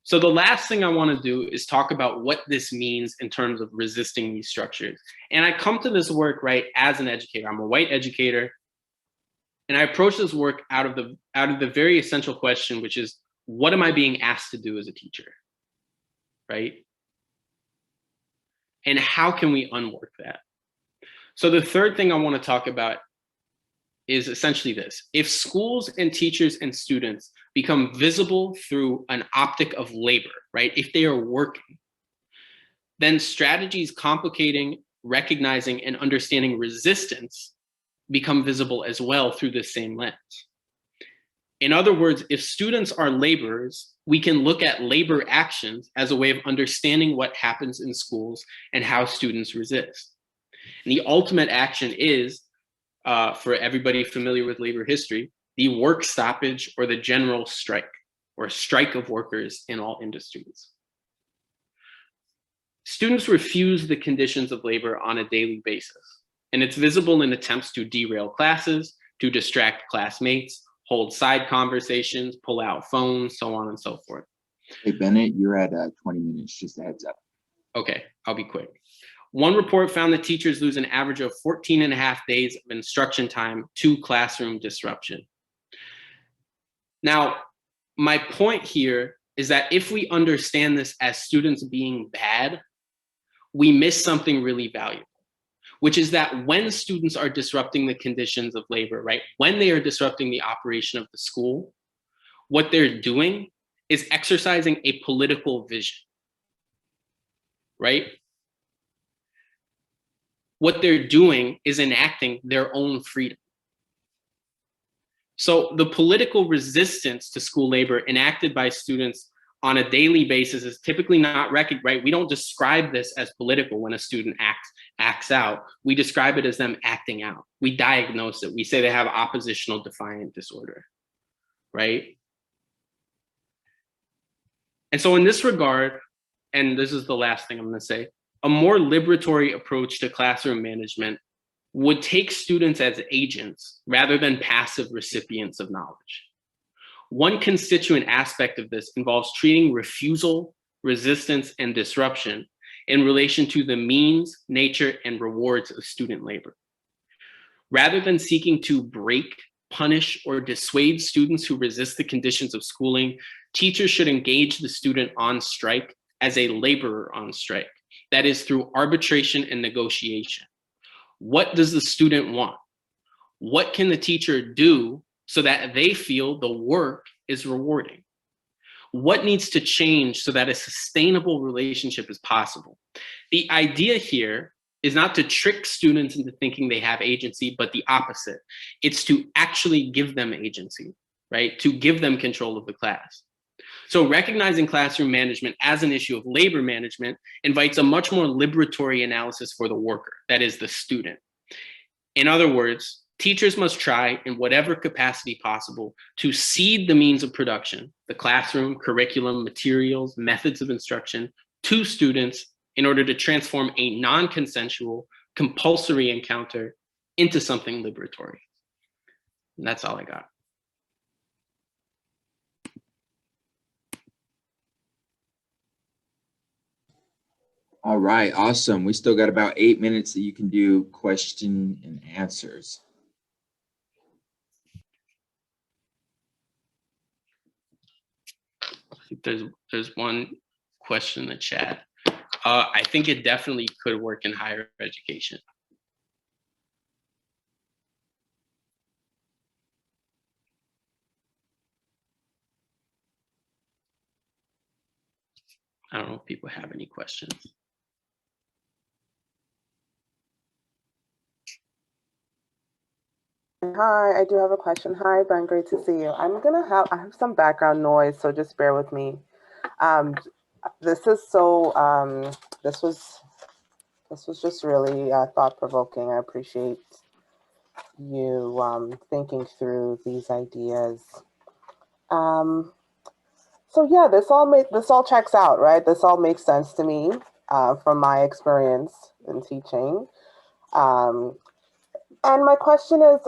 So the last thing I want to do is talk about what this means in terms of resisting these structures. And I come to this work, right, as an educator. I'm a white educator, and I approach this work out of the very essential question, which is, what am I being asked to do as a teacher, right? And how can we unwork that? So the third thing I want to talk about is essentially this. If schools and teachers and students become visible through an optic of labor, right? If they are working, then strategies complicating, recognizing, and understanding resistance become visible as well through the same lens. In other words, if students are laborers, we can look at labor actions as a way of understanding what happens in schools and how students resist. And the ultimate action is, for everybody familiar with labor history, the work stoppage or the general strike, or strike of workers in all industries. Students refuse the conditions of labor on a daily basis, and it's visible in attempts to derail classes, to distract classmates, hold side conversations, pull out phones, so on and so forth. Hey, Bennett, you're at 20 minutes, just a heads up. Okay, I'll be quick. One report found that teachers lose an average of 14 and a half days of instruction time to classroom disruption. Now, my point here is that if we understand this as students being bad, we miss something really valuable, which is that when students are disrupting the conditions of labor, right, when they are disrupting the operation of the school, what they're doing is exercising a political vision, right? What they're doing is enacting their own freedom. So the political resistance to school labor enacted by students on a daily basis is typically not recognized, right? We don't describe this as political when a student acts out. We describe it as them acting out. We diagnose it. We say they have oppositional defiant disorder, right? And so in this regard, and this is the last thing I'm going to say, a more liberatory approach to classroom management would take students as agents rather than passive recipients of knowledge. One constituent aspect of this involves treating refusal, resistance, and disruption in relation to the means, nature, and rewards of student labor. Rather than seeking to break, punish, or dissuade students who resist the conditions of schooling, teachers should engage the student on strike as a laborer on strike. That is through arbitration and negotiation. What does the student want? What can the teacher do so that they feel the work is rewarding? What needs to change so that a sustainable relationship is possible? The idea here is not to trick students into thinking they have agency, but the opposite. It's to actually give them agency, right? To give them control of the class. So recognizing classroom management as an issue of labor management invites a much more liberatory analysis for the worker, that is the student. In other words, teachers must try in whatever capacity possible to seed the means of production, the classroom, curriculum, materials, methods of instruction to students in order to transform a non-consensual, compulsory encounter into something liberatory. And that's all I got. All right, awesome. We still got about 8 minutes that you can do question and answers. There's one question in the chat. I think it definitely could work in higher education. I don't know if people have any questions. Hi, I do have a question. Hi, Ben, great to see you. I have some background noise, so just bear with me. This is so, this was just really thought-provoking. I appreciate you thinking through these ideas. So yeah, this all checks out, right? This all makes sense to me from my experience in teaching. And my question is,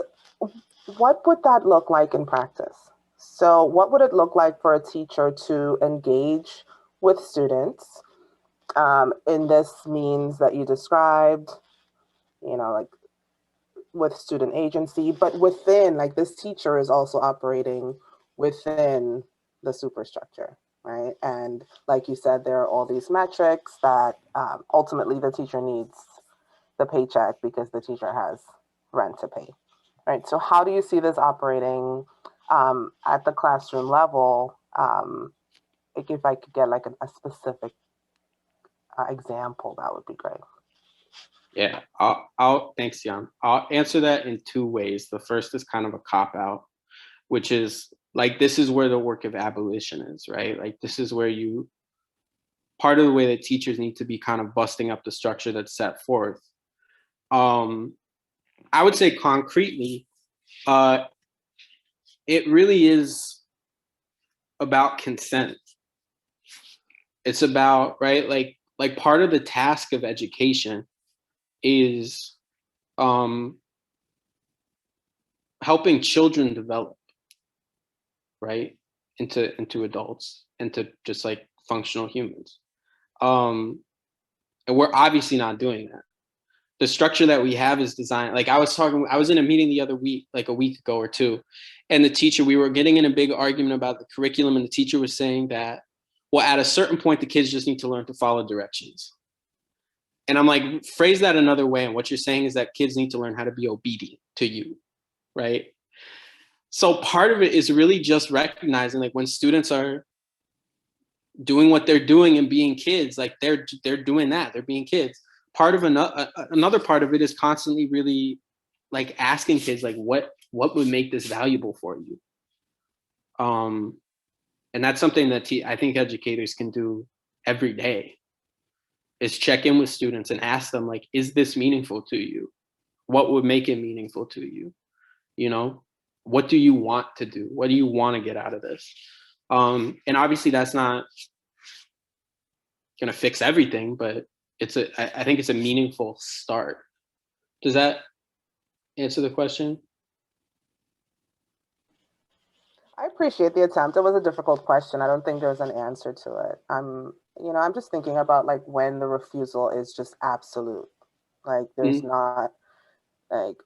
what would that look like in practice? So what would it look like for a teacher to engage with students in this means that you described, you know, like with student agency, but within, like this teacher is also operating within the superstructure, right? And like you said, there are all these metrics that ultimately the teacher needs the paycheck because the teacher has rent to pay, right? So how do you see this operating at the classroom level? Like if I could get like a specific example, that would be great. Yeah, thanks, Jan. I'll answer that in two ways. The first is kind of a cop-out, which is like, this is where the work of abolition is, right? Like this is where part of the way that teachers need to be kind of busting up the structure that's set forth. I would say concretely, it really is about consent. It's about, right, like part of the task of education is helping children develop, right, into adults, into just like functional humans. And we're obviously not doing that. The structure that we have is designed, like I was in a meeting the other week, like a week ago or two, and the teacher, we were getting in a big argument about the curriculum, and the teacher was saying that, well, at a certain point, the kids just need to learn to follow directions. And I'm like, phrase that another way. And what you're saying is that kids need to learn how to be obedient to you, right? So part of it is really just recognizing, like, when students are doing what they're doing and being kids, like they're doing that, they're being kids. Part of another part of it is constantly really like asking kids, like, what would make this valuable for you? And that's something that I think educators can do every day, is check in with students and ask them, like, is this meaningful to you? What would make it meaningful to you? You know, what do you want to do? What do you want to get out of this? And obviously that's not gonna fix everything, but I think it's a meaningful start. Does that answer the question? I appreciate the attempt. It was a difficult question. I don't think there's an answer to it. I'm just thinking about like when the refusal is just absolute. Like there's not like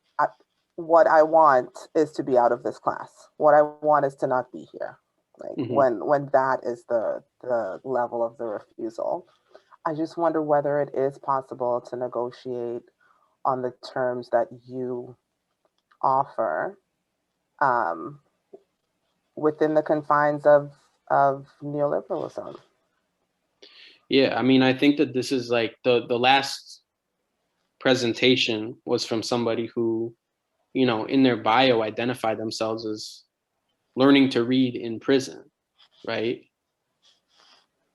what I want is to be out of this class. What I want is to not be here. Like when that is the level of the refusal. I just wonder whether it is possible to negotiate on the terms that you offer within the confines of of neoliberalism. Yeah, I mean, I think that this is like the last presentation was from somebody who, you know, in their bio identified themselves as learning to read in prison, right?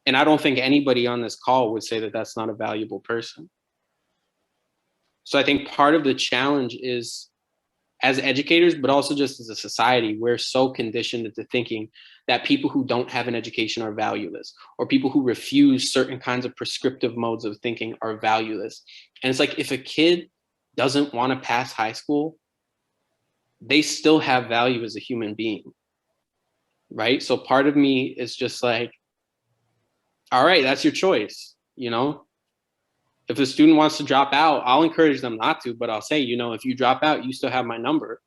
And I don't think anybody on this call would say that that's not a valuable person. So I think part of the challenge is, as educators, but also just as a society, we're so conditioned into thinking that people who don't have an education are valueless, or people who refuse certain kinds of prescriptive modes of thinking are valueless. And it's like, if a kid doesn't want to pass high school, they still have value as a human being, right? So part of me is just like, all right, that's your choice, you know? If a student wants to drop out, I'll encourage them not to, but I'll say, you know, if you drop out, you still have my number.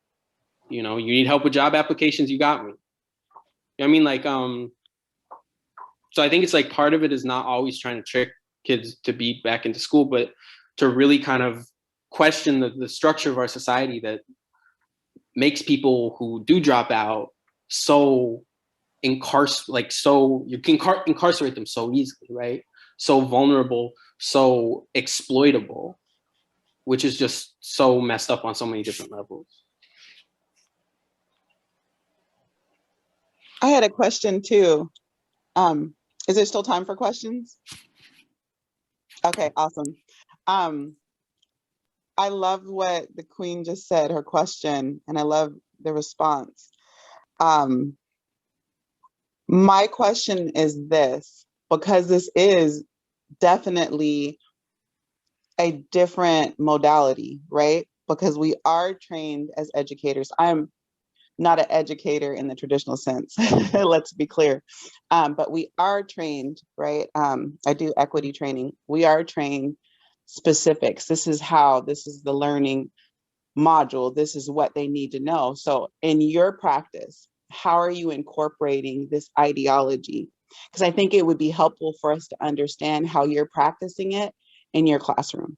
You know, you need help with job applications, you got me. You know what I mean? Like, so I think it's like part of it is not always trying to trick kids to be back into school, but to really kind of question the structure of our society that makes people who do drop out so you can incarcerate them so easily, right? So vulnerable, so exploitable, which is just so messed up on so many different levels. I had a question too. Is there still time for questions? Okay, awesome. I love what the Queen just said, her question, and I love the response. My question is this, because this is definitely a different modality, right? Because we are trained as educators. I'm not an educator in the traditional sense, let's be clear. But we are trained, right? I do equity training. We are trained specifics. This is the learning module. This is what they need to know. So in your practice, how are you incorporating this ideology? Because I think it would be helpful for us to understand how you're practicing it in your classroom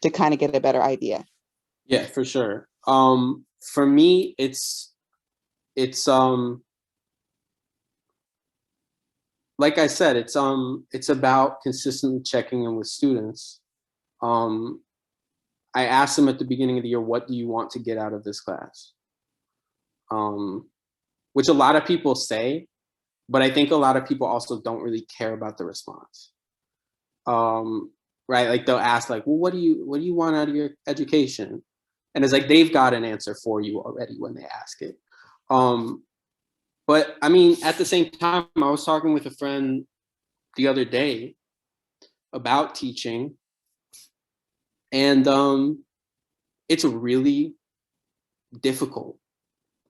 to kind of get a better idea. Yeah, for sure. For me, it's like I said, it's about consistently checking in with students. I asked them at the beginning of the year, what do you want to get out of this class? Which a lot of people say, but I think a lot of people also don't really care about the response. Right? Like they'll ask like, well, what do you want out of your education? And it's like, they've got an answer for you already when they ask it. But I mean, at the same time, I was talking with a friend the other day about teaching, and it's really difficult.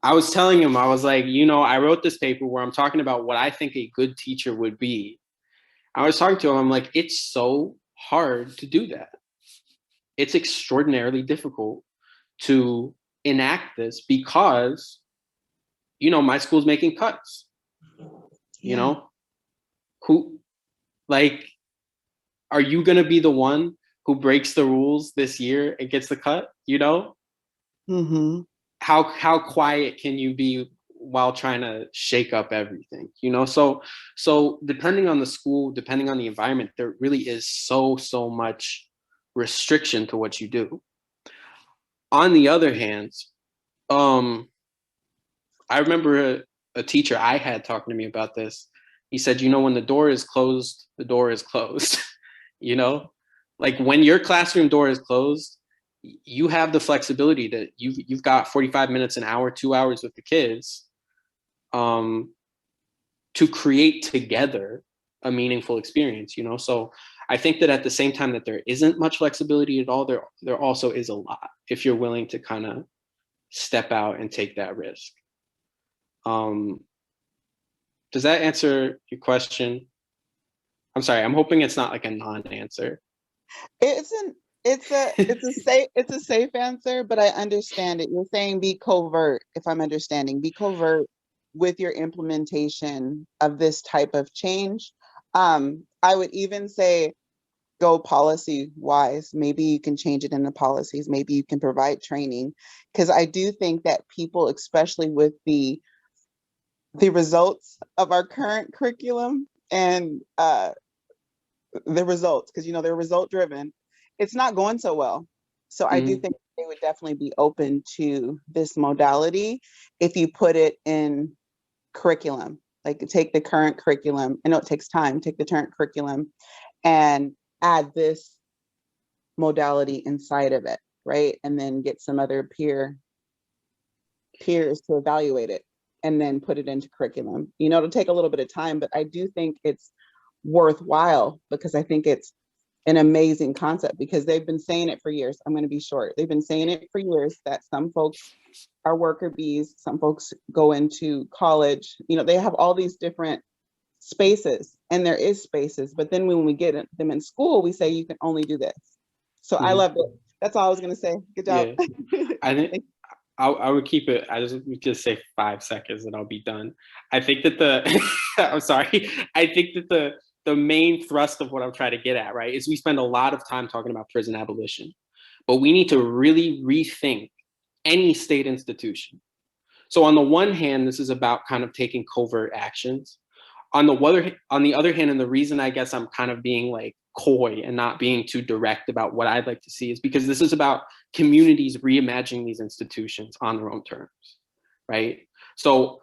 I was telling him, I was like, you know, I wrote this paper where I'm talking about what I think a good teacher would be. I was talking to him, I'm like, it's so hard to do that. It's extraordinarily difficult to enact this because, you know, my school's making cuts. You know, are you gonna be the one who breaks the rules this year and gets the cut? You know, how quiet can you be while trying to shake up everything? You know, so depending on the school, depending on the environment, there really is so much restriction to what you do. On the other hand, I remember a teacher I had talking to me about this. He said, you know, when the door is closed, the door is closed. You know, like when your classroom door is closed, you have the flexibility that you've got 45 minutes, an hour, 2 hours with the kids to create together a meaningful experience, you know? So I think that at the same time that there isn't much flexibility at all, there also is a lot if you're willing to kind of step out and take that risk. Does that answer your question? I'm sorry, I'm hoping it's not like a non-answer. It's a safe answer, but I understand it. You're saying be covert, if I'm understanding, be covert with your implementation of this type of change. I would even say go policy wise. Maybe you can change it in the policies. Maybe you can provide training, because I do think that people, especially with the the results of our current curriculum and the results, because they're result driven, it's not going so well. So I do think they would definitely be open to this modality if you put it in curriculum. Like take the current curriculum, I know it takes time, take the current curriculum and add this modality inside of it, right? And then get some other peers to evaluate it and then put it into curriculum. It'll take a little bit of time, but I do think it's worthwhile because I think it's an amazing concept because they've been saying it for years. I'm going to be short. They've been saying it for years that some folks are worker bees, some folks go into college, they have all these different spaces and there is spaces, but then when we get them in school, we say you can only do this. So I loved it. That's all I was going to say. Good job. Yeah. I think I would keep it. I just say 5 seconds and I'll be done. I think that I'm sorry. I think that the main thrust of what I'm trying to get at, right, is we spend a lot of time talking about prison abolition, but we need to really rethink any state institution. So on the one hand, this is about kind of taking covert actions. On the other hand, and the reason I guess I'm kind of being like coy and not being too direct about what I'd like to see is because this is about communities reimagining these institutions on their own terms, right? So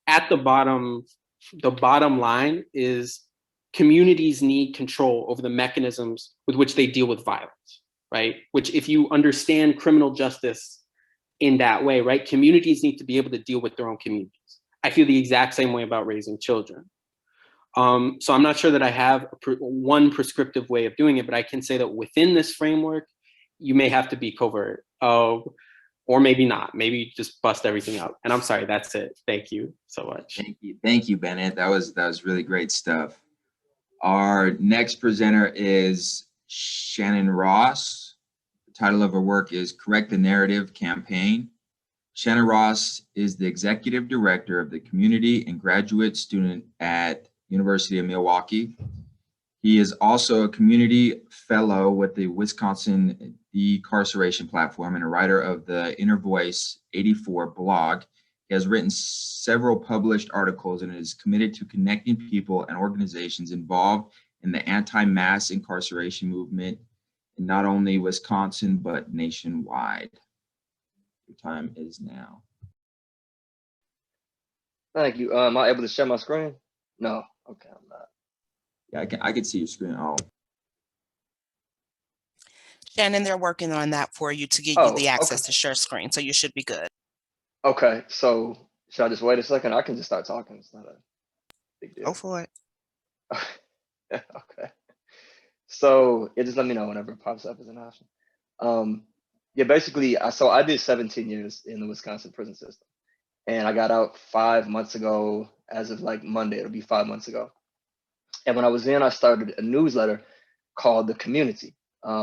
at the bottom line is communities need control over the mechanisms with which they deal with violence, right? Which if you understand criminal justice in that way, right, communities need to be able to deal with their own communities. I feel the exact same way about raising children. So I'm not sure that I have one prescriptive way of doing it, but I can say that within this framework, you may have to be covert, or maybe not. Maybe just bust everything out. And I'm sorry, that's it. Thank you so much. Thank you, Bennett. That was really great stuff. Our next presenter is Shannon Ross. The title of her work is Correct the Narrative Campaign. Shannon Ross is the executive director of the community and graduate student at University of Milwaukee. He is also a community fellow with the Wisconsin Decarceration Platform and a writer of the Inner Voice 84 blog. He has written several published articles and is committed to connecting people and organizations involved in the anti-mass incarceration movement in not only Wisconsin, but nationwide. Your time is now. Thank you. Am I able to share my screen? No. Okay, I'm not. Yeah, I can see your screen. Oh. Shannon, they're working on that for you to give you the access to share screen, so you should be good. Okay, so should I just wait a second? I can just start talking. It's not a big deal. Go for it. Okay. So yeah, just let me know whenever it pops up as an option. Yeah, basically, I did 17 years in the Wisconsin prison system, and I got out 5 months ago. As of like Monday, it'll be 5 months ago. And when I was in, I started a newsletter called The Community.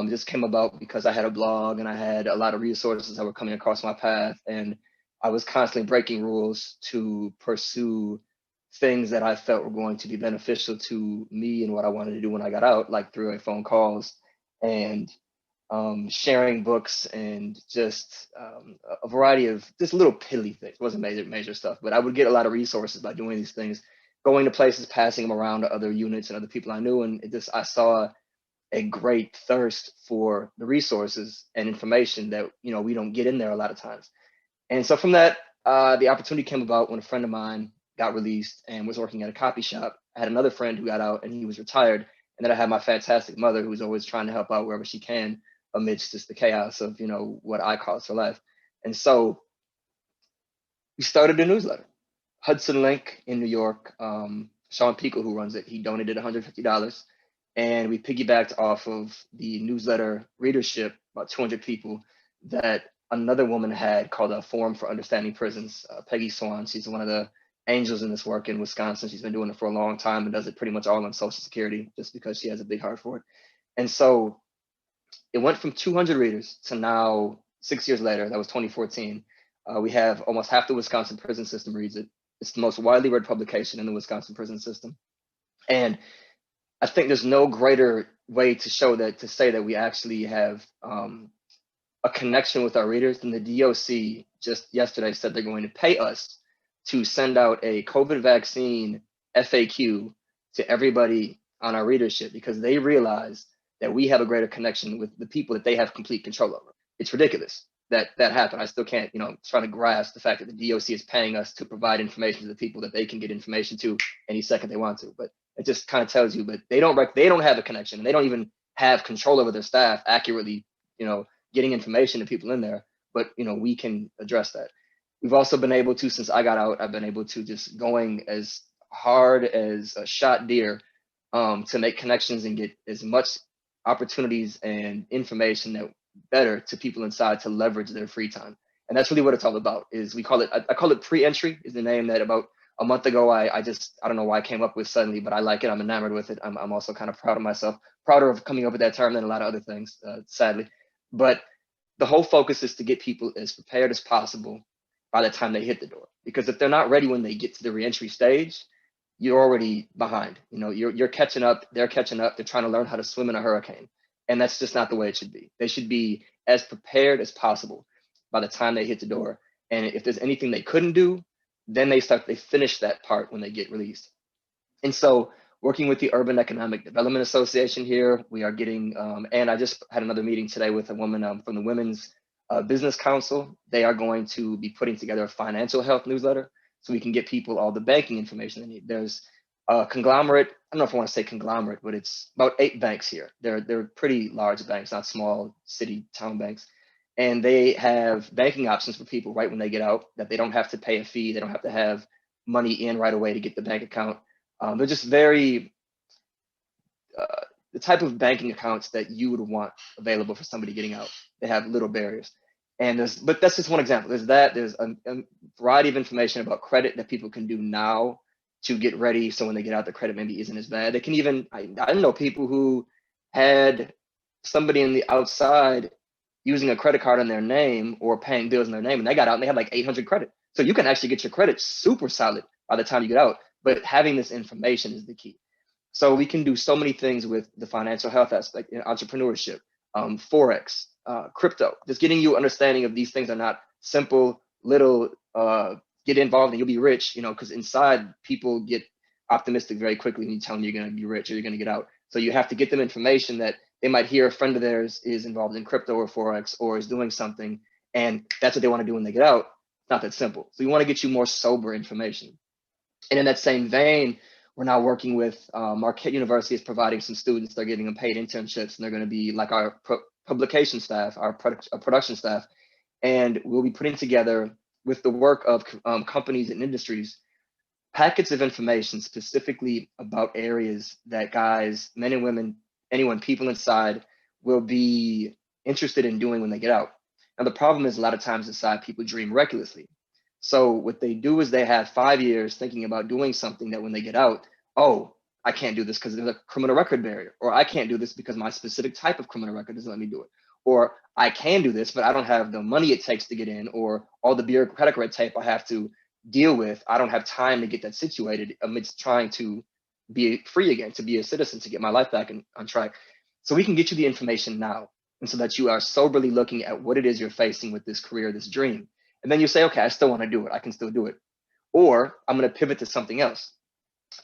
This came about because I had a blog and I had a lot of resources that were coming across my path, and I was constantly breaking rules to pursue things that I felt were going to be beneficial to me and what I wanted to do when I got out, like three-way phone calls and sharing books and just a variety of just little piddly things. It wasn't major stuff, but I would get a lot of resources by doing these things, going to places, passing them around to other units and other people I knew. And I saw a great thirst for the resources and information that, we don't get in there a lot of times. And so from that, the opportunity came about when a friend of mine got released and was working at a copy shop. I had another friend who got out and he was retired. And then I had my fantastic mother who's always trying to help out wherever she can amidst just the chaos of, what I call her life. And so we started a newsletter. Hudson Link in New York, Sean Pico, who runs it, he donated $150. And we piggybacked off of the newsletter readership, about 200 people, that another woman had called a Forum for Understanding Prisons, Peggy Swan. She's one of the angels in this work in Wisconsin. She's been doing it for a long time and does it pretty much all on Social Security just because she has a big heart for it. And so it went from 200 readers to now, 6 years later, that was 2014. We have almost half the Wisconsin prison system reads it. It's the most widely read publication in the Wisconsin prison system. And I think there's no greater way to say that we actually have a connection with our readers than the DOC just yesterday said they're going to pay us to send out a COVID vaccine FAQ to everybody on our readership because they realize that we have a greater connection with the people that they have complete control over. It's ridiculous that that happened. I still can't, try to grasp the fact that the DOC is paying us to provide information to the people that they can get information to any second they want to. But it just kind of tells you, but they don't have a connection, and they don't even have control over their staff accurately, getting information to people in there. But we can address that. We've also been able to, since I got out, I've been able to just going as hard as a shot deer to make connections and get as much opportunities and information that better to people inside to leverage their free time. And that's really what it's all about. Is we call it, I call it pre-entry is the name that about a month ago I don't know why I came up with suddenly, but I like it. I'm enamored with it. I'm also kind of proud of myself, prouder of coming up with that term than a lot of other things, sadly. But the whole focus is to get people as prepared as possible by the time they hit the door. Because if they're not ready when they get to the reentry stage, you're already behind. You're catching up, they're catching up, they're trying to learn how to swim in a hurricane. And that's just not the way it should be. They should be as prepared as possible by the time they hit the door. And if there's anything they couldn't do, then they finish that part when they get released. And so working with the Urban Economic Development Association here, we are getting, and I just had another meeting today with a woman from the Women's Business Council. They are going to be putting together a financial health newsletter so we can get people all the banking information they need. There's a conglomerate, I don't know if I want to say conglomerate, but it's about 8 banks here. They're pretty large banks, not small city town banks. And they have banking options for people right when they get out, that they don't have to pay a fee. They don't have to have money in right away to get the bank account. They're just very, the type of banking accounts that you would want available for somebody getting out. They have little barriers. But that's just one example. There's a variety of information about credit that people can do now to get ready. So when they get out, the credit maybe isn't as bad. They can even, I know people who had somebody in the outside using a credit card in their name or paying bills in their name, and they got out and they had like 800 credit. So you can actually get your credit super solid by the time you get out, but having this information is the key. So we can do so many things with the financial health aspect, entrepreneurship, Forex, crypto, just getting you understanding of these things are not simple, little, get involved and you'll be rich, because inside people get optimistic very quickly when you tell them you're going to be rich or you're going to get out. So you have to get them information that they might hear a friend of theirs is involved in crypto or Forex or is doing something, and that's what they want to do when they get out. It's not that simple. So we want to get you more sober information. And in that same vein, we're now working with Marquette University is providing some students. They're getting them paid internships, and they're going to be like our publication staff, our production staff. And we'll be putting together, with the work of companies and industries, packets of information specifically about areas that guys, men and women, anyone, people inside will be interested in doing when they get out. Now, the problem is a lot of times inside people dream recklessly. So what they do is they have 5 years thinking about doing something that when they get out, oh, I can't do this because there's a criminal record barrier, or I can't do this because my specific type of criminal record doesn't let me do it. Or I can do this, but I don't have the money it takes to get in, or all the bureaucratic red tape I have to deal with. I don't have time to get that situated amidst trying to be free again, to be a citizen, to get my life back on track. So we can get you the information now, and so that you are soberly looking at what it is you're facing with this career, this dream. And then you say, okay, I still want to do it. I can still do it. Or I'm going to pivot to something else.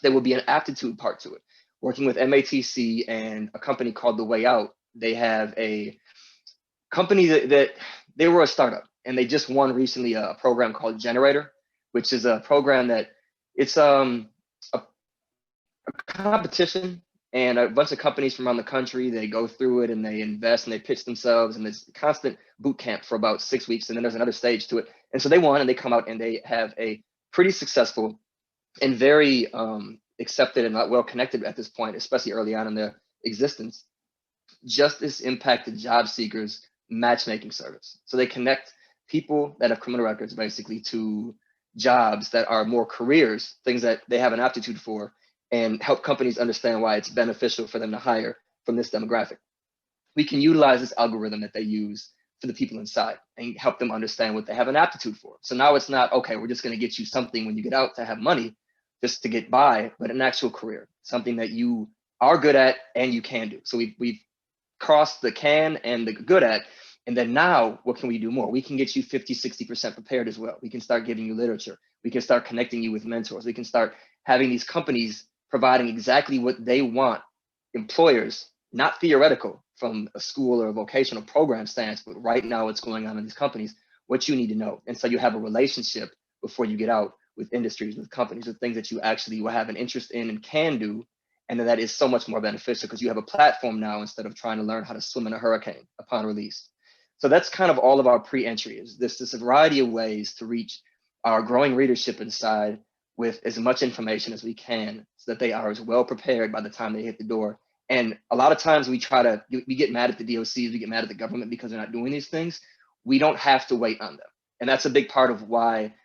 There will be an aptitude part to it. Working with MATC and a company called The Way Out, they have a company that they were a startup, and they just won recently a program called Generator, which is a program that it's a competition, and a bunch of companies from around the country, they go through it and they invest and they pitch themselves, and it's constant boot camp for about 6 weeks, and then there's another stage to it. And so they won, and they come out and they have a pretty successful and very accepted and well connected at this point, especially early on in their existence, justice impacted job seekers matchmaking service. So they connect people that have criminal records basically to jobs that are more careers, things that they have an aptitude for, and help companies understand why it's beneficial for them to hire from this demographic. We can utilize this algorithm that they use for the people inside and help them understand what they have an aptitude for. So now it's not, okay, we're just going to get you something when you get out to have money just to get by, but an actual career, something that you are good at and you can do. So we've crossed the can and the good at, And then now, what can we do more? We can get you 50, 60% prepared as well. We can start giving you literature. We can start connecting you with mentors. We can start having these companies providing exactly what they want employers, not theoretical from a school or a vocational program stance, but right now what's going on in these companies, what you need to know. And so you have a relationship before you get out with industries, with companies, with things that you actually will have an interest in and can do. And then that is so much more beneficial because you have a platform now instead of trying to learn how to swim in a hurricane upon release. So that's kind of all of our pre-entry is this variety of ways to reach our growing readership inside with as much information as we can so that they are as well prepared by the time they hit the door. And a lot of times we get mad at the DOCs, we get mad at the government because they're not doing these things. We don't have to wait on them. And that's a big part of why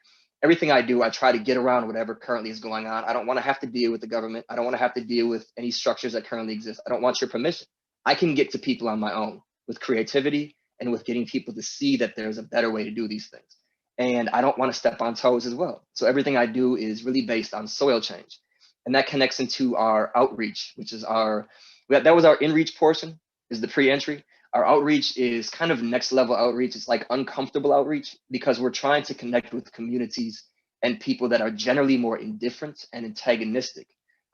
everything I do, I try to get around whatever currently is going on. I don't want to have to deal with the government. I don't want to have to deal with any structures that currently exist. I don't want your permission. I can get to people on my own with creativity and with getting people to see that there's a better way to do these things. And I don't want to step on toes as well. So everything I do is really based on soil change. And that connects into our outreach, which is that was our in-reach portion, is the pre-entry. Our outreach is kind of next level outreach. It's like uncomfortable outreach because we're trying to connect with communities and people that are generally more indifferent and antagonistic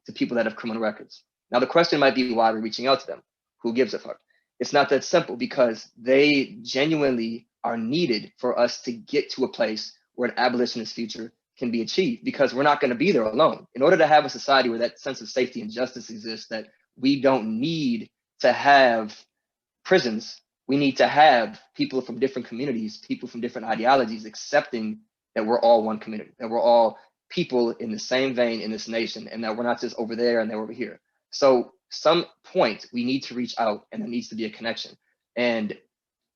to people that have criminal records. Now, the question might be why we're reaching out to them. Who gives a fuck? It's not that simple because they genuinely are needed for us to get to a place where an abolitionist future can be achieved because we're not going to be there alone. In order to have a society where that sense of safety and justice exists, that we don't need to have prisons, we need to have people from different communities, people from different ideologies accepting that we're all one community, that we're all people in the same vein in this nation, and that we're not just over there and they're over here. So some point we need to reach out and there needs to be a connection. And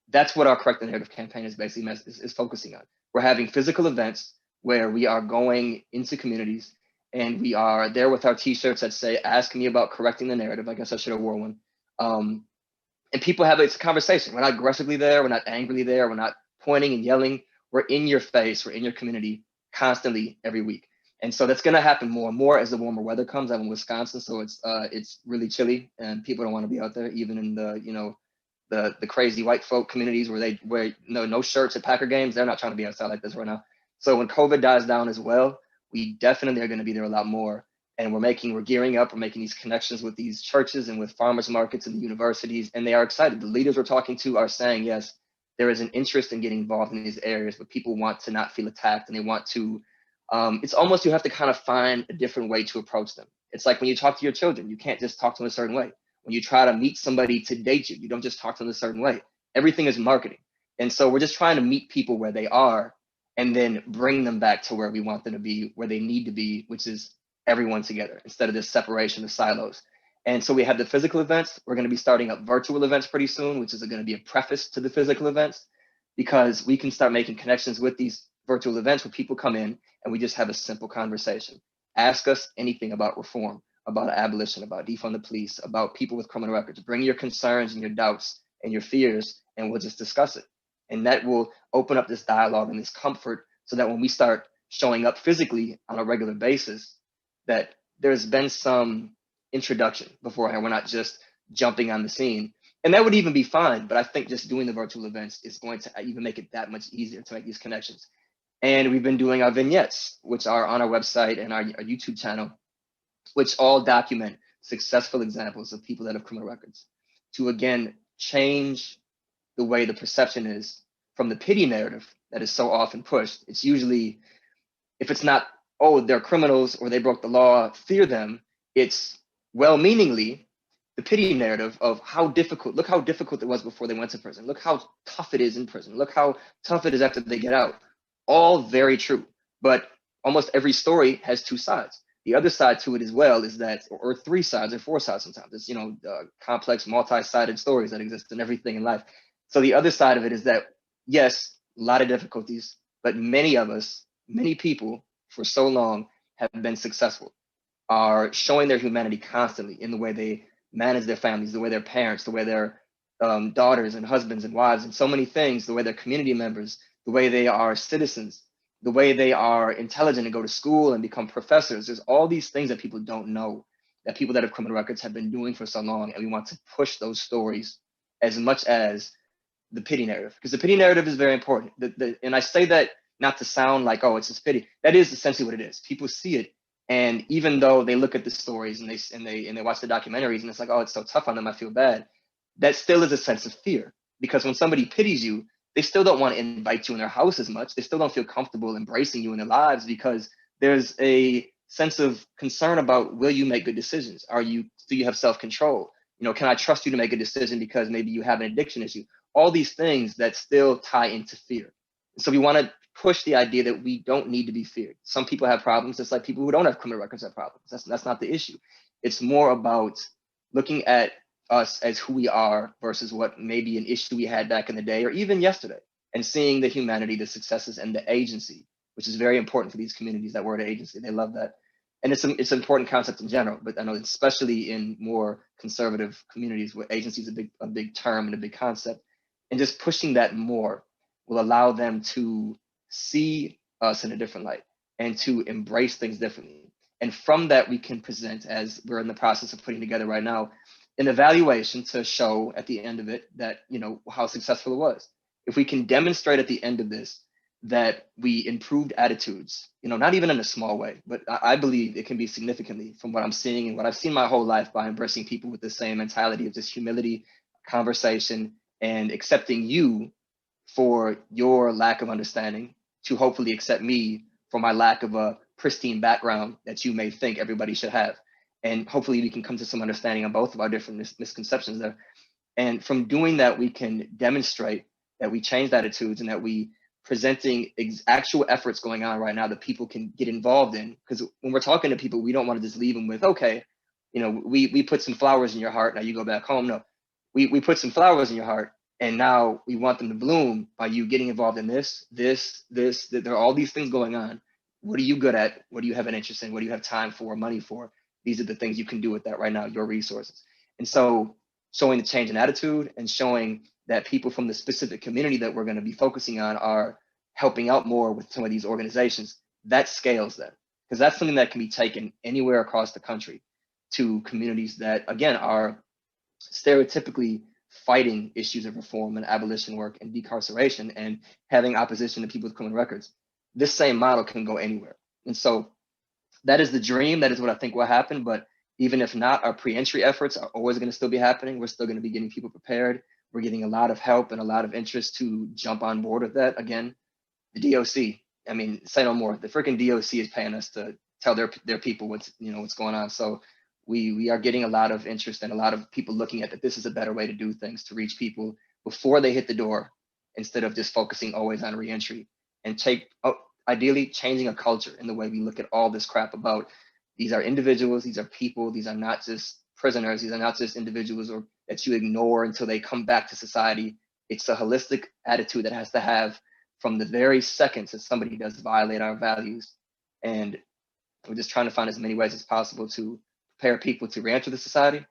that's what our Correct the Narrative campaign is basically is focusing on. We're having physical events where we are going into communities and we are there with our t-shirts that say, ask me about correcting the narrative. I guess I should have wore one. And people have it's a conversation. We're not aggressively there. We're not angrily there. We're not pointing and yelling. We're in your face. We're in your community constantly every week. And so that's going to happen more and more as the warmer weather comes. I'm in Wisconsin, so it's really chilly and people don't want to be out there, even in the crazy white folk communities where they wear no shirts at Packer games. They're not trying to be outside like this right now. So when COVID dies down as well, we definitely are going to be there a lot more. And we're gearing up, we're making these connections with these churches and with farmers markets and the universities, and they are excited. The leaders we're talking to are saying, yes, there is an interest in getting involved in these areas, but people want to not feel attacked and they want to, it's almost, you have to kind of find a different way to approach them. It's like when you talk to your children, you can't just talk to them a certain way. When you try to meet somebody to date you, you don't just talk to them a certain way. Everything is marketing. And so we're just trying to meet people where they are and then bring them back to where we want them to be, where they need to be, which is everyone together instead of this separation of silos. And so we have the physical events. We're going to be starting up virtual events pretty soon, which is going to be a preface to the physical events, because we can start making connections with these virtual events where people come in and we just have a simple conversation. Ask us anything about reform, about abolition, about defund the police, about people with criminal records. Bring your concerns and your doubts and your fears, and we'll just discuss it. And that will open up this dialogue and this comfort so that when we start showing up physically on a regular basis, that there's been some introduction beforehand. We're not just jumping on the scene. And that would even be fine, but I think just doing the virtual events is going to even make it that much easier to make these connections. And we've been doing our vignettes, which are on our website and our YouTube channel, which all document successful examples of people that have criminal records to, again, change the way the perception is from the pity narrative that is so often pushed. It's usually, if it's not, oh, they're criminals or they broke the law, fear them, it's well-meaningly the pity narrative of how difficult, look how difficult it was before they went to prison. Look how tough it is in prison. Look how tough it is after they get out. All very true, but almost every story has two sides. The other side to it as well is that, or three sides or four sides sometimes. It's, complex, multi-sided stories that exist in everything in life. So the other side of it is that, yes, a lot of difficulties, but many of us, many people for so long have been successful, are showing their humanity constantly in the way they manage their families, the way their parents, the way their daughters and husbands and wives and so many things, the way they're community members, the way they are citizens, the way they are intelligent and go to school and become professors. There's all these things that people don't know, that people that have criminal records have been doing for so long. And we want to push those stories as much as the pity narrative, because the pity narrative is very important. And I say that not to sound like, oh, it's just pity. That is essentially what it is. People see it, and even though they look at the stories and they watch the documentaries and it's like, oh, it's so tough on them, I feel bad. That still is a sense of fear, because when somebody pities you, they still don't want to invite you in their house as much. They still don't feel comfortable embracing you in their lives, because there's a sense of concern about, will you make good decisions? Do you have self-control? You know, can I trust you to make a decision because maybe you have an addiction issue? All these things that still tie into fear. So we want to push the idea that we don't need to be feared. Some people have problems, just like people who don't have criminal records have problems. That's not the issue. It's more about looking at us as who we are versus what maybe an issue we had back in the day or even yesterday, and seeing the humanity, the successes, and the agency, which is very important for these communities. That word agency, they love that. And it's an important concept in general, but I know especially in more conservative communities where agency is a big term and a big concept, and just pushing that more will allow them to see us in a different light and to embrace things differently. And from that, we can present, as we're in the process of putting together right now, an evaluation to show at the end of it that, you know, how successful it was. If we can demonstrate at the end of this that we improved attitudes, you know, not even in a small way, but I believe it can be significantly from what I'm seeing and what I've seen my whole life by embracing people with the same mentality of just humility, conversation, and accepting you for your lack of understanding, to hopefully accept me for my lack of a pristine background that you may think everybody should have. And hopefully we can come to some understanding on both of our different misconceptions there. And from doing that, we can demonstrate that we changed attitudes and that we presenting actual efforts going on right now that people can get involved in. Because when we're talking to people, we don't want to just leave them with, okay, you know, we put some flowers in your heart, now you go back home. No, we put some flowers in your heart, and now we want them to bloom by you getting involved in this. There are all these things going on. What are you good at? What do you have an interest in? What do you have time for, money for? These are the things you can do with that right now, your resources. And so showing the change in attitude and showing that people from the specific community that we're going to be focusing on are helping out more with some of these organizations, that scales that. Because that's something that can be taken anywhere across the country to communities that, again, are stereotypically fighting issues of reform and abolition work and decarceration and having opposition to people with criminal records. This same model can go anywhere. And so that is the dream. That is what I think will happen. But even if not, our pre-entry efforts are always going to still be happening. We're still going to be getting people prepared. We're getting a lot of help and a lot of interest to jump on board with that. Again, the DOC, I mean, say no more. The freaking DOC is paying us to tell their people what's going on. So we are getting a lot of interest and a lot of people looking at that this is a better way to do things, to reach people before they hit the door, instead of just focusing always on reentry, and ideally changing a culture in the way we look at all this crap about these are individuals, these are people, these are not just prisoners, these are not just individuals or that you ignore until they come back to society. It's a holistic attitude that has to have from the very seconds that somebody does violate our values. And we're just trying to find as many ways as possible to prepare people to re-enter the society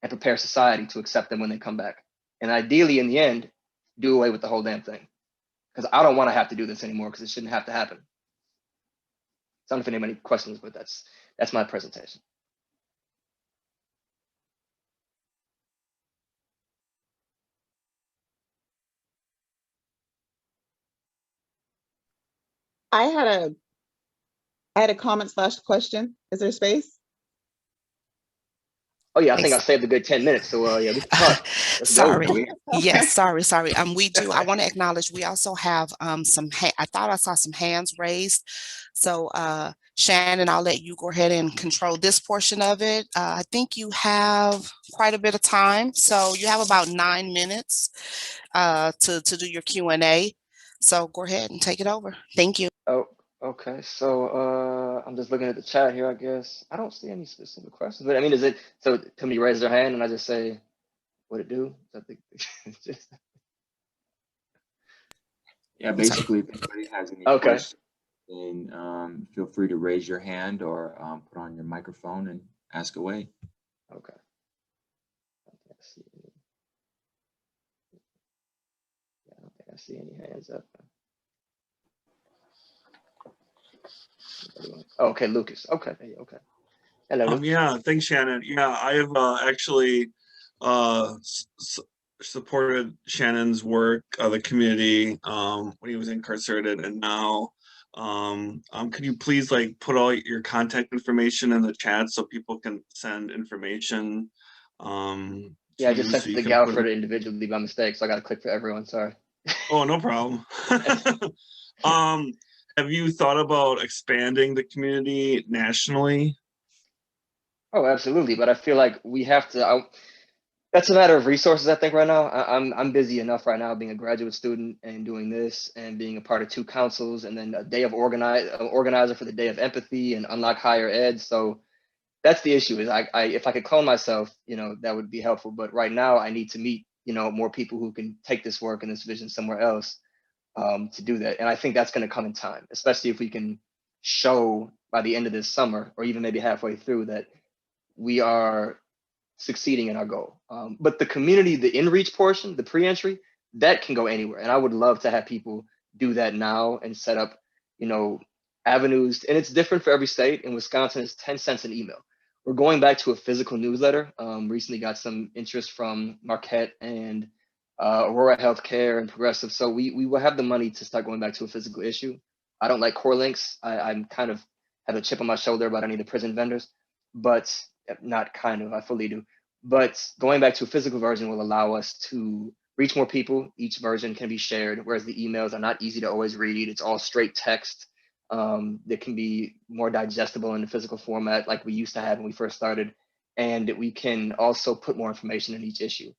and prepare society to accept them when they come back. And ideally, in the end, do away with the whole damn thing. Because I don't want to have to do this anymore, because it shouldn't have to happen. So I don't know if anybody have any questions, but that's my presentation. I had a comment / question. Is there space? Oh yeah, I think I saved a good 10 minutes. So yeah, we can talk. Let's Sorry. go. Yes, sorry. We do. I want to acknowledge we also have I thought I saw some hands raised. So Shannon, I'll let you go ahead and control this portion of it. I think you have quite a bit of time. So you have about 9 minutes to do your Q&A. So go ahead and take it over. Thank you. Oh, okay. So I'm just looking at the chat here, I guess. I don't see any specific questions, but I mean, is it, so somebody raise their hand and I just say, what it do? Yeah, basically, if anybody has any questions, then feel free to raise your hand or put on your microphone and ask away. Okay. I don't think I see any hands up. Okay, Lucas. Okay, okay. Hello. Yeah, thanks, Shannon. Yeah, I have actually supported Shannon's work, the community, when he was incarcerated, and now. Could you please like put all your contact information in the chat so people can send information? Yeah, I just sent so it to Galford individually by mistake, so I got to click for everyone. Sorry. Oh, no problem. Have you thought about expanding the community nationally? Oh, absolutely. But I feel like we have to. That's a matter of resources, I think, right now. I'm busy enough right now being a graduate student and doing this and being a part of 2 councils and then a day of organizer for the Day of Empathy and Unlock Higher Ed. So that's the issue is if I could clone myself, that would be helpful. But right now I need to meet, more people who can take this work and this vision somewhere else to do that. And I think that's going to come in time, especially if we can show by the end of this summer or even maybe halfway through that we are succeeding in our goal. But the community, the in-reach portion, the pre-entry, that can go anywhere. And I would love to have people do that now and set up, avenues. And it's different for every state. In Wisconsin, it's 10 cents an email. We're going back to a physical newsletter. Recently got some interest from Marquette and Aurora Healthcare and Progressive. So we will have the money to start going back to a physical issue. I don't like core links. I'm kind of have a chip on my shoulder about any of the prison vendors, but not kind of, I fully do. But going back to a physical version will allow us to reach more people. Each version can be shared, whereas the emails are not easy to always read. It's all straight text that can be more digestible in the physical format like we used to have when we first started. And we can also put more information in each issue.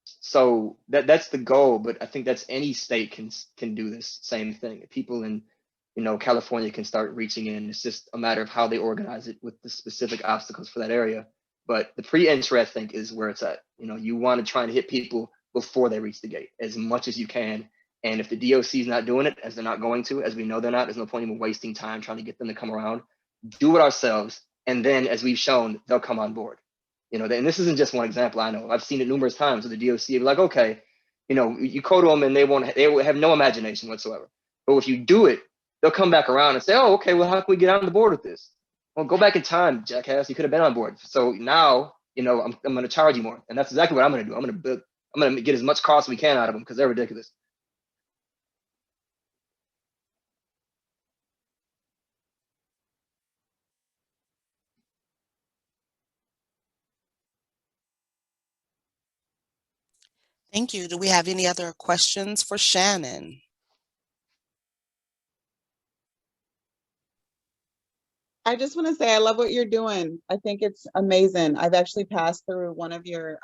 So that's the goal, but I think that's any state can do this same thing. People in California can start reaching in. It's just a matter of how they organize it with the specific obstacles for that area. But the pre-entry, I think, is where it's at. You want to try and hit people before they reach the gate as much as you can. And if the DOC is not doing it, as they're not going to, as we know they're not, there's no point even wasting time trying to get them to come around. Do it ourselves. And then, as we've shown, they'll come on board. And this isn't just one example. I know I've seen it numerous times with the DOC. Be like, okay, you code to them and they will have no imagination whatsoever. But if you do it, they'll come back around and say, oh, okay, well, how can we get on the board with this? Well, go back in time, jackass. You could have been on board. So now, I'm going to charge you more. And that's exactly what I'm going to do. I'm going to get as much cost as we can out of them because they're ridiculous. Thank you. Do we have any other questions for Shannon? I just want to say I love what you're doing. I think it's amazing. I've actually passed through one of your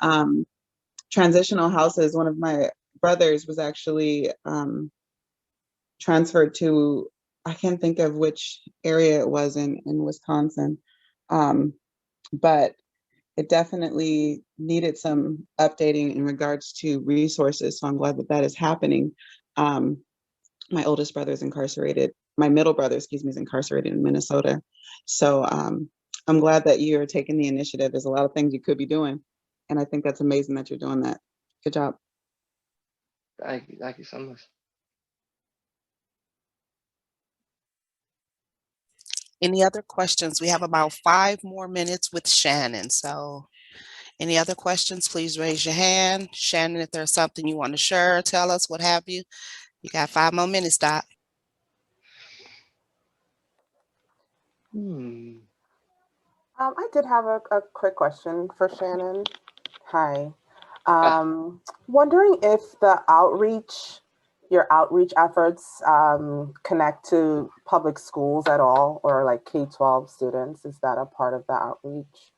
transitional houses. One of my brothers was actually transferred to, I can't think of which area it was in Wisconsin, but it definitely needed some updating in regards to resources. So I'm glad that that is happening. My oldest brother is incarcerated. My middle brother, is incarcerated in Minnesota. So I'm glad that you're taking the initiative. There's a lot of things you could be doing. And I think that's amazing that you're doing that. Good job. Thank you. Thank you so much. Any other questions? We have about 5 more minutes with Shannon. So any other questions, please raise your hand. Shannon, if there's something you want to share, tell us, what have you. You got 5 more minutes, Doc. I did have a quick question for Shannon. Hi. Wondering if your outreach efforts connect to public schools at all, or like K-12 students. Is that a part of the outreach?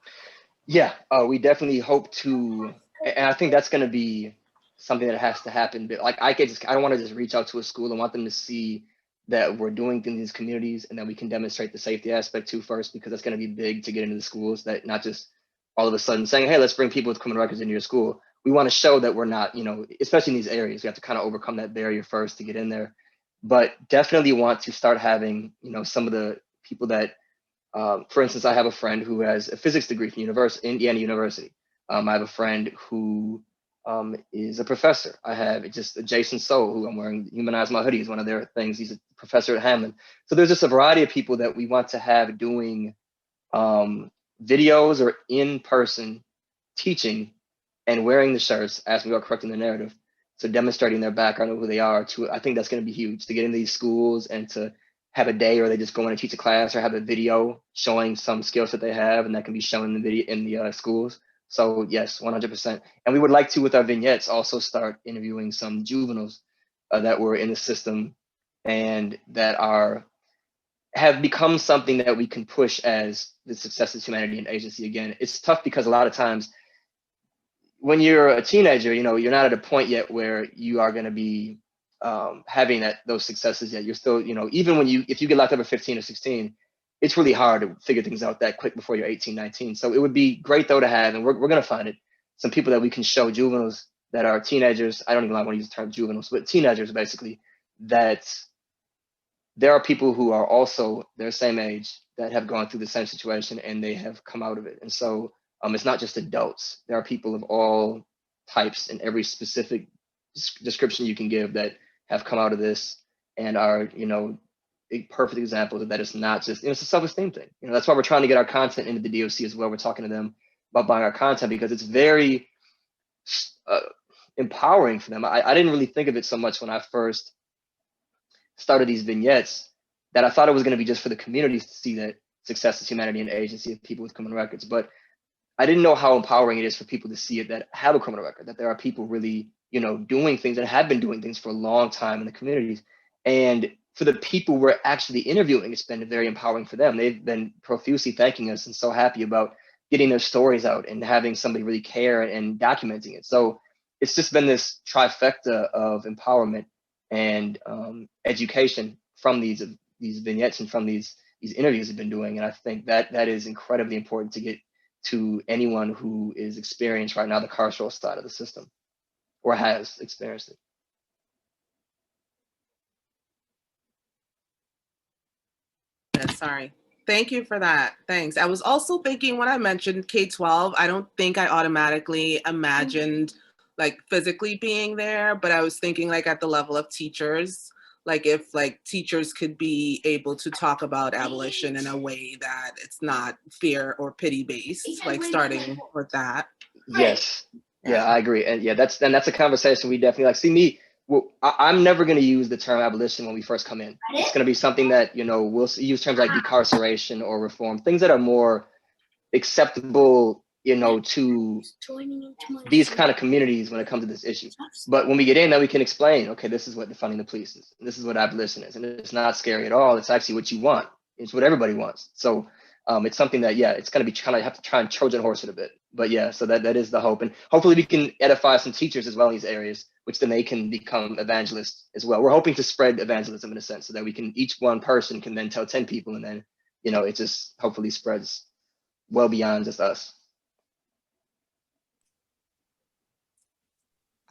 Yeah, we definitely hope to, and I think that's going to be something that has to happen. But like I don't want to just reach out to a school. I want them to see that we're doing things in these communities and that we can demonstrate the safety aspect too first, because that's going to be big to get into the schools. That not just all of a sudden saying, hey, let's bring people with criminal records into your school. We want to show that we're not, especially in these areas, we have to kind of overcome that barrier first to get in there. But definitely want to start having, some of the people that, for instance, I have a friend who has a physics degree from Indiana University. I have a friend who is a professor. I have just Jason Soul, who I'm wearing Humanize My Hoodie is one of their things. He's a professor at Hamlin. So there's just a variety of people that we want to have doing videos or in-person teaching and wearing the shirts as we are correcting the narrative. So demonstrating their background and who they are, I think that's going to be huge to get into these schools and to have a day where they just go in and teach a class or have a video showing some skills that they have, and that can be shown in the video in the schools. So yes, 100%. And we would like to, with our vignettes, also start interviewing some juveniles that were in the system and that have become something that we can push as the Successes, Humanity, and Agency. Again, it's tough because a lot of times when you're a teenager, you're not at a point yet where you are going to be having those successes yet. You're still, even if you get locked up at 15 or 16, it's really hard to figure things out that quick before you're 18, 19. So it would be great though to have, and we're going to find it, some people that we can show, juveniles that are teenagers. I don't even want to use the term juveniles, but teenagers basically, that there are people who are also their same age that have gone through the same situation and they have come out of it. And so it's not just adults. There are people of all types in every specific description you can give that have come out of this and are, a perfect example that it's not just, it's a self-esteem thing. That's why we're trying to get our content into the DOC as well. We're talking to them about buying our content because it's very empowering for them. I didn't really think of it so much when I first started these vignettes that I thought it was going to be just for the communities to see that Successes, Humanity, and Agency of people with criminal records. But I didn't know how empowering it is for people to see it that have a criminal record, that there are people really, doing things and have been doing things for a long time in the communities. And for the people we're actually interviewing, it's been very empowering for them. They've been profusely thanking us and so happy about getting their stories out and having somebody really care and documenting it. So it's just been this trifecta of empowerment and education from these vignettes and from these interviews we've been doing. And I think that is incredibly important to get to anyone who is experienced right now the carceral side of the system or has experienced it. Sorry. Thank you for that. Thanks. I was also thinking when I mentioned K-12, I don't think I automatically imagined like physically being there, but I was thinking like at the level of teachers, like if like teachers could be able to talk about abolition in a way that it's not fear or pity based, like starting with that. Yes. Yeah, I agree. And yeah, that's a conversation we definitely like. See me, well, I'm never going to use the term abolition when we first come in. It's going to be something that, we'll use terms like decarceration or reform, things that are more acceptable, to these kind of communities when it comes to this issue. But when we get in, then we can explain, okay, this is what defunding the police is. And this is what abolition is. And it's not scary at all. It's actually what you want. It's what everybody wants. So it's something that, yeah, it's going to be trying to have to try and Trojan horse it a bit. But yeah, so that is the hope. And hopefully we can edify some teachers as well in these areas, which then they can become evangelists as well. We're hoping to spread evangelism in a sense so that we can, each one person can then tell 10 people and then, it just hopefully spreads well beyond just us.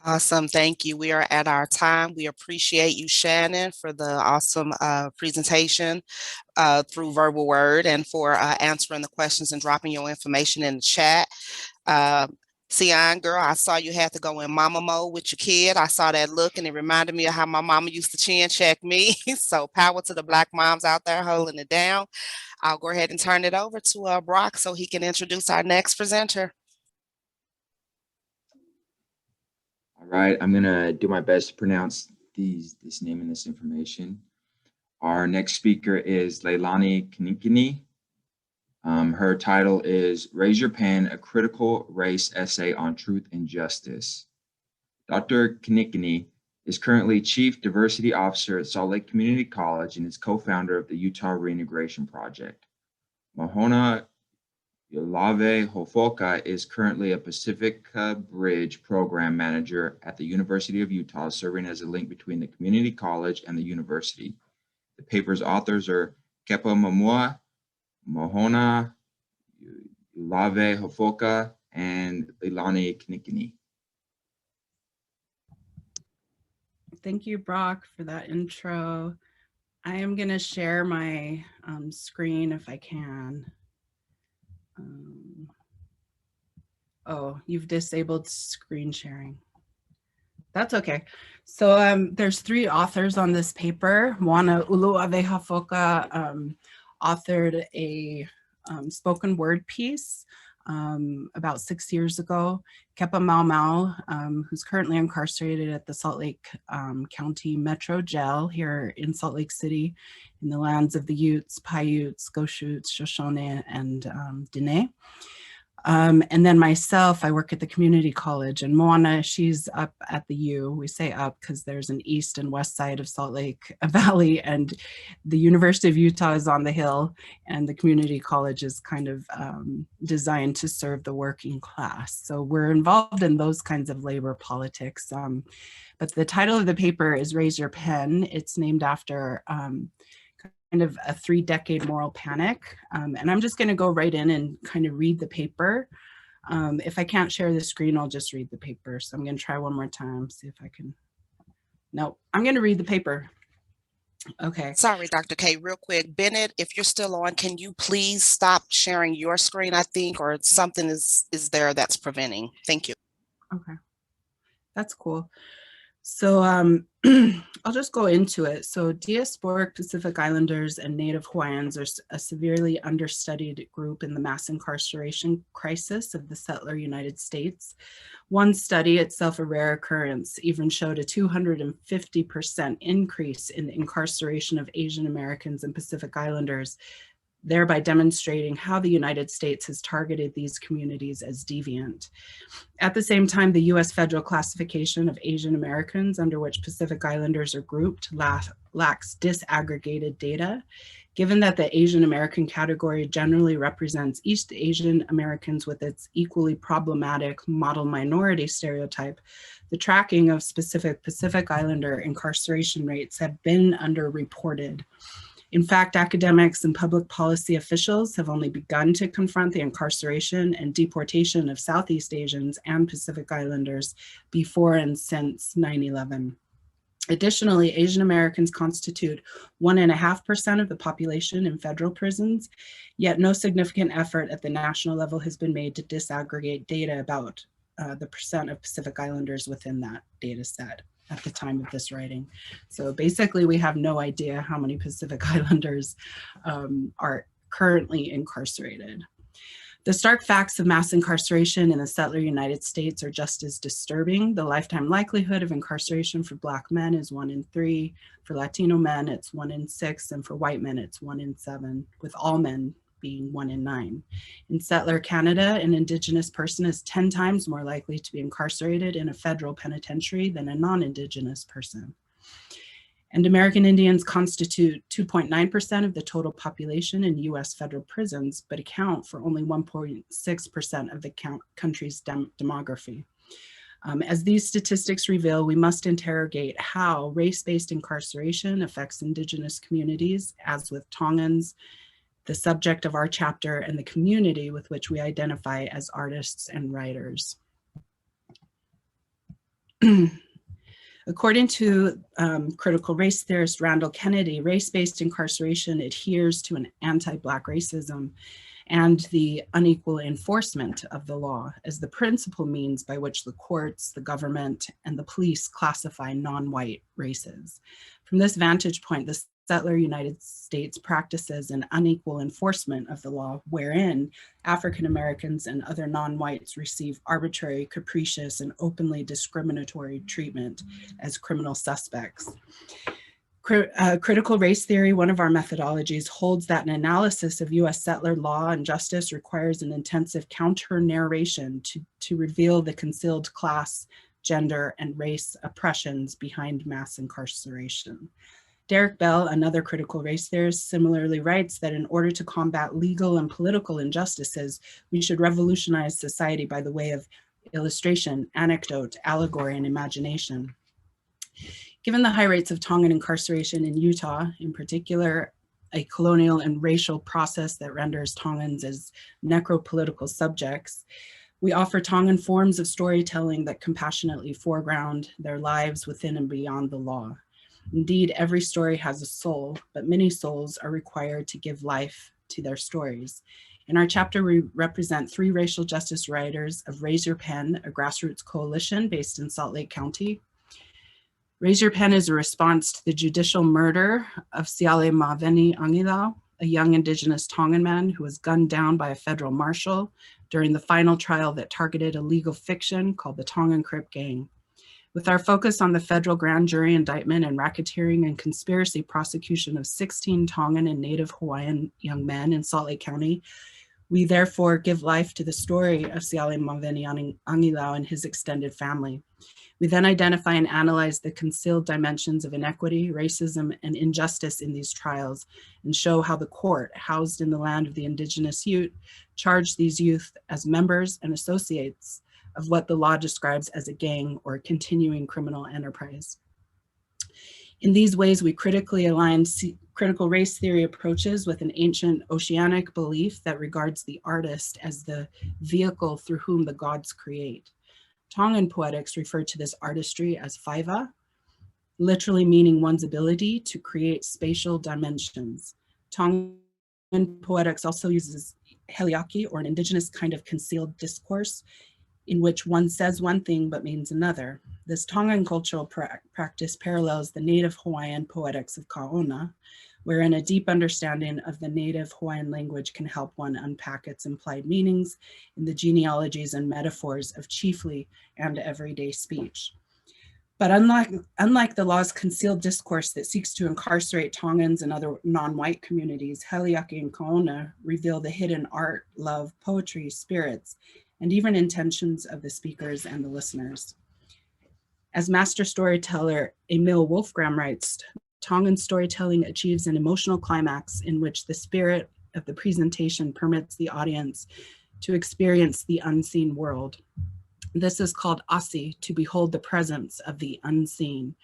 Awesome. Thank you. We are at our time. We appreciate you, Shannon, for the awesome presentation through verbal word and for answering the questions and dropping your information in the chat. Sion, girl, I saw you had to go in mama mode with your kid. I saw that look and it reminded me of how my mama used to chin check me. So power to the Black moms out there holding it down. I'll go ahead and turn it over to Brock so he can introduce our next presenter. All right, I'm gonna do my best to pronounce this name and this information. Our next speaker is Leilani Kinikini. Her title is Raise Your Pen, a Critical Race Essay on Truth and Justice. Dr. Kinikini is currently Chief Diversity Officer at Salt Lake Community College and is co-founder of the Utah Reintegration Project. Mahona Yolave Hofoka is currently a Pacifica Bridge Program Manager at the University of Utah, serving as a link between the community college and the university. The paper's authors are Kepa Mamua, Mahona Yolave Hofoka, and Leilani Kinikini. Thank you, Brock, for that intro. I am going to share my screen if I can. Oh, you've disabled screen sharing. That's okay. So there's 3 authors on this paper. Juana Uluave Hafoka authored a spoken word piece about 6 years ago. Kepa Mau Mau, who's currently incarcerated at the Salt Lake County Metro Jail here in Salt Lake City in the lands of the Utes, Paiutes, Goshutes, Shoshone, and Dene. And then myself, I work at the community college, and Moana, she's up at the U. We say up because there's an east and west side of Salt Lake Valley, and the University of Utah is on the hill, and the community college is kind of designed to serve the working class. So we're involved in those kinds of labor politics. But the title of the paper is Raise Your Pen. It's named after kind of a 3-decade moral panic. And I'm just going to go right in and kind of read the paper. If I can't share the screen, I'll just read the paper. So I'm going to try one more time, see if I can. No, I'm going to read the paper. Okay. Sorry, Dr. K, real quick. Bennett, if you're still on, can you please stop sharing your screen, I think, or something is there that's preventing? Thank you. Okay, that's cool. So I'll just go into it. So diasporic Pacific Islanders and Native Hawaiians are a severely understudied group in the mass incarceration crisis of the settler United States. One study, itself a rare occurrence, even showed a 250% increase in the incarceration of Asian Americans and Pacific Islanders, thereby demonstrating how the United States has targeted these communities as deviant. At the same time, the US federal classification of Asian Americans under which Pacific Islanders are grouped lacks disaggregated data. Given that the Asian American category generally represents East Asian Americans with its equally problematic model minority stereotype, the tracking of specific Pacific Islander incarceration rates have been underreported. In fact, academics and public policy officials have only begun to confront the incarceration and deportation of Southeast Asians and Pacific Islanders before and since 9/11. Additionally, Asian Americans constitute 1.5% of the population in federal prisons, yet no significant effort at the national level has been made to disaggregate data about the percent of Pacific Islanders within that data set at the time of this writing. So basically we have no idea how many Pacific Islanders are currently incarcerated. The stark facts of mass incarceration in the settler United States are just as disturbing. The lifetime likelihood of incarceration for Black men is 1 in 3, for Latino men it's 1 in 6, and for white men it's 1 in 7, with all men being 1 in 9. In settler Canada, an Indigenous person is 10 times more likely to be incarcerated in a federal penitentiary than a non-Indigenous person. And American Indians constitute 2.9% of the total population in US federal prisons, but account for only 1.6% of the country's demography. As these statistics reveal, we must interrogate how race-based incarceration affects Indigenous communities, as with Tongans, the subject of our chapter, and the community with which we identify as artists and writers. According to critical race theorist Randall Kennedy, race-based incarceration adheres to an anti-Black racism and the unequal enforcement of the law as the principal means by which the courts, the government, and the police classify non-white races. From this vantage point, the settler United States practices an unequal enforcement of the law wherein African Americans and other non-whites receive arbitrary, capricious, and openly discriminatory treatment as criminal suspects. Critical race theory, one of our methodologies, holds that an analysis of US settler law and justice requires an intensive counter-narration to reveal the concealed class, gender, and race oppressions behind mass incarceration. Derek Bell, another critical race theorist, similarly writes that in order to combat legal and political injustices, we should revolutionize society by the way of illustration, anecdote, allegory, and imagination. Given the high rates of Tongan incarceration in Utah, in particular, a colonial and racial process that renders Tongans as necropolitical subjects, we offer Tongan forms of storytelling that compassionately foreground their lives within and beyond the law. Indeed, every story has a soul, but many souls are required to give life to their stories. In our chapter, we represent 3 racial justice writers of Raise Your Pen, a grassroots coalition based in Salt Lake County. Raise Your Pen is a response to the judicial murder of Siale Maveni Angilao, a young Indigenous Tongan man who was gunned down by a federal marshal during the final trial that targeted a legal fiction called the Tongan Crip Gang. With our focus on the federal grand jury indictment and racketeering and conspiracy prosecution of 16 Tongan and Native Hawaiian young men in Salt Lake County, we therefore give life to the story of Siale Maveni Angilao and his extended family. We then identify and analyze the concealed dimensions of inequity, racism, and injustice in these trials and show how the court, housed in the land of the Indigenous Ute, charged these youth as members and associates of what the law describes as a gang or a continuing criminal enterprise. In these ways, we critically align critical race theory approaches with an ancient oceanic belief that regards the artist as the vehicle through whom the gods create. Tongan poetics refer to this artistry as faiva, literally meaning one's ability to create spatial dimensions. Tongan poetics also uses heliaki, or an indigenous kind of concealed discourse, in which one says one thing but means another. This Tongan cultural practice parallels the native Hawaiian poetics of Kaona, wherein a deep understanding of the native Hawaiian language can help one unpack its implied meanings in the genealogies and metaphors of chiefly and everyday speech. But unlike the law's concealed discourse that seeks to incarcerate Tongans and other non-white communities, Heliaki and Kaona reveal the hidden art, love, poetry, spirits, and even intentions of the speakers and the listeners. As master storyteller Emil Wolfgram writes, Tongan storytelling achieves an emotional climax in which the spirit of the presentation permits the audience to experience the unseen world. This is called asi, to behold the presence of the unseen.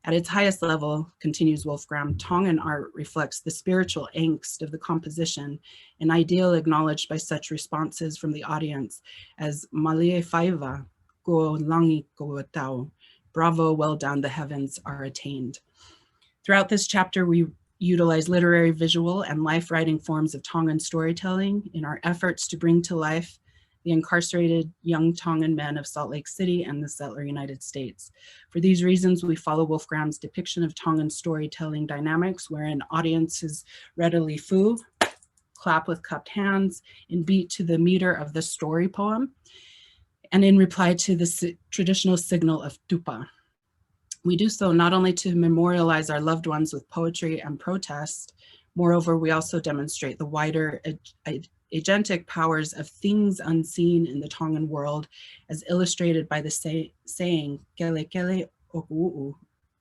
At its highest level, continues Wolfgram, Tongan art reflects the spiritual angst of the composition, an ideal acknowledged by such responses from the audience as malie faiva, go langi go tau, bravo, well done, the heavens are attained. Throughout this chapter, we utilize literary, visual, and life-writing forms of Tongan storytelling in our efforts to bring to life the incarcerated young Tongan men of Salt Lake City and the settler United States. For these reasons, we follow Wolfgram's depiction of Tongan storytelling dynamics, wherein audiences readily foo, clap with cupped hands, and beat to the meter of the story poem, and in reply to the traditional signal of tupa. We do so not only to memorialize our loved ones with poetry and protest, moreover, we also demonstrate the wider agentic powers of things unseen in the Tongan world, as illustrated by the saying, kele kele oku'u,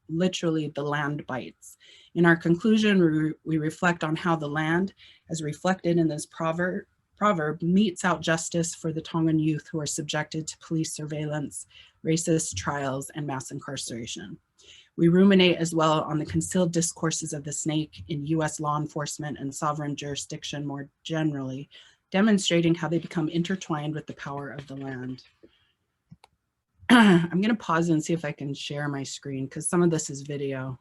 literally the land bites. In our conclusion, we reflect on how the land, as reflected in this proverb, metes out justice for the Tongan youth who are subjected to police surveillance, racist trials, and mass incarceration. We ruminate as well on the concealed discourses of the snake in US law enforcement and sovereign jurisdiction more generally, demonstrating how they become intertwined with the power of the land. I'm gonna pause and see if I can share my screen because some of this is video.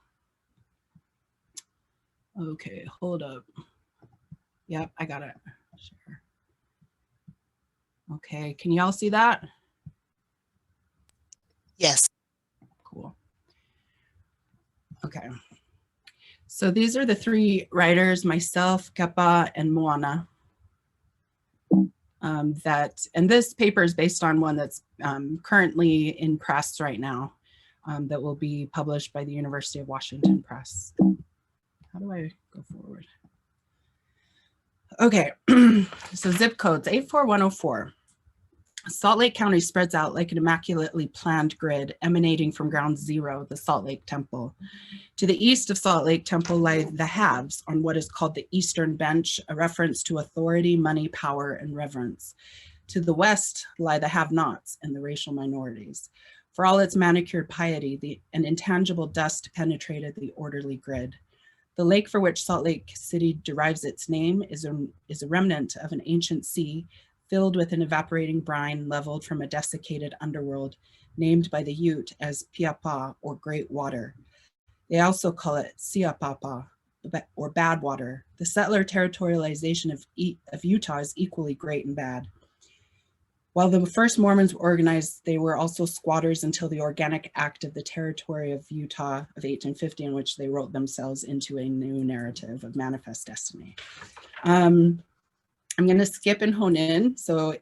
Okay, hold up. Yep, I got it. Share. Okay, can y'all see that? Yes. Cool. Okay. So these are the three writers, myself, Kepa, and Moana. And this paper is based on one that's currently in press right now that will be published by the University of Washington Press. How do I go forward? Okay, so zip codes 84104. Salt Lake County spreads out like an immaculately planned grid emanating from ground zero, the Salt Lake Temple. To the east of Salt Lake Temple lie the haves on what is called the Eastern Bench, a reference to authority, money, power, and reverence. To the west lie the have-nots and the racial minorities. For all its manicured piety, an intangible dust penetrated the orderly grid. The lake for which Salt Lake City derives its name is a remnant of an ancient sea filled with an evaporating brine leveled from a desiccated underworld named by the Ute as Piapa, or Great Water. They also call it Siapapa, or Bad Water. The settler territorialization of Utah is equally great and bad. While the first Mormons were organized, they were also squatters until the Organic Act of the Territory of Utah of 1850, in which they wrote themselves into a new narrative of manifest destiny. I'm going to skip and hone in. So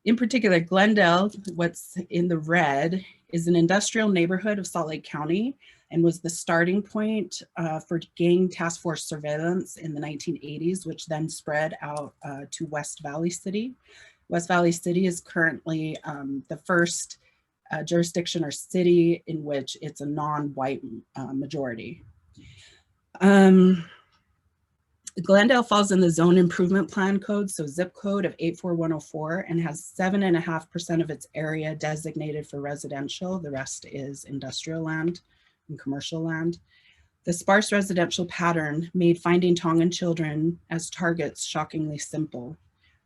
in particular, Glendale, what's in the red, is an industrial neighborhood of Salt Lake County and was the starting point for gang task force surveillance in the 1980s, which then spread out to West Valley City. West Valley City is currently the first jurisdiction or city in which it's a non-white majority. Glendale falls in the Zone Improvement Plan code, so zip code of 84104, and has 7.5% of its area designated for residential. The rest is industrial land and commercial land. The sparse residential pattern made finding Tongan children as targets shockingly simple.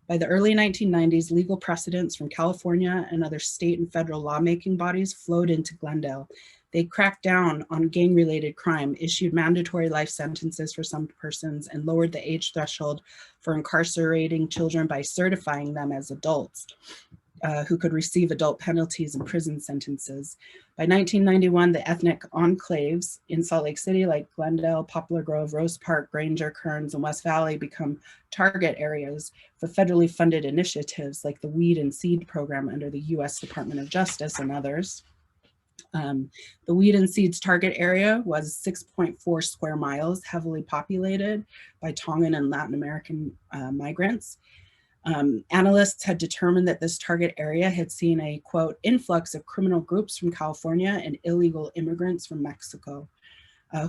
By the early 1990s, legal precedents from California and other state and federal lawmaking bodies flowed into Glendale. They cracked down on gang-related crime, issued mandatory life sentences for some persons, and lowered the age threshold for incarcerating children by certifying them as adults who could receive adult penalties and prison sentences. By 1991, the ethnic enclaves in Salt Lake City, like Glendale, Poplar Grove, Rose Park, Granger, Kearns, and West Valley, become target areas for federally funded initiatives like the Weed and Seed program under the U.S. Department of Justice and others. The Weed and Seeds target area was 6.4 square miles, heavily populated by Tongan and Latin American migrants. Analysts had determined that this target area had seen a, quote, influx of criminal groups from California and illegal immigrants from Mexico,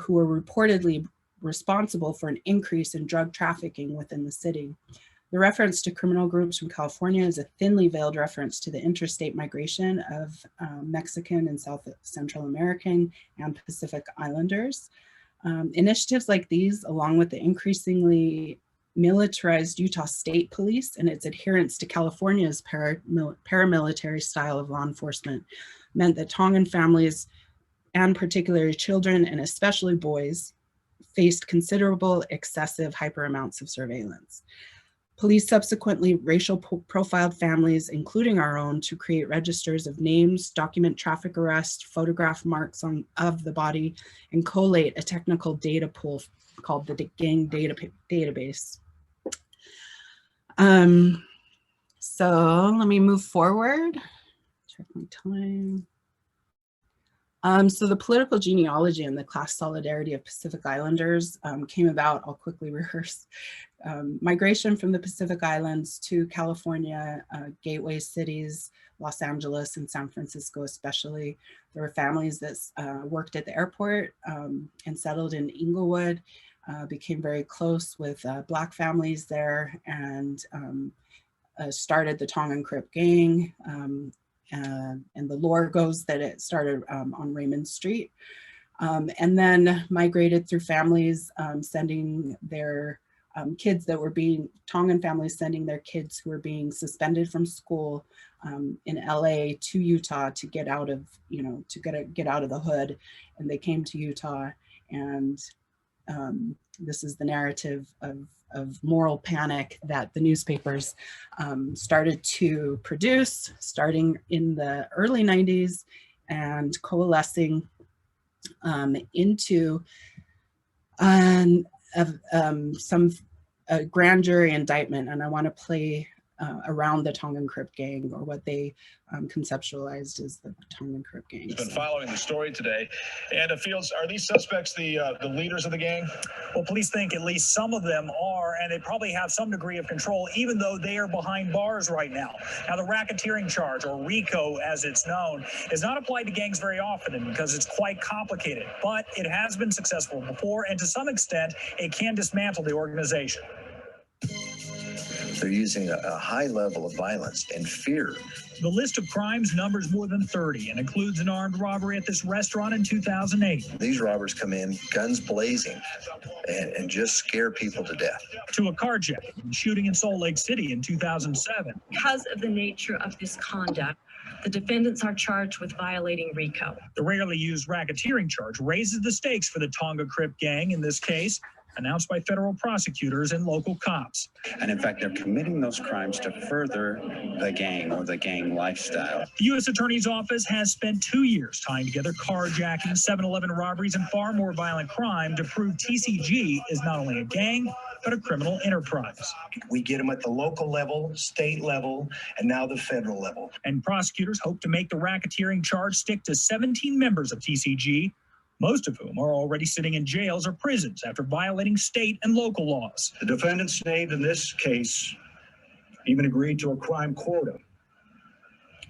who were reportedly responsible for an increase in drug trafficking within the city. The reference to criminal groups from California is a thinly veiled reference to the interstate migration of Mexican and South Central American and Pacific Islanders. Initiatives like these, along with the increasingly militarized Utah State Police and its adherence to California's paramilitary style of law enforcement, meant that Tongan families, and particularly children and especially boys, faced considerable excessive hyper amounts of surveillance. Police subsequently racial profiled families, including our own, to create registers of names, document traffic arrests, photograph marks of the body, and collate a technical data pool called the gang database. So let me move forward. Check my time. So the political genealogy and the class solidarity of Pacific Islanders came about. I'll quickly rehearse. Migration from the Pacific Islands to California, gateway cities, Los Angeles and San Francisco especially. There were families that worked at the airport and settled in Inglewood, became very close with Black families there, and started the Tongan Crip gang. And the lore goes that it started on Raymond Street, and then migrated through families sending their kids that were being, Tongan families sending their kids who were being suspended from school in LA to Utah to get out of, to get out of the hood. And they came to Utah, and this is the narrative of moral panic that the newspapers started to produce starting in the early 90s and coalescing into some grand jury indictment. And I want to play around the Tongan Crip gang, or what they conceptualized as the Tongan Crip gang. Has been following the story today. And Fields, are these suspects the leaders of the gang? Well, police think at least some of them are, and they probably have some degree of control, even though they are behind bars right now. Now, the racketeering charge, or RICO as it's known, is not applied to gangs very often because it's quite complicated, but it has been successful before, and to some extent, it can dismantle the organization. They're using a high level of violence and fear. The list of crimes numbers more than 30 and includes an armed robbery at this restaurant in 2008. These robbers come in, guns blazing, and just scare people to death. To a carjacking and shooting in Salt Lake City in 2007. Because of the nature of this conduct, the defendants are charged with violating RICO. The rarely used racketeering charge raises the stakes for the Tonga Crip gang in this case. announced by federal prosecutors and local cops. And in fact, they're committing those crimes to further the gang or the gang lifestyle. The U.S. Attorney's Office has spent 2 years tying together carjacking, 7-Eleven robberies, and far more violent crime to prove TCG is not only a gang, but a criminal enterprise. We get them at the local level, state level, and now the federal level. And prosecutors hope to make the racketeering charge stick to 17 members of TCG, most of whom are already sitting in jails or prisons after violating state and local laws. The defendants named in this case even agreed to a crime quota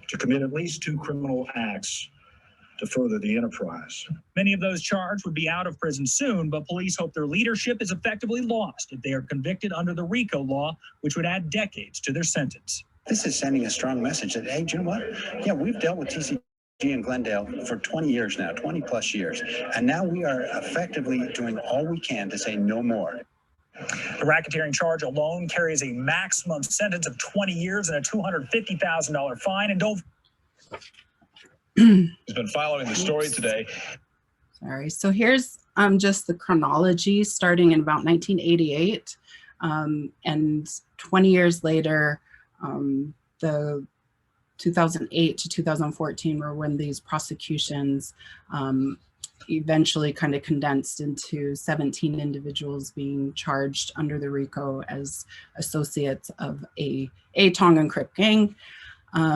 to commit at least 2 criminal acts to further the enterprise. Many of those charged would be out of prison soon, but police hope their leadership is effectively lost if they are convicted under the RICO law, which would add decades to their sentence. This is sending a strong message that, hey, you know what? Yeah, we've dealt with TCG in Glendale for 20 years now, 20 plus years. And now we are effectively doing all we can to say no more. The racketeering charge alone carries a maximum sentence of 20 years and a $250,000 fine. And don't. He's been following the story today. Sorry. So here's just the chronology starting in about 1988. And 20 years later, the 2008 to 2014 were when these prosecutions eventually kind of condensed into 17 individuals being charged under the RICO as associates of a Tongan Crip gang. I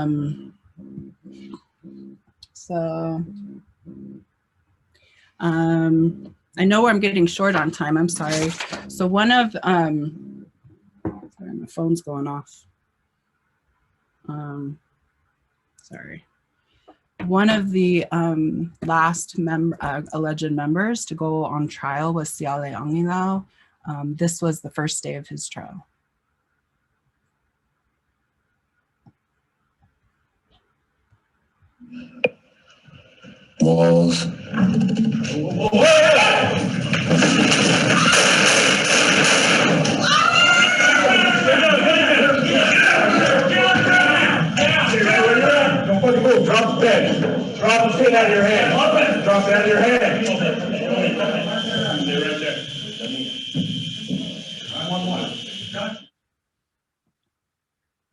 know I'm getting short on time, I'm sorry. So one of, sorry, my phone's going off. Sorry. One of the last alleged members to go on trial was Siale Angilao. This was the first day of his trial. Walls. Drop the pen. Drop the pen out of your hand. Drop it out of your hand.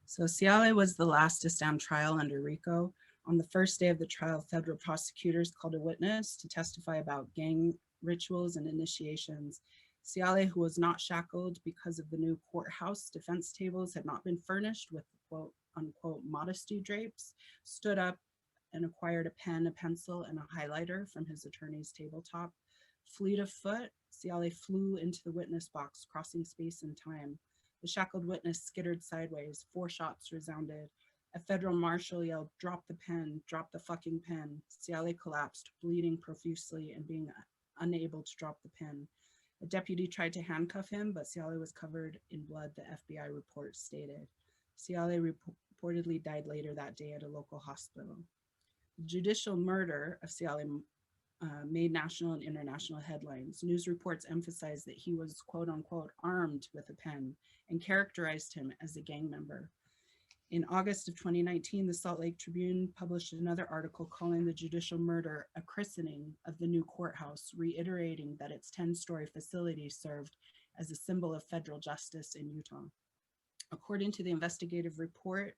So Siale was the last to stand trial under RICO. On the first day of the trial, federal prosecutors called a witness to testify about gang rituals and initiations. Siale, who was not shackled because of the new courthouse defense tables had not been furnished with quote unquote modesty drapes, stood up and acquired a pen, a pencil, and a highlighter from his attorney's tabletop. Fleet of foot, Siale flew into the witness box, crossing space and time. The shackled witness skittered sideways. 4 shots resounded. A federal marshal yelled, "Drop the pen, drop the fucking pen." Siale collapsed, bleeding profusely and being unable to drop the pen. A deputy tried to handcuff him, but Siale was covered in blood, the FBI report stated. Siale reportedly died later that day at a local hospital. The judicial murder of Siale made national and international headlines. News reports emphasized that he was quote unquote armed with a pen and characterized him as a gang member. In August of 2019, the Salt Lake Tribune published another article calling the judicial murder a christening of the new courthouse, reiterating that its 10-story facility served as a symbol of federal justice in Utah. According to the investigative report,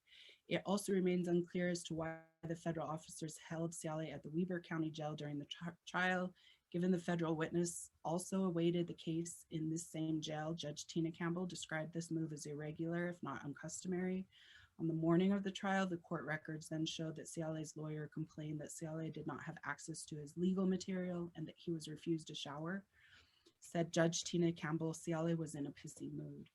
it also remains unclear as to why the federal officers held Siale at the Weber County Jail during the trial. Given the federal witness also awaited the case in this same jail, Judge Tina Campbell described this move as irregular, if not uncustomary. On the morning of the trial, the court records then showed that Siale's lawyer complained that Siale did not have access to his legal material and that he was refused a shower. Said Judge Tina Campbell, Siale was in a pissy mood.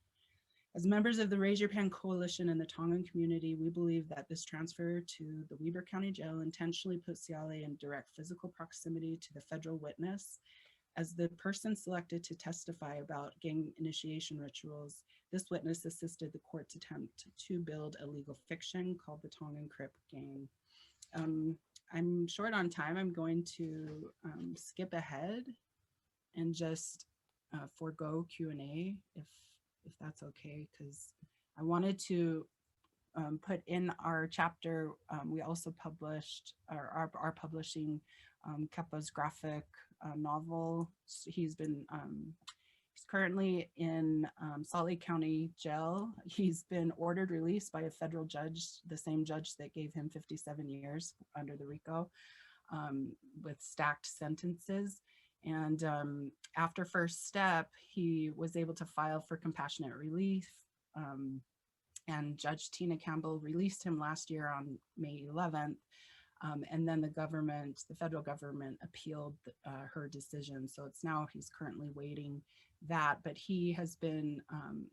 As members of the Raise Your Pen Coalition and the Tongan community, we believe that this transfer to the Weber County Jail intentionally put Siale in direct physical proximity to the federal witness. As the person selected to testify about gang initiation rituals, this witness assisted the court's attempt to build a legal fiction called the Tongan Crip Gang. I'm short on time. I'm going to skip ahead and just forego Q&A if that's okay, because I wanted to put in our chapter, we also published, are publishing Kepa's graphic novel. He's been He's currently in Salt Lake County Jail. He's been ordered released by a federal judge, the same judge that gave him 57 years under the RICO, with stacked sentences. And after first step, he was able to file for compassionate relief. And Judge Tina Campbell released him last year on May 11th. And then the federal government appealed her decision. So he's currently waiting that, but he has been,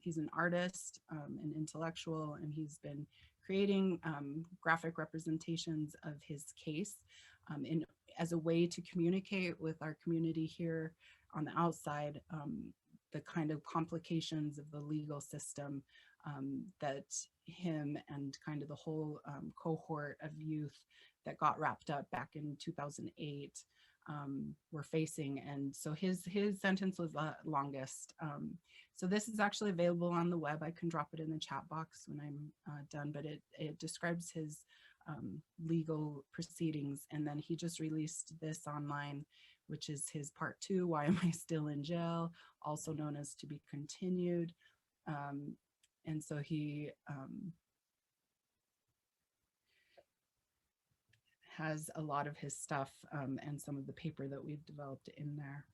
he's an artist, an intellectual, and he's been creating graphic representations of his case as a way to communicate with our community here on the outside, the kind of complications of the legal system that him and kind of the whole cohort of youth that got wrapped up back in 2008 were facing. And so his sentence was the longest. So this is actually available on the web. I can drop it in the chat box when I'm done, but it describes his legal proceedings. And then he just released this online, which is his part 2, Why Am I Still in Jail? Also known as To Be Continued. And so he has a lot of his stuff and some of the paper that we've developed in there.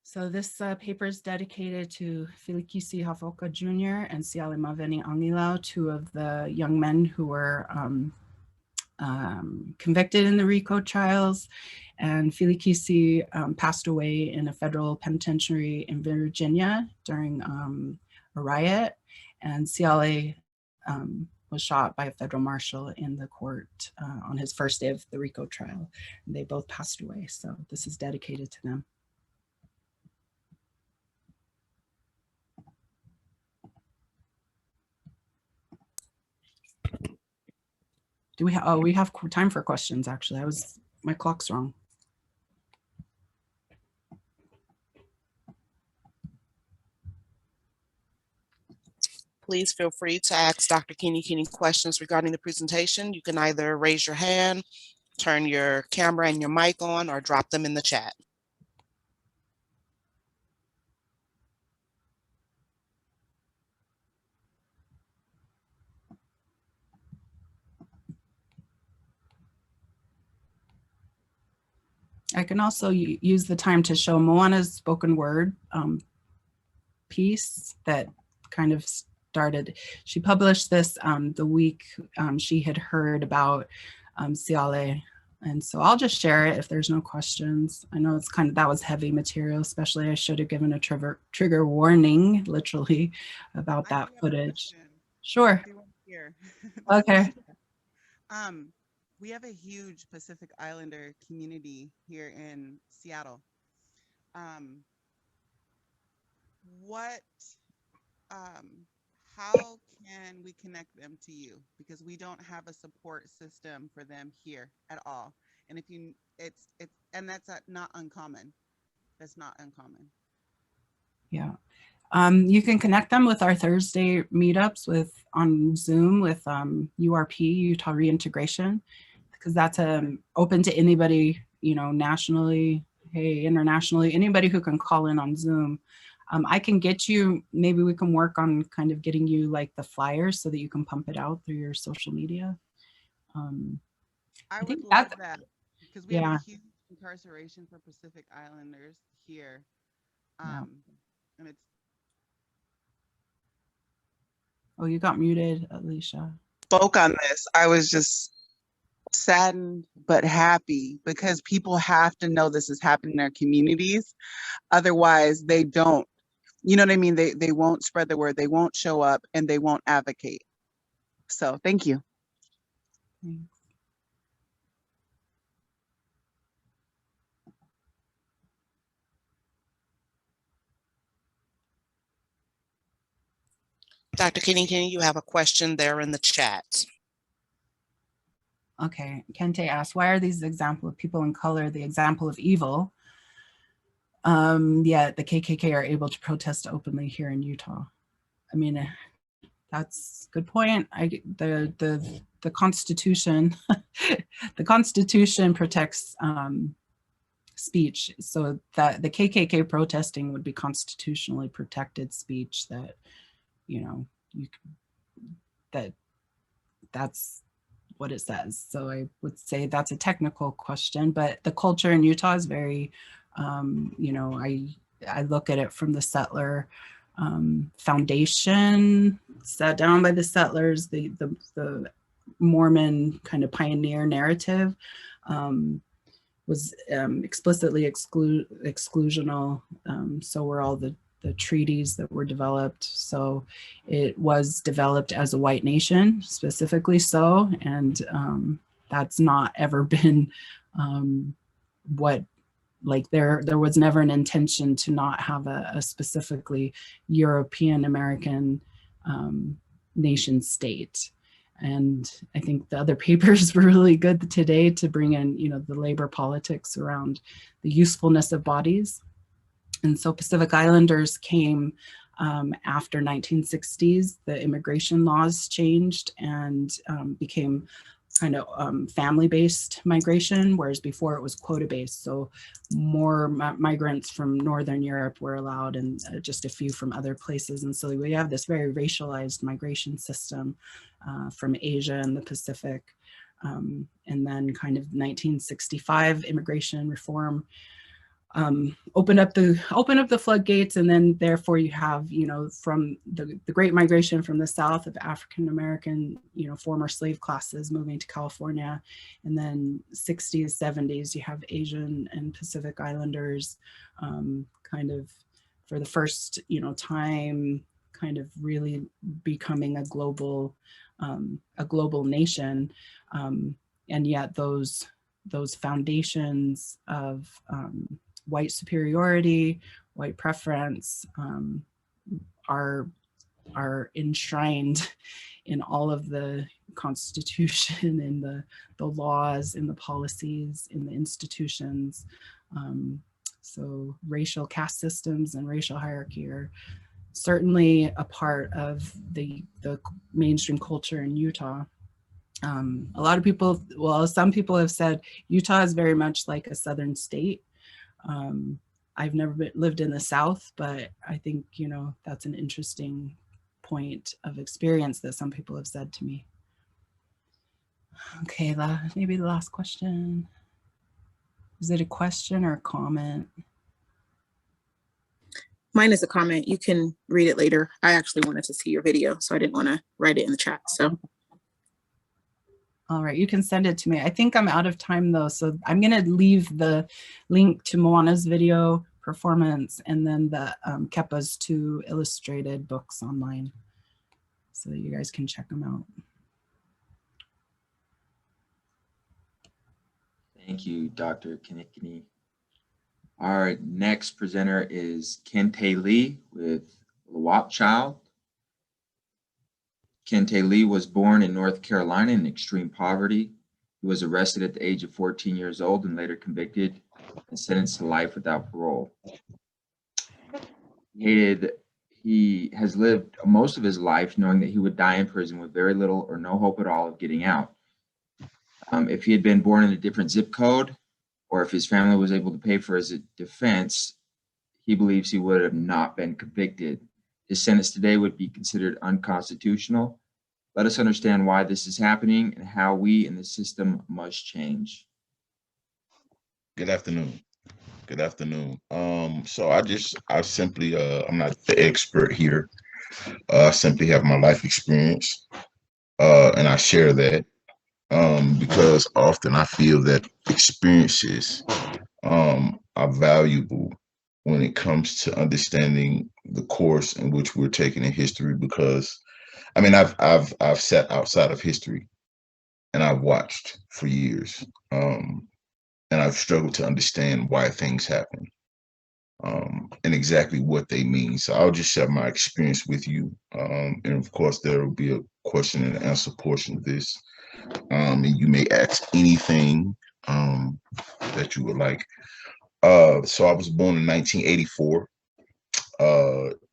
So this paper is dedicated to Filikisi Hafoka Jr. and Siale Maveni Angilao, 2 of the young men who were convicted in the RICO trials. And Filikisi passed away in a federal penitentiary in Virginia during a riot. And Siale was shot by a federal marshal in the court on his first day of the RICO trial. And they both passed away. So this is dedicated to them. Do we have, oh, we have time for questions, actually. My clock's wrong. Please feel free to ask Dr. Kini questions regarding the presentation. You can either raise your hand, turn your camera and your mic on, or drop them in the chat. I can also use the time to show Moana's spoken word piece that kind of started. She published this the week she had heard about Siale. And so I'll just share it if there's no questions. I know it's that was heavy material, especially I should have given a trigger warning, literally, about that footage. Sure. Okay. We have a huge Pacific Islander community here in Seattle. How can we connect them to you? Because we don't have a support system for them here at all. And and that's not uncommon. That's not uncommon. Yeah. You can connect them with our Thursday meetups on Zoom with URP, Utah Reintegration, because that's open to anybody, nationally, hey, internationally, anybody who can call in on Zoom. I can get you, maybe we can work on kind of getting you like the flyers so that you can pump it out through your social media. I would love that, because we have a huge incarceration for Pacific Islanders here. And it's. Oh, you got muted, Alicia. Spoke on this. I was just saddened but happy, because people have to know this is happening in their communities. Otherwise, they don't. You know what I mean? They won't spread the word. They won't show up, and they won't advocate. So thank you. Dr. Kini, you have a question there in the chat. Okay, Kente asked, why are these examples of people in color the example of evil? Yet the KKK are able to protest openly here in Utah. I mean, that's a good point. The Constitution, the Constitution protects speech. So that the KKK protesting would be constitutionally protected speech that, you know, that's what it says. So I would say that's a technical question, but the culture in Utah is very, you know, I look at it from the settler foundation set down by the settlers, the Mormon kind of pioneer narrative was explicitly exclusional. So were all the treaties that were developed. So it was developed as a white nation, specifically so, and that's not ever been what, like there was never an intention to not have a specifically European American nation state. And I think the other papers were really good today to bring in, you know, the labor politics around the usefulness of bodies. And so Pacific Islanders came after 1960s, the immigration laws changed and became kind of family-based migration, whereas before it was quota-based. So more migrants from Northern Europe were allowed and just a few from other places. And so we have this very racialized migration system from Asia and the Pacific. And then kind of 1965 immigration reform open up the floodgates, and then therefore you have, you know, from the great migration from the south of African American, you know, former slave classes moving to California, and then 60s, 70s you have Asian and Pacific Islanders kind of for the first, you know, time kind of really becoming a global nation, and yet those foundations of white superiority, white preference are enshrined in all of the Constitution, in the laws, in the policies, in the institutions. So racial caste systems and racial hierarchy are certainly a part of the mainstream culture in Utah. A lot of people, well, some people have said Utah is very much like a southern state. I've never lived in the South, but I think, you know, that's an interesting point of experience that some people have said to me. Okay, maybe the last question. Is it a question or a comment? Mine is a comment. You can read it later. I actually wanted to see your video, so I didn't want to write it in the chat. So. All right, you can send it to me. I think I'm out of time though, so I'm gonna leave the link to Moana's video performance and then the Kepa's 2 illustrated books online so that you guys can check them out. Thank you, Dr. Kinikini. Our next presenter is Kente Lee with Lawap Child. Kente Lee was born in North Carolina in extreme poverty. He was arrested at the age of 14 years old and later convicted and sentenced to life without parole. He has lived most of his life knowing that he would die in prison with very little or no hope at all of getting out. If he had been born in a different zip code, or if his family was able to pay for his defense, he believes he would have not been convicted. His sentence today would be considered unconstitutional. Let us understand why this is happening and how we in the system must change. Good afternoon. Good afternoon. So I simply, I'm not the expert here. I simply have my life experience, and I share that because often I feel that experiences are valuable when it comes to understanding the course in which we're taking in history. Because I mean, I've sat outside of history and I've watched for years, and I've struggled to understand why things happen and exactly what they mean. So I'll just share my experience with you, and of course there will be a question and answer portion of this, and you may ask anything that you would like. So I was born in 1984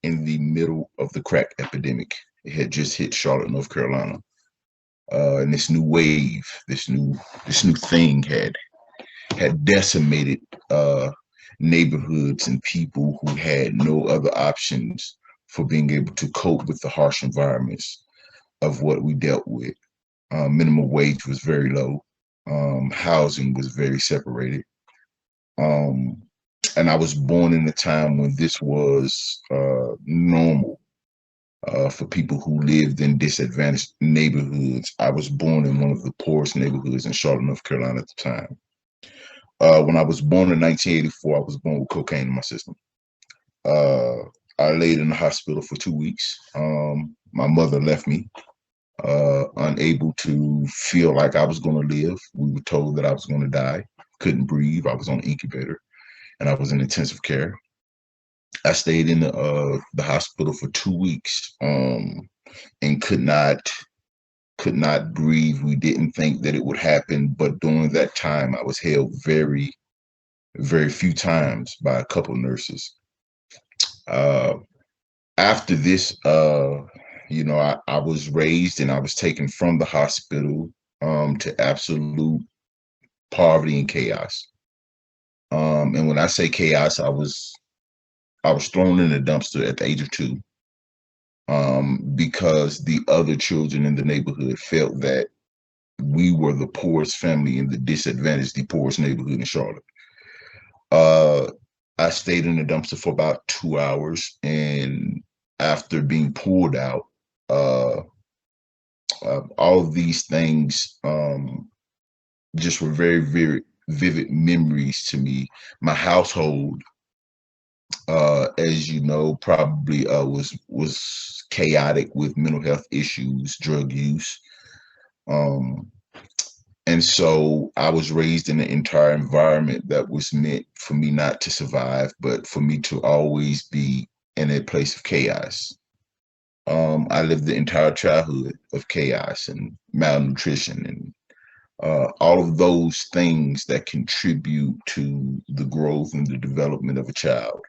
in the middle of the crack epidemic. It had just hit Charlotte, North Carolina. And this new wave, this new thing had had decimated neighborhoods and people who had no other options for being able to cope with the harsh environments of what we dealt with. Minimum wage was very low. Housing was very separated. And I was born in a time when this was normal for people who lived in disadvantaged neighborhoods. I was born in one of the poorest neighborhoods in Charlotte, North Carolina at the time. When I was born in 1984, I was born with cocaine in my system. I laid in the hospital for 2 weeks. My mother left me, unable to feel like I was going to live. We were told that I was going to die. Couldn't breathe. I was on an incubator, and I was in intensive care. I stayed in the hospital for 2 weeks, and could not breathe. We didn't think that it would happen, but during that time, I was held very, very few times by a couple of nurses. After this, you know, I was raised and I was taken from the hospital to absolute poverty and chaos. And when I say chaos, I was thrown in a dumpster at the age of 2, because the other children in the neighborhood felt that we were the poorest family in the disadvantaged, the poorest neighborhood in Charlotte. I stayed in the dumpster for about 2 hours, and after being pulled out, all of these things just were very, very vivid memories to me. My household, as you know, probably was chaotic with mental health issues, drug use. And so I was raised in an entire environment that was meant for me not to survive, but for me to always be in a place of chaos. I lived the entire childhood of chaos and malnutrition and all of those things that contribute to the growth and the development of a child.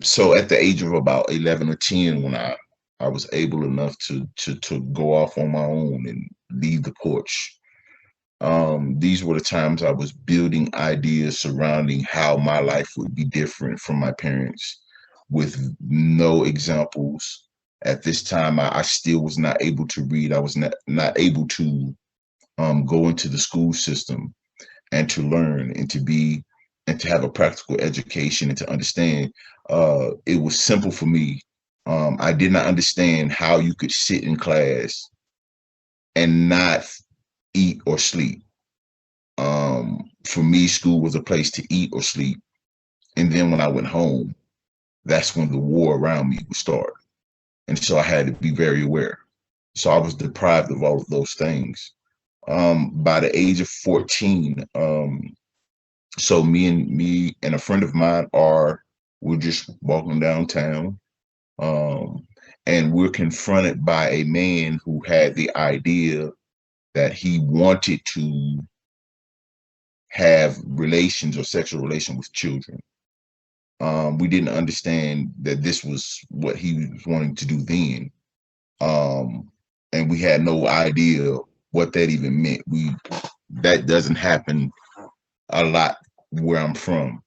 So at the age of about 11 or 10, when I was able enough to go off on my own and leave the porch, these were the times I was building ideas surrounding how my life would be different from my parents, with no examples. At this time, I still was not able to read. I was not able to go into the school system and to learn and to have a practical education and to understand. It was simple for me. I did not understand how you could sit in class and not eat or sleep. For me, school was a place to eat or sleep. And then when I went home, that's when the war around me would start. And so I had to be very aware. So I was deprived of all of those things. By the age of 14, so me and a friend of mine we're just walking downtown, and we're confronted by a man who had the idea that he wanted to have relations or sexual relations with children. We didn't understand that this was what he was wanting to do then. And we had no idea what that even meant. That doesn't happen a lot where I'm from.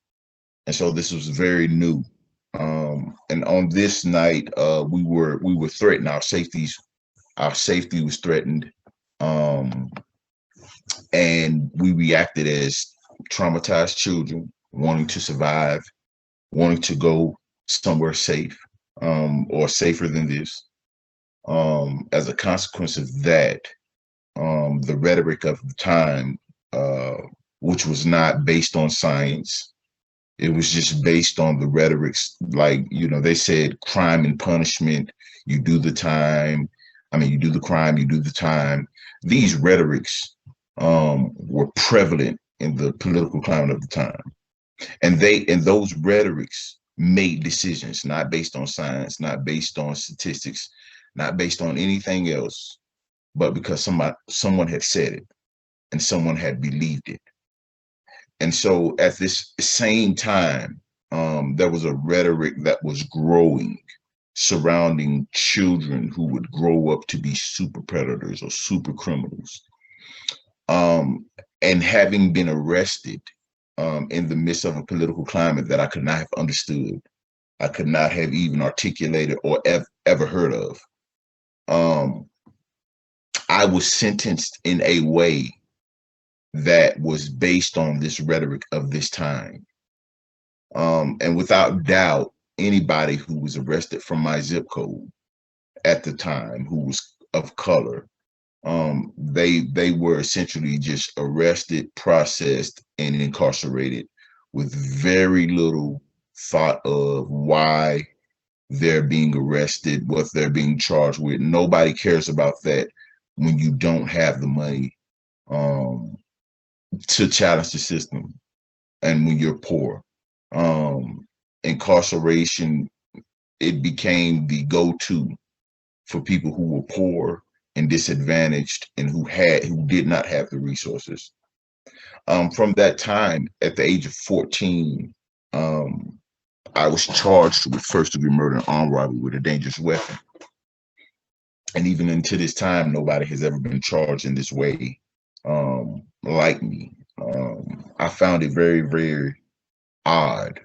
And so this was very new. And on this night, we were threatened. Our safety was threatened. And we reacted as traumatized children, wanting to survive, wanting to go somewhere safe, or safer than this. As a consequence of that, the rhetoric of the time, which was not based on science, it was just based on the rhetorics. Like, you know, they said crime and punishment, you do the time. I mean, you do the crime, you do the time. These rhetorics were prevalent in the political climate of the time. And those rhetorics made decisions not based on science, not based on statistics, not based on anything else, but because someone had said it and someone had believed it. And so at this same time, there was a rhetoric that was growing surrounding children who would grow up to be super predators or super criminals. And having been arrested in the midst of a political climate that I could not have understood, I could not have even articulated or ever heard of. I was sentenced in a way that was based on this rhetoric of this time. And without doubt, anybody who was arrested from my zip code at the time who was of color, they were essentially just arrested, processed, and incarcerated with very little thought of why they're being arrested, what they're being charged with. Nobody cares about that when you don't have the money to challenge the system and when you're poor. Incarceration, it became the go-to for people who were poor and disadvantaged and who did not have the resources. From that time, at the age of 14, I was charged with first-degree murder and armed robbery with a dangerous weapon. And even until this time, nobody has ever been charged in this way like me. I found it very, very odd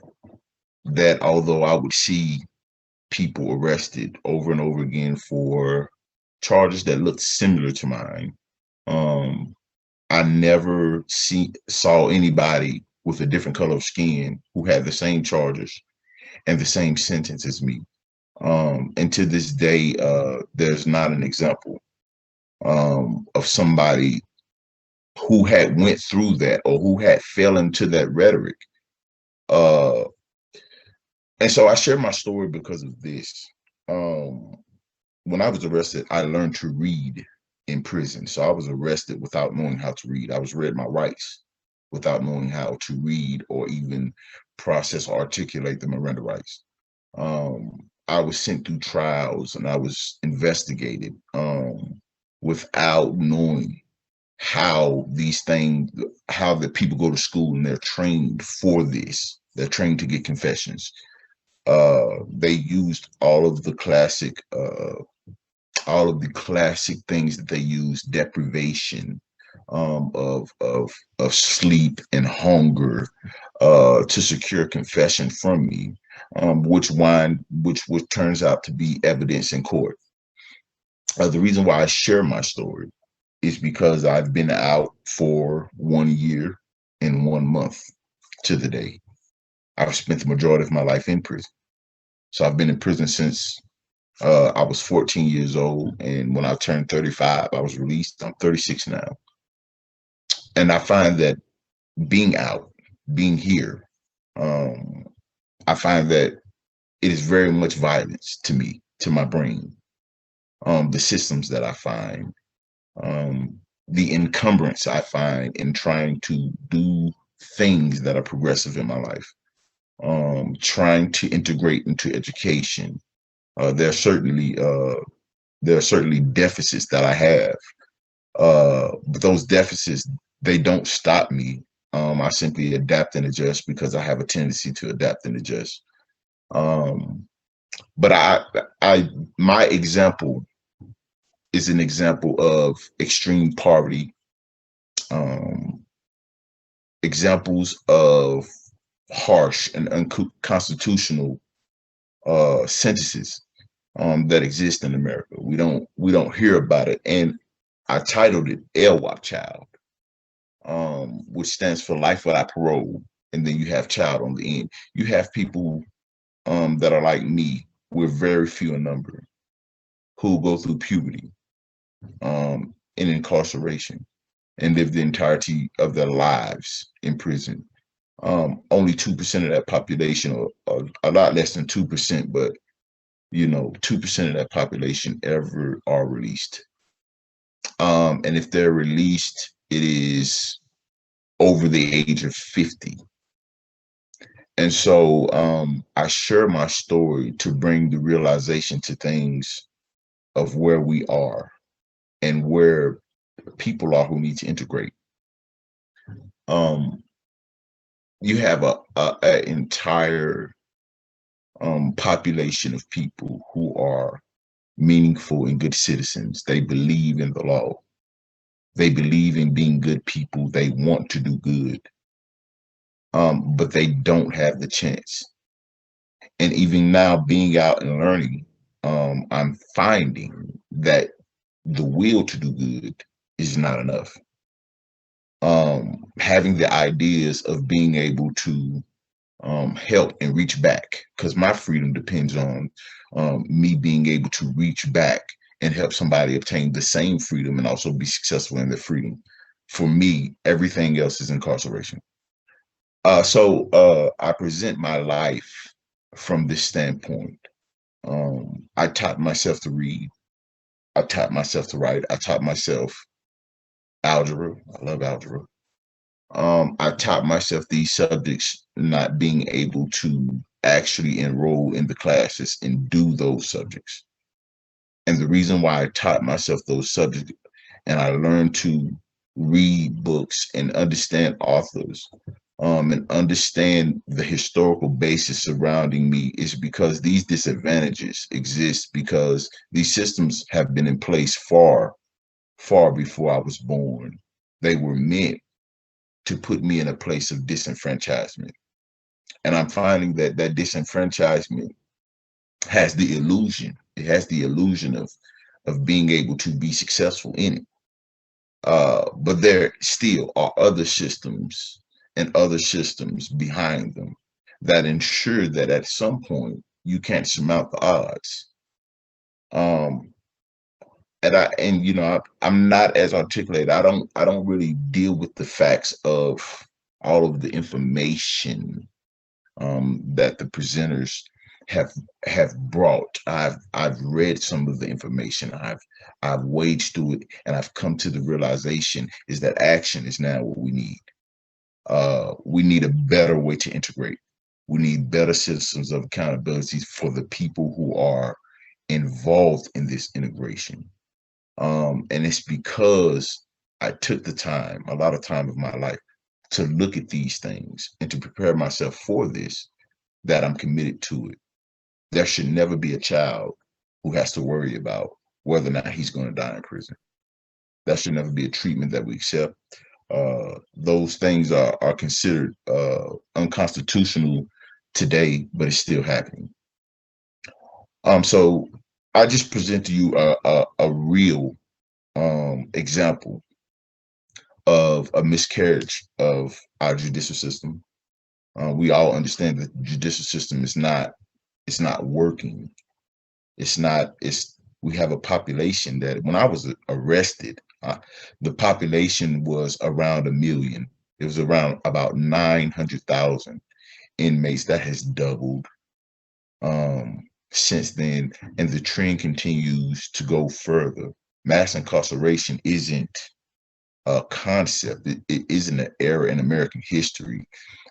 that although I would see people arrested over and over again for charges that looked similar to mine, I never saw anybody with a different color of skin who had the same charges and the same sentence as me. And to this day, there's not an example of somebody who had went through that or who had fell into that rhetoric. And so I share my story because of this. When I was arrested, I learned to read in prison. So I was arrested without knowing how to read. I was read my rights without knowing how to read or even process or articulate the Miranda rights. I was sent through trials and I was investigated without knowing how these things, how the people go to school and they're trained for this. They're trained to get confessions. They used all of the classic things that they use: deprivation of sleep and hunger to secure confession from me, which turns out to be evidence in court. The reason why I share my story is because I've been out for 1 year and 1 month to the day. I've spent the majority of my life in prison. So I've been in prison since I was 14 years old. And when I turned 35, I was released. I'm 36 now. And I find that being out, being here, I find that it is very much violence to me, to my brain. The systems that I find, the encumbrance I find in trying to do things that are progressive in my life, trying to integrate into education. There are certainly deficits that I have, but those deficits, they don't stop me. I simply adapt and adjust because I have a tendency to adapt and adjust. But my example is an example of extreme poverty, examples of harsh and unconstitutional sentences that exist in America. We don't hear about it, and I titled it LWOP Child, which stands for life without parole, and then you have child on the end. You have people that are like me. We're very few in number who go through puberty in incarceration and live the entirety of their lives in prison. Only 2% of that population, or a lot less than 2%, but 2% of that population ever are released. And if they're released, it is over the age of 50. And so I share my story to bring the realization to things of where we are and where people are who need to integrate. You have an entire population of people who are meaningful and good citizens. They believe in the law. They believe in being good people. They want to do good, but they don't have the chance. And even now, being out and learning, I'm finding that the will to do good is not enough. Having the ideas of being able to help and reach back, because my freedom depends on me being able to reach back and help somebody obtain the same freedom and also be successful in their freedom. For me, everything else is incarceration. So I present my life from this standpoint. I taught myself to read. I taught myself to write. I taught myself algebra. I love algebra. I taught myself these subjects, not being able to actually enroll in the classes and do those subjects. And the reason why I taught myself those subjects and I learned to read books and understand authors, and understand the historical basis surrounding me is because these disadvantages exist because these systems have been in place far before I was born. They were meant to put me in a place of disenfranchisement. And I'm finding that that disenfranchisement has the illusion. It has the illusion of being able to be successful in it. But there still are other systems and other systems behind them that ensure that at some point you can't surmount the odds. And you know, I'm not as articulate. I don't really deal with the facts of all of the information that the presenters have brought. I've read some of the information. I've waded through it, and I've come to the realization is that action is now what we need. We need a better way to integrate. We need better systems of accountability for the people who are involved in this integration. And it's because I took the time, a lot of time of my life, to look at these things and to prepare myself for this, that I'm committed to it. There should never be a child who has to worry about whether or not he's going to die in prison. That should never be a treatment that we accept. Those things are considered unconstitutional today, but it's still happening. So I just present to you a real example of a miscarriage of our judicial system. We all understand that the judicial system is not working. We have a population that when I was arrested, the population was around 1 million. It was around about 900,000 inmates. That has doubled since then, and the trend continues to go further. Mass incarceration isn't a concept. It isn't an era in American history.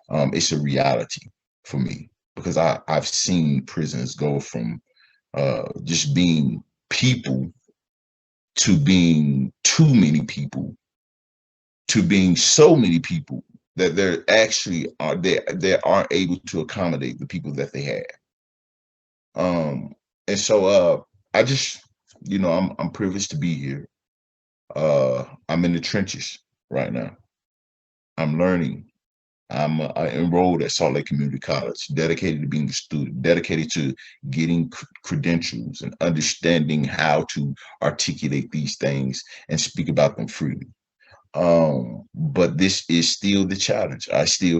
It's a reality for me because I've seen prisons go from just being people to being too many people to being so many people that they're actually they aren't able to accommodate the people that they have. And so I just, you know, I'm privileged to be here. I'm in the trenches right now. I'm learning. I'm enrolled at Salt Lake Community College, dedicated to being a student, dedicated to getting credentials and understanding how to articulate these things and speak about them freely. But this is still the challenge. I still